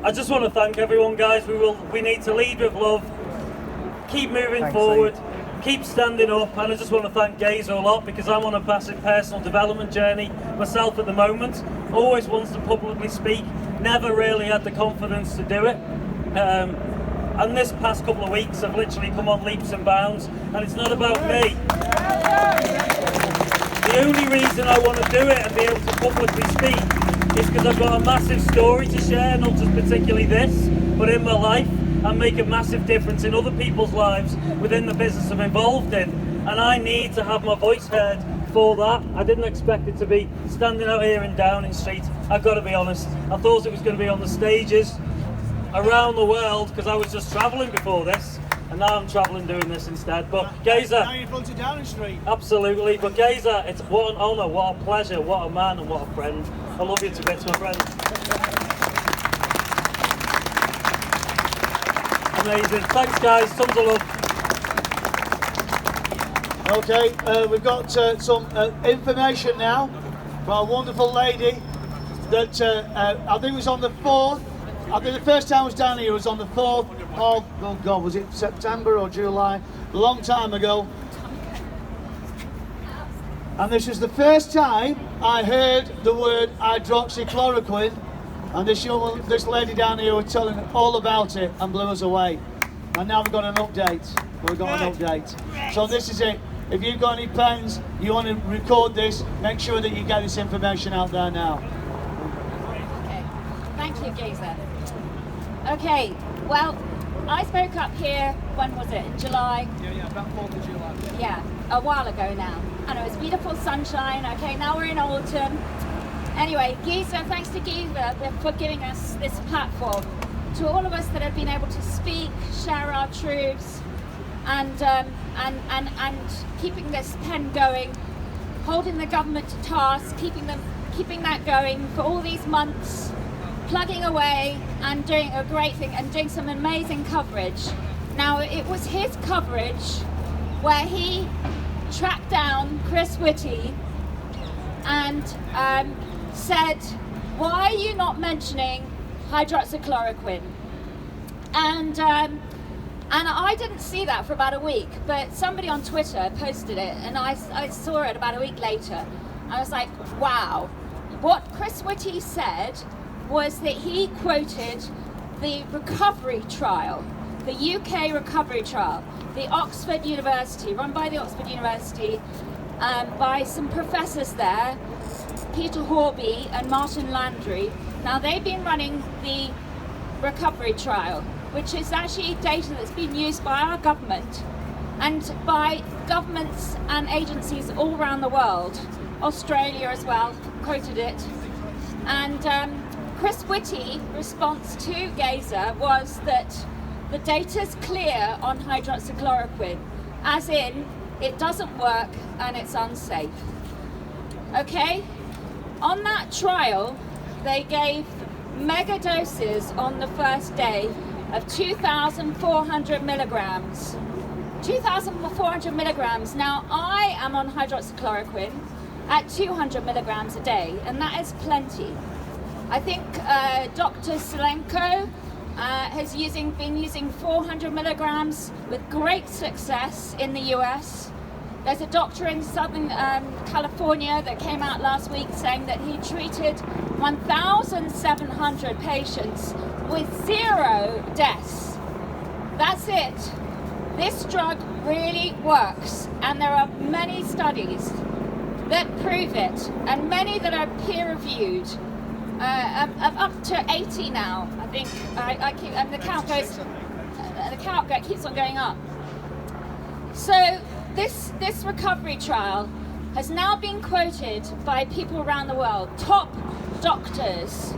I just want to thank everyone, guys. We need to lead with love, keep moving forward, keep standing up, and I just want to thank Geyser a lot because I'm on a massive personal development journey myself at the moment. Always wants to publicly speak, never really had the confidence to do it. And this past couple of weeks I've literally come on leaps and bounds, and it's not about me. The only reason I want to do it and be able to publicly speak is because I've got a massive story to share, not just particularly this, but in my life, and make a massive difference in other people's lives within the business I'm involved in. And I need to have my voice heard for that. I didn't expect it to be standing out here in Downing Street, I've got to be honest. I thought it was going to be on the stages around the world because I was just travelling before this, and now I'm travelling doing this instead. But Geyser, now you're in front of Downing Street. Absolutely, but Geyser, it's what an honour, what a pleasure, what a man and what a friend. I love you to bits, my friend. Amazing. Thanks, guys. Tons of love. Okay, we've got some information now from a wonderful lady that I think was on the 4th. I think the first time I was down here was on the 4th of, oh God, was it September or July? A long time ago. And this was the first time I heard the word hydroxychloroquine, and this lady down here was telling all about it and blew us away. And now we've got an update. So this is it. If you've got any pens, you want to record this, make sure that you get this information out there now. Okay. Thank you, Gazer. Okay, well, I spoke up here, when was it? In July? Yeah, about 4th of July. Yeah, a while ago now. And it was beautiful sunshine. Okay, now we're in autumn. Anyway, Geezer, thanks to Geezer for giving us this platform. To all of us that have been able to speak, share our truths, and keeping this pen going, holding the government to task, keeping that going for all these months, plugging away and doing a great thing and doing some amazing coverage. Now, it was his coverage where he tracked down Chris Whitty and said, why are you not mentioning hydroxychloroquine? And I didn't see that for about a week, but somebody on Twitter posted it, and I saw it about a week later. I was like, wow. What Chris Whitty said was that he quoted the recovery trial, the UK recovery trial, the Oxford University, run by the Oxford University, by some professors there, Peter Horby and Martin Landry. Now, they've been running the recovery trial, which is actually data that's been used by our government and by governments and agencies all around the world. Australia as well quoted it. And Chris Whitty's response to Gazer was that the data's clear on hydroxychloroquine, as in it doesn't work and it's unsafe. Okay? On that trial, they gave mega doses on the first day of 2,400 milligrams. 2,400 milligrams. Now, I am on hydroxychloroquine at 200 milligrams a day, and that is plenty. I think Dr. Selenko has been using 400 milligrams with great success in the US. There's a doctor in Southern California that came out last week saying that he treated 1,700 patients with 0 deaths. That's it. This drug really works, and there are many studies that prove it, and many that are peer-reviewed. Up to 80 now, I think. The count keeps on going up. So this recovery trial has now been quoted by people around the world, top doctors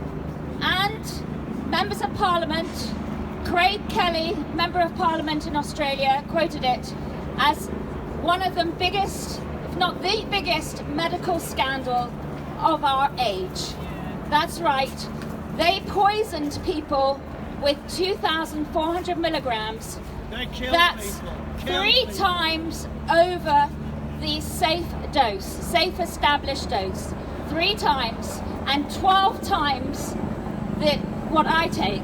and members of Parliament. Craig Kelly, Member of Parliament in Australia, quoted it as one of the biggest, if not the biggest, medical scandal of our age. That's right. They poisoned people with 2,400 milligrams. That's 3 times over the safe established dose. 3 times, and 12 times what I take.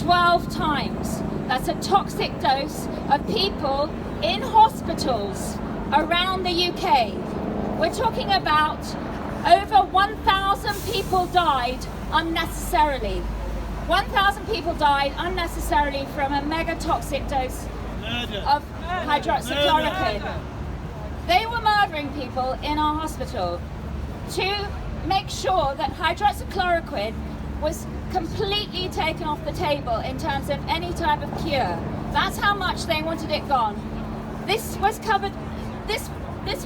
12 times. That's a toxic dose of people in hospitals around the UK. We're talking about over 1,000 people died unnecessarily. 1,000 people died unnecessarily from a mega toxic dose of hydroxychloroquine. They were murdering people in our hospital to make sure that hydroxychloroquine was completely taken off the table in terms of any type of cure. That's how much they wanted it gone. This was covered. This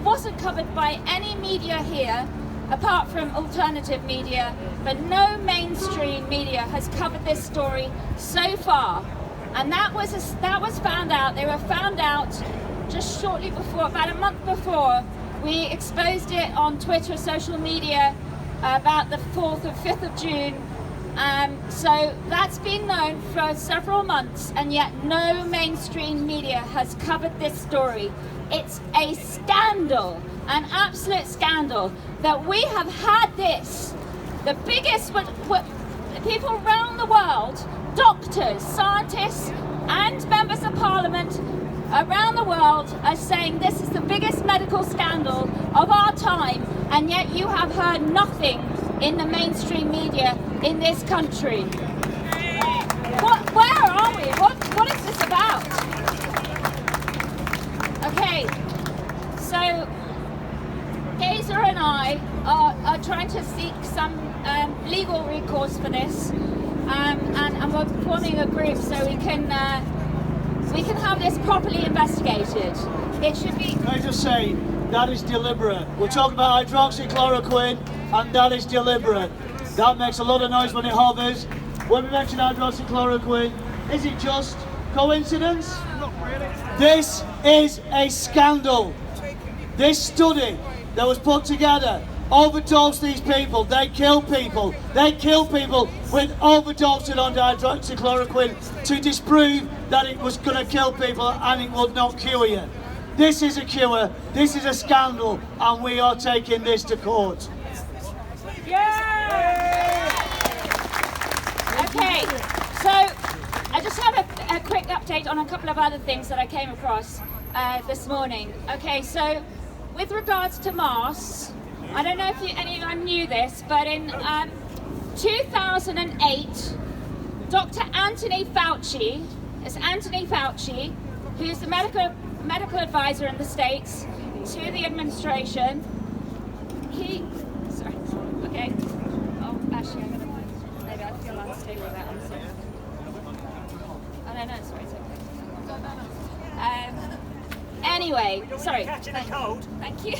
wasn't covered by any media here, apart from alternative media, but no mainstream media has covered this story so far. And that was found out. They were found out just shortly before, about a month before. We exposed it on Twitter, social media, about the 4th or 5th of June. So that's been known for several months, and yet no mainstream media has covered this story. It's a scandal, an absolute scandal, that we have had this. The biggest, people around the world, doctors, scientists, and members of parliament around the world are saying this is the biggest medical scandal of our time, and yet you have heard nothing in the mainstream media in this country. Where are we? What is this about? Okay, so Gazer and I are trying to seek some legal recourse for this, and we're forming a group so we can have this properly investigated. It should be. Can I just say, that is deliberate. We're talking about hydroxychloroquine, and that is deliberate. That makes a lot of noise when it hovers. When we mention hydroxychloroquine, is it just coincidence? Not really. This is a scandal. This study that was put together overdosed these people. They kill people. They kill people with overdosing on hydroxychloroquine to disprove that it was going to kill people and it would not cure you. This is a cure. This is a scandal, and we are taking this to court. Okay, so I just have a quick update on a couple of other things that I came across this morning. Okay, so with regards to masks, I don't know if anyone knew this, but in 2008, Dr. Anthony Fauci, who's the medical advisor in the States to the administration, okay. Oh, actually, maybe I feel unstable with that. I'm sorry. Oh, no, sorry, it's okay. Anyway, sorry. Catching a cold. Thank you.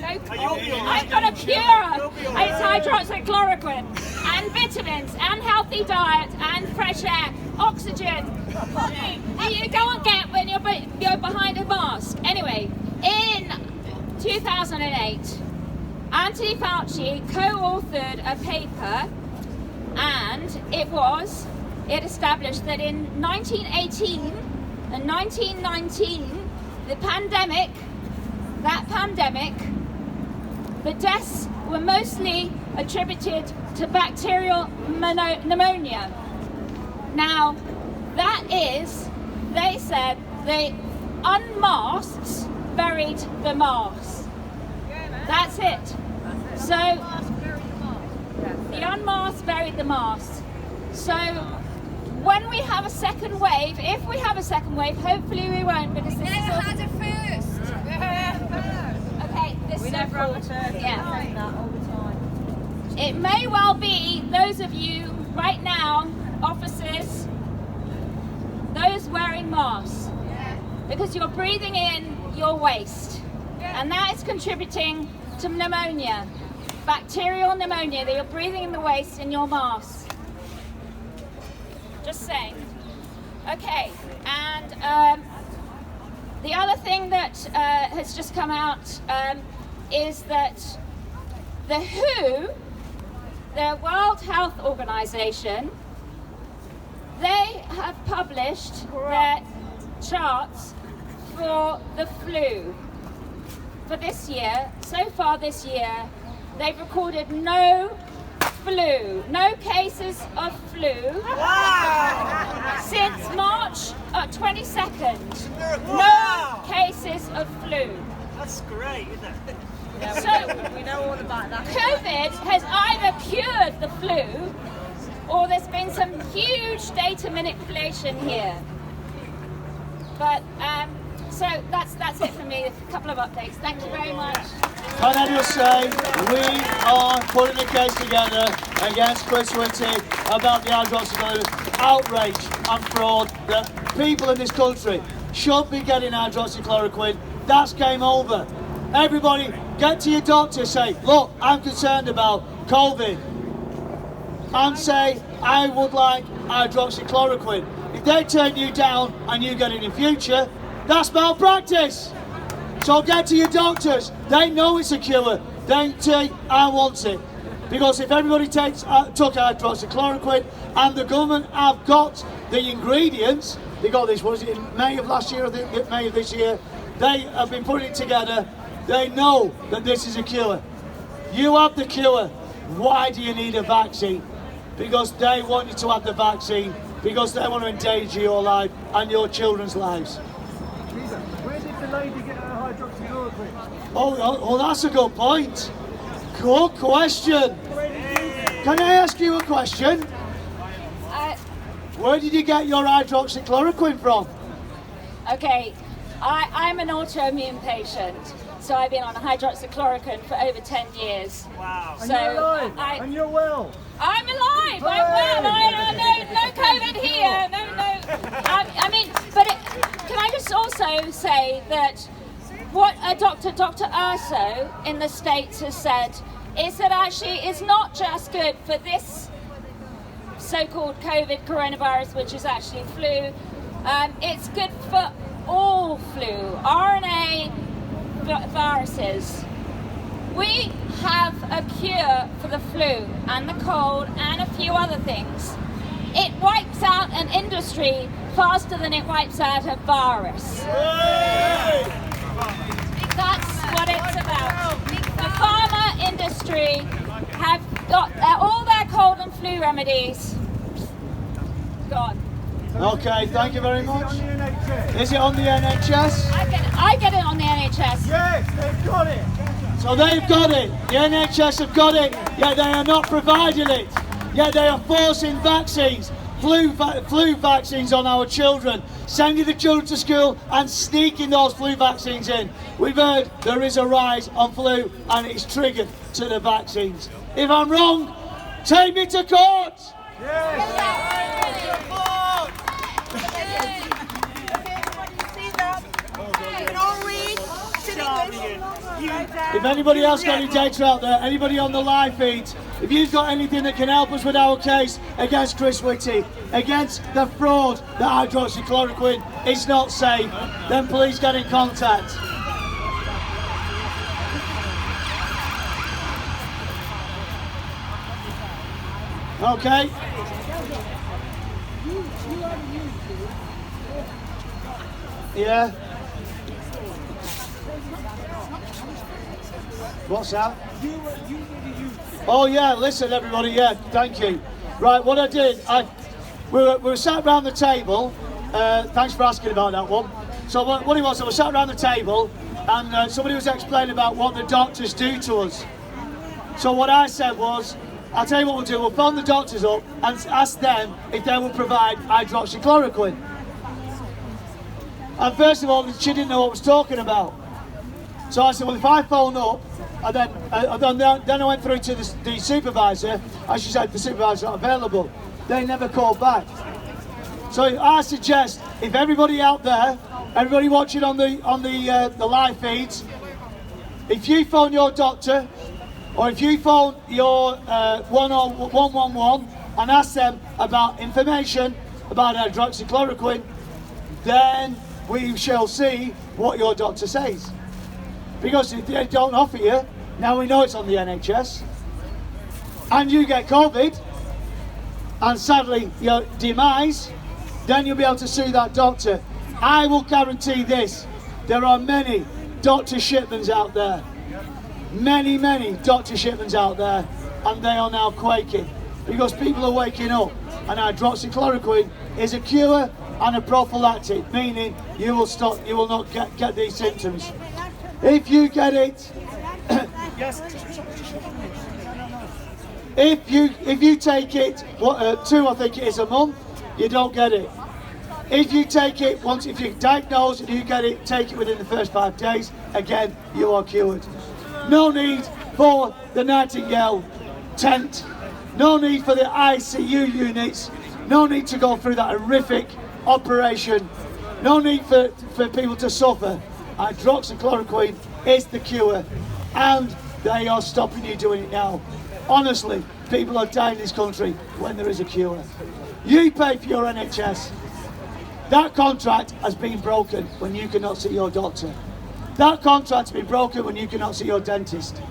No cold. I've got a cure. It's hydroxychloroquine and vitamins and healthy diet and fresh air, oxygen. You go and get when you're behind a mask. Anyway, in 2008, Anthony Fauci co-authored a paper, and it established that in 1918 and 1919, the pandemic, the deaths were mostly attributed to bacterial pneumonia. Now, that is, they said, the unmasked buried the masks. That's it. So, the unmasked buried the masks. So, when we have a second wave, if we have a second wave, hopefully we won't, because this is all... had it first. Okay, this We is never have a called... first. Yeah. That all the time. It may well be those of you right now, officers, those wearing masks, because you're breathing in your waste, and that is contributing to pneumonia, bacterial pneumonia that you're breathing in the waste in your mask. Just saying. Okay, and the other thing that has just come out is that the WHO, the World Health Organization, they have published their charts for the flu for this year. So far this year, they've recorded no cases of flu since March 22nd. No cases of flu. That's great, isn't it? So, we know all about that. COVID has either cured the flu, or there's been some huge data manipulation here. But so that's it for me. A couple of updates. Thank you very much. Can I just say, we are putting a case together against Chris Whitty about the hydroxychloroquine outrage and fraud that people in this country should be getting hydroxychloroquine. That's game over. Everybody, get to your doctor, say, look, I'm concerned about COVID, and say, I would like hydroxychloroquine. If they turn you down and you get it in future, that's malpractice. So get to your doctors. They know it's a cure. They say, I want it. Because if everybody took hydroxychloroquine and the government have got the ingredients, they got this, was it in May of last year, I think, May of this year, they have been putting it together, they know that this is a cure. You have the cure, why do you need a vaccine? Because they want you to have the vaccine, because they want to endanger your life and your children's lives. Where did the lady get her hydroxychloroquine? Oh, that's a good point. Good question. Can I ask you a question? Where did you get your hydroxychloroquine from? Okay, I'm an autoimmune patient, so I've been on hydroxychloroquine for over 10 years. Wow. And you're alive, and you're well. I'm alive, I'm well, no COVID here, no. I mean, but can I just also say that what Dr. Urso in the States has said is that actually it's not just good for this so-called COVID coronavirus, which is actually flu. It's good for all flu, RNA viruses. We have a cure for the flu and the cold and a few other things. It wipes out an industry faster than it wipes out a virus. That's what it's about. The pharma industry have got all their cold and flu remedies gone. Okay, thank you very much. Is it on the NHS? I get it on the NHS. Yes, they've got it. So they've got it. The NHS have got it, yet they are not providing it. Yet they are forcing vaccines, flu vaccines on our children, sending the children to school and sneaking those flu vaccines in. We've heard there is a rise on flu and it's triggered to the vaccines. If I'm wrong, take me to court. If anybody else got any data out there, anybody on the live feed, if you've got anything that can help us with our case against Chris Whitty, against the fraud that hydroxychloroquine is not safe, then please get in contact. Okay. Yeah. What's that? Oh yeah, listen everybody, yeah, thank you. Right, what I did, we were sat around the table, thanks for asking about that one. So what it was, I was sat around the table and somebody was explaining about what the doctors do to us. So what I said was, I'll tell you what we'll do, we'll phone the doctors up and ask them if they will provide hydroxychloroquine. And first of all, she didn't know what I was talking about. So I said, well, if I phone up, and then I went through to the supervisor, and she said the supervisor's not available. They never called back. So I suggest, if everybody out there, everybody watching on the live feeds, if you phone your doctor, or if you phone your 111 and ask them about information about hydroxychloroquine, then we shall see what your doctor says. Because if they don't offer you, now we know it's on the NHS, and you get COVID, and sadly your demise, then you'll be able to sue that doctor. I will guarantee this, there are many Dr. Shipmans out there, many Dr. Shipmans out there, and they are now quaking, because people are waking up, and hydroxychloroquine is a cure and a prophylactic, meaning you will not get these symptoms. If you get it, if you take it, 2 I think it is a month, you don't get it. If you take it if you're diagnosed and you get it, take it within the first 5 days, again, you are cured. No need for the Nightingale tent, no need for the ICU units, no need to go through that horrific operation, no need for people to suffer. Hydroxychloroquine is the cure, and they are stopping you doing it now. Honestly, people are dying in this country when there is a cure. You pay for your NHS. That contract has been broken when you cannot see your doctor. That contract has been broken when you cannot see your dentist.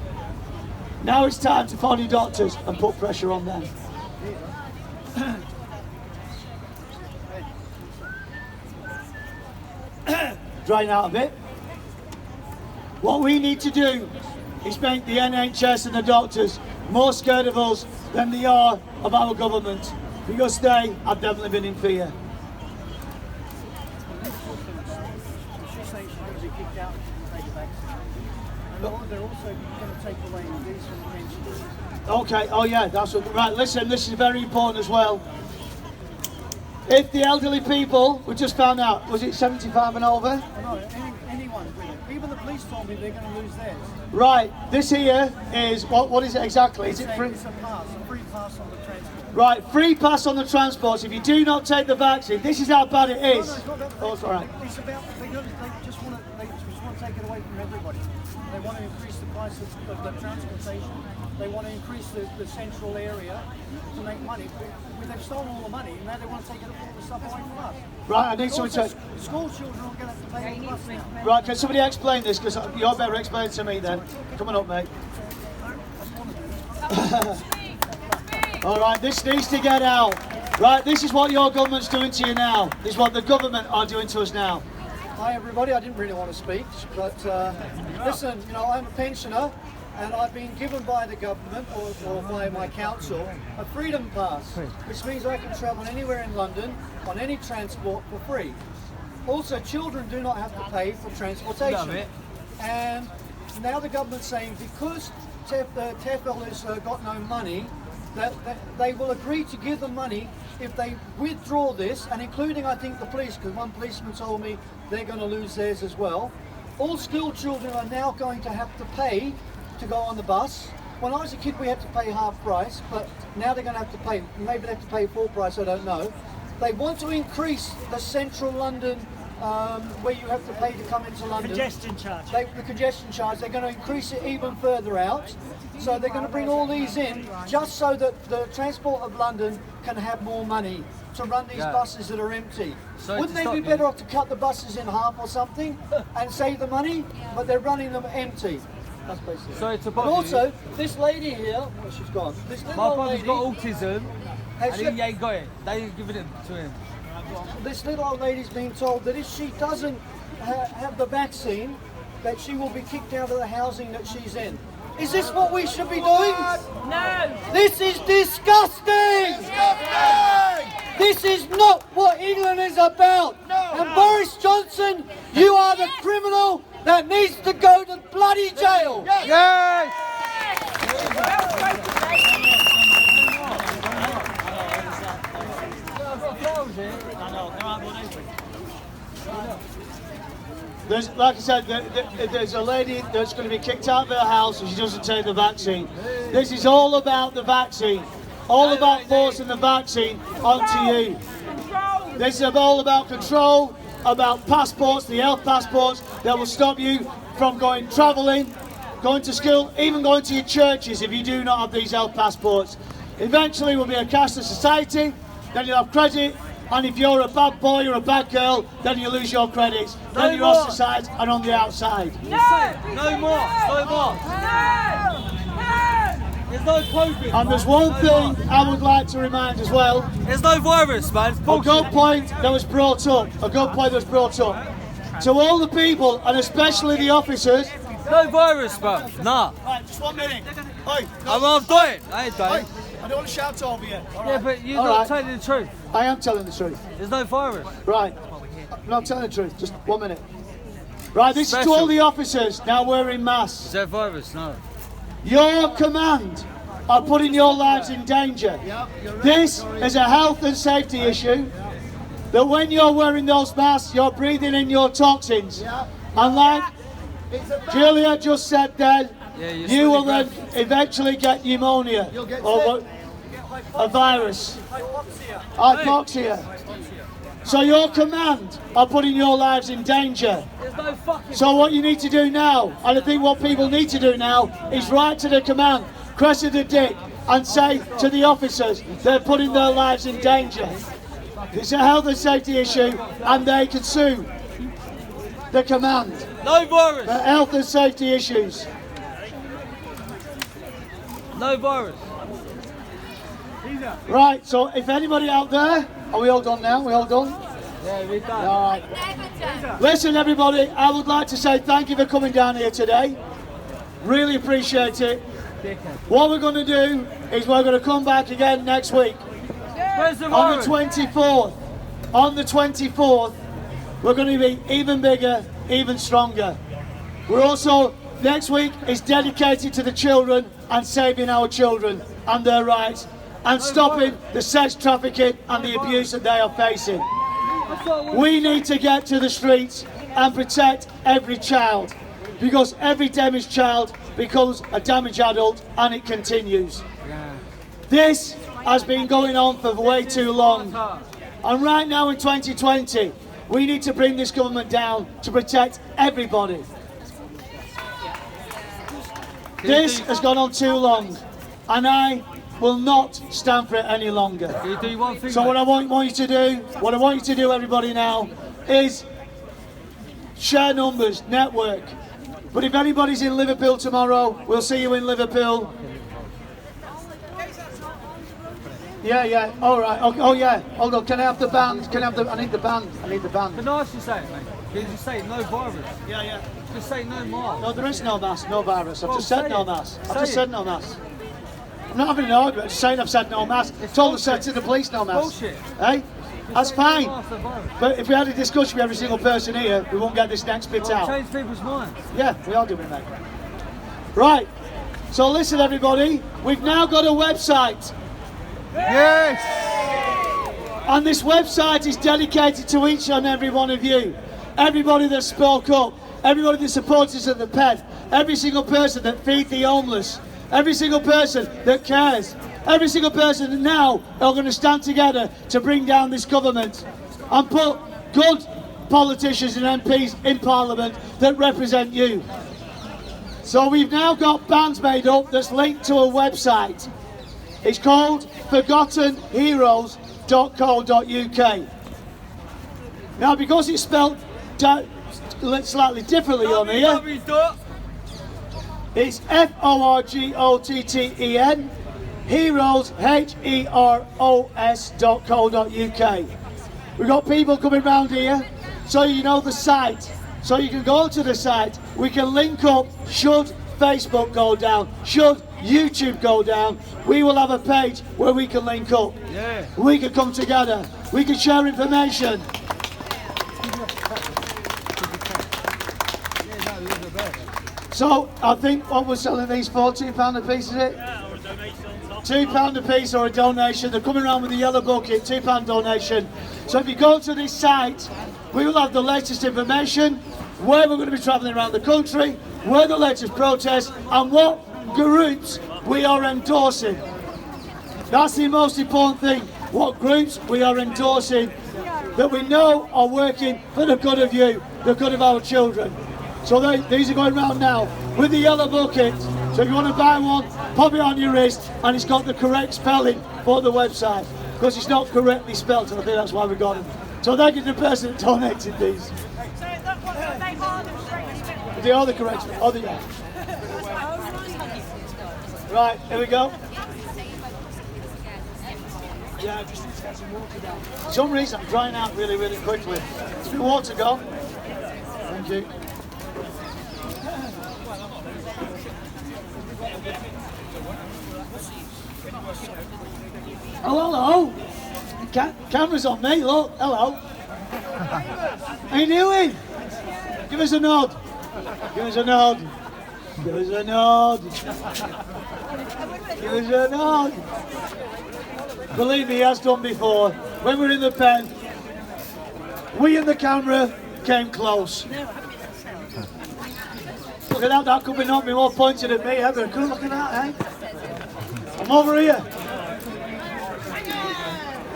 Now it's time to find your doctors and put pressure on them. Drying out a bit. What we need to do is make the NHS and the doctors more scared of us than they are of our government, because they have definitely been in fear. She's saying she's going to be kicked out if she take a vaccine. And they're also going to take away these from the pensioners. Okay, oh yeah, that's what, right, listen, this is very important as well. If the elderly people, we just found out, was it 75 and over? No, anyone with it. Even the police told me they're going to lose theirs. Right, this here is, what is it exactly? Is it free? It's a pass, a free pass on the transport. Right, free pass on the transports. If you do not take the vaccine, this is how bad it is. No, it's not that. Oh, it's all right. It's about, they just want to take it away from everybody. They want to increase the price of the transportation. They want to increase the central area to make money. They've stolen all the money, and now they want to take all the stuff away from us. Right, I need someone to... School children are going to have to pay the bus now. Right, can somebody explain this? Because you're better explain it to me then. Come on up, mate. All right, this needs to get out. Right, this is what your government's doing to you now. This is what the government are doing to us now. Hi everybody, I didn't really want to speak, but listen, you know, I'm a pensioner and I've been given by the government or by my council a freedom pass, which means I can travel anywhere in London on any transport for free. Also, children do not have to pay for transportation. And now the government's saying because TfL has got no money, that they will agree to give them money if they withdraw this, and including I think the police, because one policeman told me they're going to lose theirs as well. All school children are now going to have to pay to go on the bus. When I was a kid we had to pay half price, but now they're going to have to pay, maybe they have to pay full price, I don't know. They want to increase the central London where you have to pay to come into London. Congestion charge. The congestion charge, they're going to increase it even further out. So they're going to bring all these in just so that the Transport of London can have more money to run these buses that are empty. So wouldn't they be better off to cut the buses in half or something and save the money? But they're running them empty. That's basically it. Sorry to But bother you. also, this lady here, well, she's gone. This little My old brother's lady, got autism Has and she- he ain't got it. They ain't giving it to him. this little old lady's been told that if she doesn't have the vaccine, that she will be kicked out of the housing that she's in. Is this what we should be doing? No. This is disgusting! This is not what England is about. And Boris Johnson, you are the criminal that needs to go to bloody jail. Yes! There's, like I said, there's a lady that's going to be kicked out of her house if she doesn't take the vaccine. This is all about the vaccine. All about forcing the vaccine onto you. This is all about control, about passports, the health passports that will stop you from going travelling, going to school, even going to your churches if you do not have these health passports. Eventually we'll be a cashless society, then you'll have credit, and if you're a bad boy or a bad girl, then you lose your credits. Then you're ostracised and on the outside. No more! No more! There's no COVID. And there's one thing I would like to remind as well. There's no virus, man. It's A bullshit. good point that was brought up. A good point that was brought up. To all the people, and especially the officers. No virus, man. Nah. Right, just 1 minute. Oi, I'm dying. I ain't dying. Oi, I don't want to shout over you. Yeah, but you're All not right. telling the truth. I am telling the truth. There's no virus. Right. I'm not telling the truth. Just 1 minute. Right, this is to Special. all the officers now wearing masks. Is there a virus? No. Your command are putting your lives in danger. This is a health and safety issue. That when you're wearing those masks, you're breathing in your toxins. And like Julia just said then, Yeah, you will then eventually get pneumonia or a virus, hypoxia. So your command are putting your lives in danger. There's no fucking. So what you need to do now, and I think what people need to do now, is write to the command, Cressida Dick, and say to the officers they're putting their lives in danger. It's a health and safety issue, and they can sue the command No virus. for health and safety issues. No virus. Right, so if anybody out there, are we all done now? We all done? Yeah, we're done. All right. Listen, everybody, I would like to say thank you for coming down here today. Really appreciate it. What we're going to do is we're going to come back again next week. Where's the On the virus? 24th. On the 24th, we're going to be even bigger, even stronger. We're also, next week is dedicated to the children and saving our children and their rights and stopping the sex trafficking and the abuse that they are facing. We need to get to the streets and protect every child, because every damaged child becomes a damaged adult and it continues. This has been going on for way too long. And right now in 2020, we need to bring this government down to protect everybody. This has gone on too long, and I will not stand for it any longer. So what I want you to do, everybody now, is share numbers, network. But if anybody's in Liverpool tomorrow, we'll see you in Liverpool. Yeah, all right. Okay. Oh yeah, hold on. Can I have the band? I need the band. Can I actually say it, mate? Can you just say no virus? Yeah. Just say no mask. No, there is no mask, no virus. I've Well, just said say no it. mask. I've Say just it. said no mask. I'm not having an argument. I'm just saying I've said no mask. Told the set to the police no mask. Bullshit. Hey? That's say no fine. mask, no virus. But if we had a discussion with every single person here, we won't get this next bit out. Change people's minds. Yeah, we are doing that. Right. So listen, everybody. We've now got a website. Yes! And this website is dedicated to each and every one of you. Everybody that spoke up. Everybody that supports us at the PED. Every single person that feeds the homeless. Every single person that cares. Every single person that now are going to stand together to bring down this government and put good politicians and MPs in Parliament that represent you. So we've now got bands made up that's linked to a website. It's called ForgottenHeroes.co.uk. Now, because it's spelled slightly differently on here, it's FORGOTTEN Heroes HEROS.co.uk. We've got people coming round here, so you know the site, so you can go to the site. We can link up should Facebook go down, should YouTube go down. We will have a page where we can link up. Yeah. We can come together. We can share information. So I think what we're selling these for, £2 a piece, is it? £2 a piece or a donation. They're coming around with a yellow bucket, £2 donation. So if you go to this site, we will have the latest information, where we're going to be travelling around the country, where the latest protests, and what groups we are endorsing. That's the most important thing. What groups we are endorsing that we know are working for the good of you, the good of our children. So these are going round now with the yellow bucket. So if you want to buy one, pop it on your wrist, and it's got the correct spelling for the website, because it's not correctly spelled, and I think that's why we got them. So thank you to the person that donated these. They are the correct spelling. Oh, they are. Right, here we go. Yeah, just need to get some water down. For some reason, I'm drying out really, really quickly. Some water, go. Thank you. Oh, hello. Camera's on me, look. Hello. How you doing? Give us a nod. Give us a nod. Give us a nod. Give us a nod. Believe me, he has done before. When we were in the pen, we and the camera came close. Look at that could be not be more pointed at me ever. Good look at that, eh? I'm over here.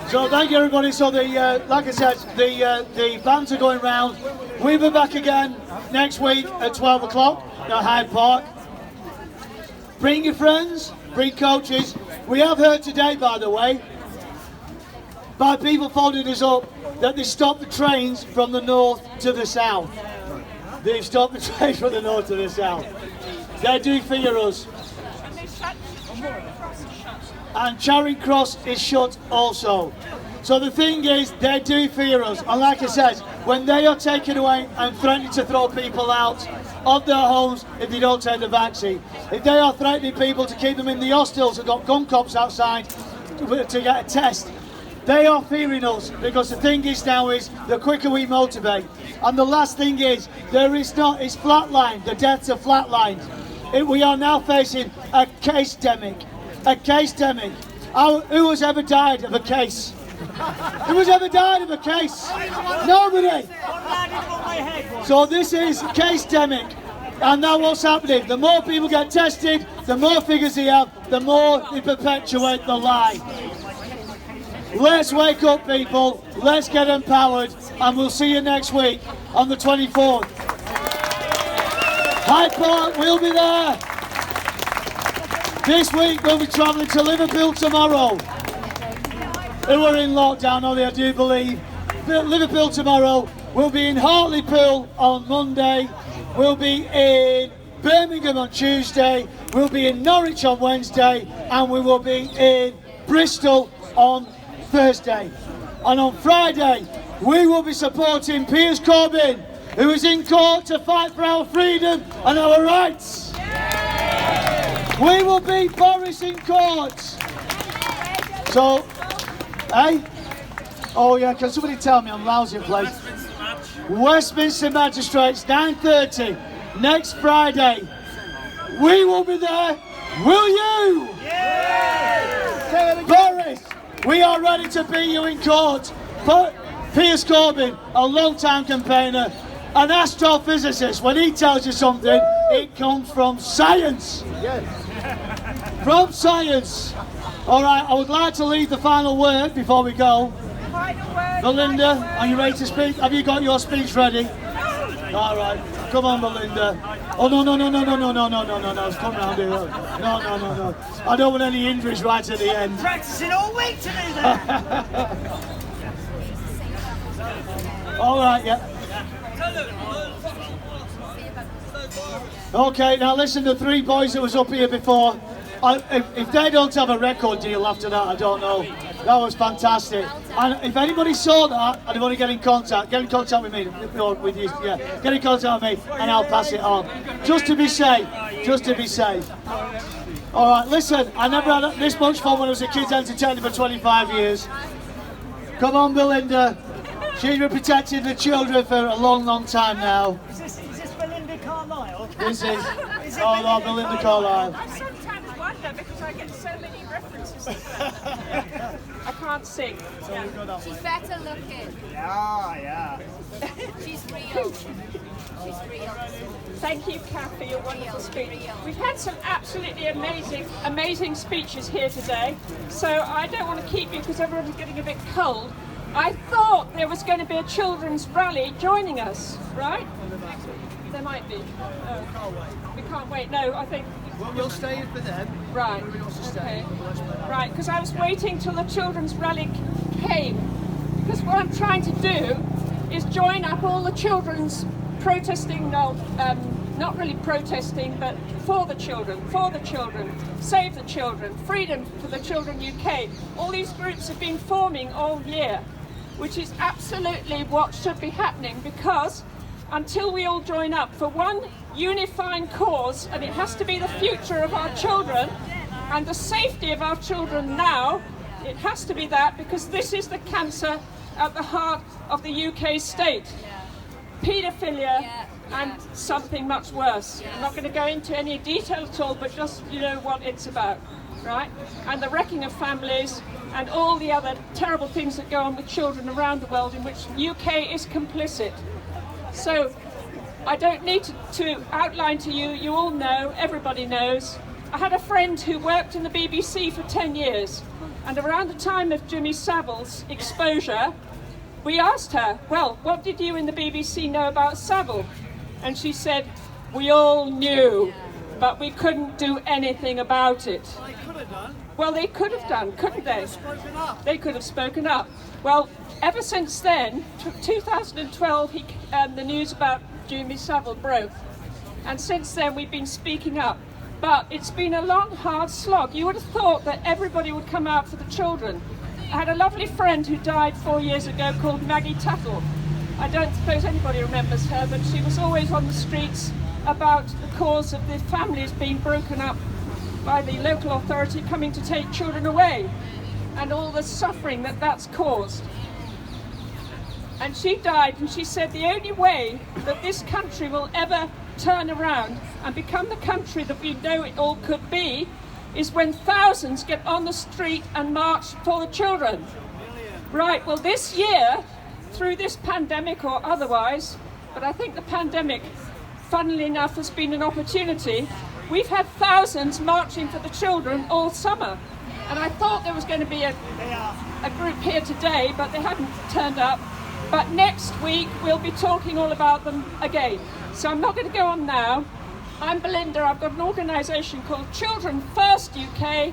So thank you everybody. So like I said, the bands are going round. We'll be back again next week at 12 o'clock at Hyde Park. Bring your friends, bring coaches. We have heard today, by the way, by people phoning us up, that they stopped the trains from the north to the south. They've stopped the trains from the north to the south. They do fear us. and Charing Cross is shut also. So the thing is, they do fear us, and like I said, when they are taken away and threatening to throw people out of their homes if they don't take the vaccine, if they are threatening people to keep them in the hostels and got gun cops outside to get a test, they are fearing us, because the thing is now is, the quicker we motivate, and the last thing is, it's flatlined, the deaths are flatlined. We are now facing a case-demic. A case-demic. Who has ever died of a case? Who has ever died of a case? Nobody! So this is case-demic. And now what's happening? The more people get tested, the more figures they have, the more they perpetuate the lie. Let's wake up, people. Let's get empowered, and we'll see you next week on the 24th. Hyde Park, we'll be there. This week we'll be travelling to Liverpool tomorrow. Who are in lockdown, only I do believe. Liverpool tomorrow. We'll be in Hartlepool on Monday. We'll be in Birmingham on Tuesday. We'll be in Norwich on Wednesday, and we will be in Bristol on Thursday. And on Friday, we will be supporting Piers Corbyn, who is in court to fight for our freedom and our rights. We will beat Boris in court. So, hey? Oh yeah, can somebody tell me I'm lousy at place? Westminster Magistrates, 9:30, next Friday. We will be there. Will you? Yeah. Boris, we are ready to beat you in court. But Piers Corbyn, a long-time campaigner, an astrophysicist, when he tells you something, it comes from science. Yes. From science. All right, I would like to leave the final word before we go. Belinda, are you ready to speak? Have you got your speech ready? All right, come on, Belinda. Oh, no, come round here. No. I don't want any injuries right at the end. Practicing all week to do that. All right, yeah. Okay, now listen, the three boys that was up here before, if they don't have a record deal after that, I don't know. That was fantastic. And if anybody saw that and they want to get in contact with me, with you, yeah, get in contact with me and I'll pass it on. Just to be safe, All right, listen, I never had this much fun when I was a kid's entertainer for 25 years. Come on, Belinda. She's been protecting the children for a long, long time now. Is this Belinda Carlisle? This is, oh no, Belinda Carlisle. I sometimes wonder because I get so many references to her. I can't sing. She's better looking. Yeah. She's real. She's real. Thank you, Kath, for your wonderful speech. We've had some absolutely amazing speeches here today. So I don't want to keep you because everyone's getting a bit cold. I thought there was going to be a children's rally joining us, right? There might be. We can't wait. No, I think... Well, we'll stay for them. Right. Okay. Right, because I was waiting till the children's rally came. Because what I'm trying to do is join up all the children's protesting, not really protesting, but for the children, save the children, freedom for the children UK. All these groups have been forming all year, which is absolutely what should be happening, because until we all join up for one unifying cause, and it has to be the future of our children and the safety of our children now, it has to be that, because this is the cancer at the heart of the UK state. Paedophilia and something much worse. I'm not going to go into any detail at all, but just you know what it's about, right? And the wrecking of families and all the other terrible things that go on with children around the world, in which UK is complicit. So I don't need to outline to you, you all know, everybody knows. I had a friend who worked in the BBC for 10 years, and around the time of Jimmy Savile's exposure, we asked her, well, what did you in the BBC know about Savile? And she said, we all knew, but we couldn't do anything about it. Well, they could have done. Well, they could have done, couldn't they? Spoken up. They could have spoken up. Well, ever since then, 2012, the news about Jimmy Savile broke. And since then, we've been speaking up. But it's been a long, hard slog. You would have thought that everybody would come out for the children. I had a lovely friend who died 4 years ago called Maggie Tuttle. I don't suppose anybody remembers her, but she was always on the streets about the cause of the families being broken up by the local authority coming to take children away and all the suffering that that's caused. And she died, and she said the only way that this country will ever turn around and become the country that we know it all could be is when thousands get on the street and march for the children. Right, well this year, through this pandemic or otherwise, but I think the pandemic, funnily enough, has been an opportunity. We've had thousands marching for the children all summer. And I thought there was going to be a group here today, but they haven't turned up. But next week we'll be talking all about them again. So I'm not going to go on now. I'm Belinda. I've got an organisation called Children First UK.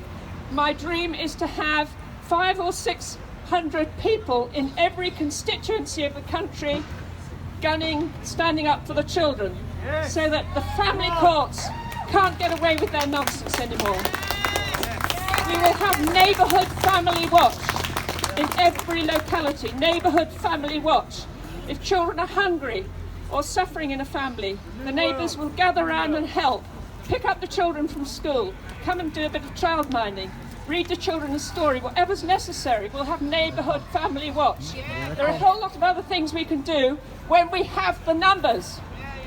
My dream is to have 500 or 600 people in every constituency of the country gunning, standing up for the children, so that the family courts can't get away with their nonsense anymore. We will have neighbourhood family watch in every locality, neighbourhood family watch. If children are hungry or suffering in a family, the neighbours will gather around and help, pick up the children from school, come and do a bit of childminding, read the children a story, whatever's necessary. We'll have neighbourhood family watch. There are a whole lot of other things we can do when we have the numbers.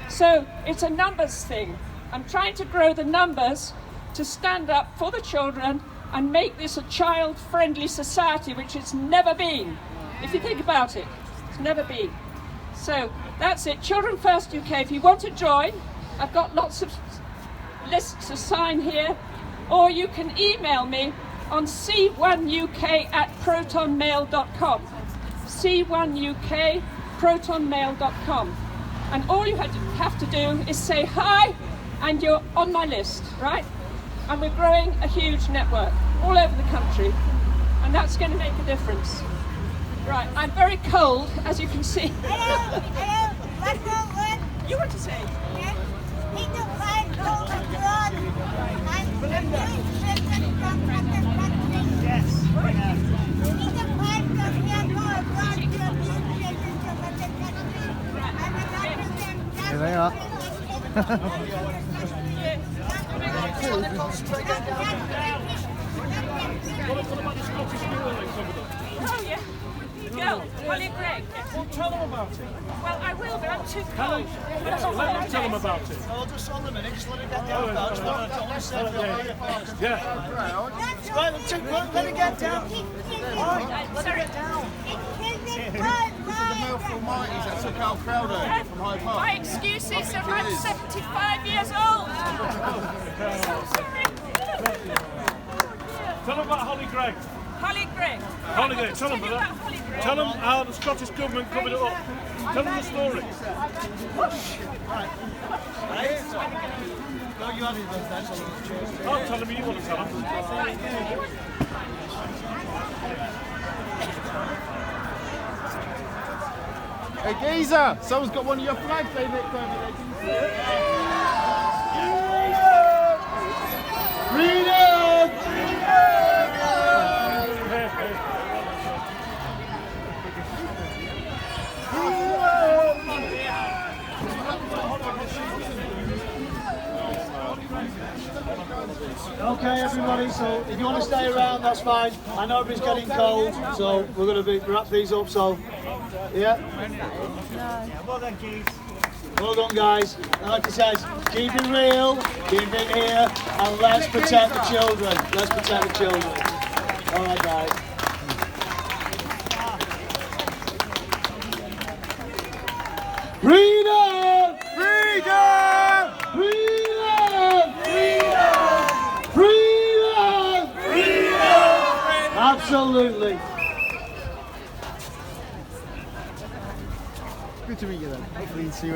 So it's a numbers thing. I'm trying to grow the numbers to stand up for the children and make this a child-friendly society, which it's never been. If you think about it, it's never been. So that's it, Children First UK. If you want to join, I've got lots of lists to sign here, or you can email me on c1uk@protonmail.com. c1uk@protonmail.com. And all you have to do is say hi, and you're on my list, right? And we're growing a huge network all over the country, and that's going to make a difference. Right, I'm very cold, as you can see. You want to say? Yes. Here they are. Oh yeah, go. Holly Greg. Well, tell them about it. Well, I will, but I'm too Let cold. them tell them about it. No, just on the minute, just let it get down. Just let it Yeah. Right, let it get down. Alright, let it get down. The mouthful mighties that took out Crowder from Hyde Park. My excuse is that I'm 75 years old. Tell them about Holly Gregg. Holly Gregg. Holly Gregg, tell them about that. Tell them how the Scottish Government covered it up. Tell them the story. No, you have it, that's I'll tell them you want to tell them. Hey geezer, someone's got one of your flags they nicked over there. Can you see it? Freedom! Okay, everybody, so if you want to stay around, that's fine. I know everybody's getting cold, so we're going to wrap these up, so, yeah. Well done, Keith. Well done, guys. Like I said, keep it real, keep it here, and let's protect the children. Let's protect the children. All right, guys. Freedom! Freedom! Freedom! Freedom! Freedom! Freedom! Absolutely. Good to meet you then. Hopefully you see you.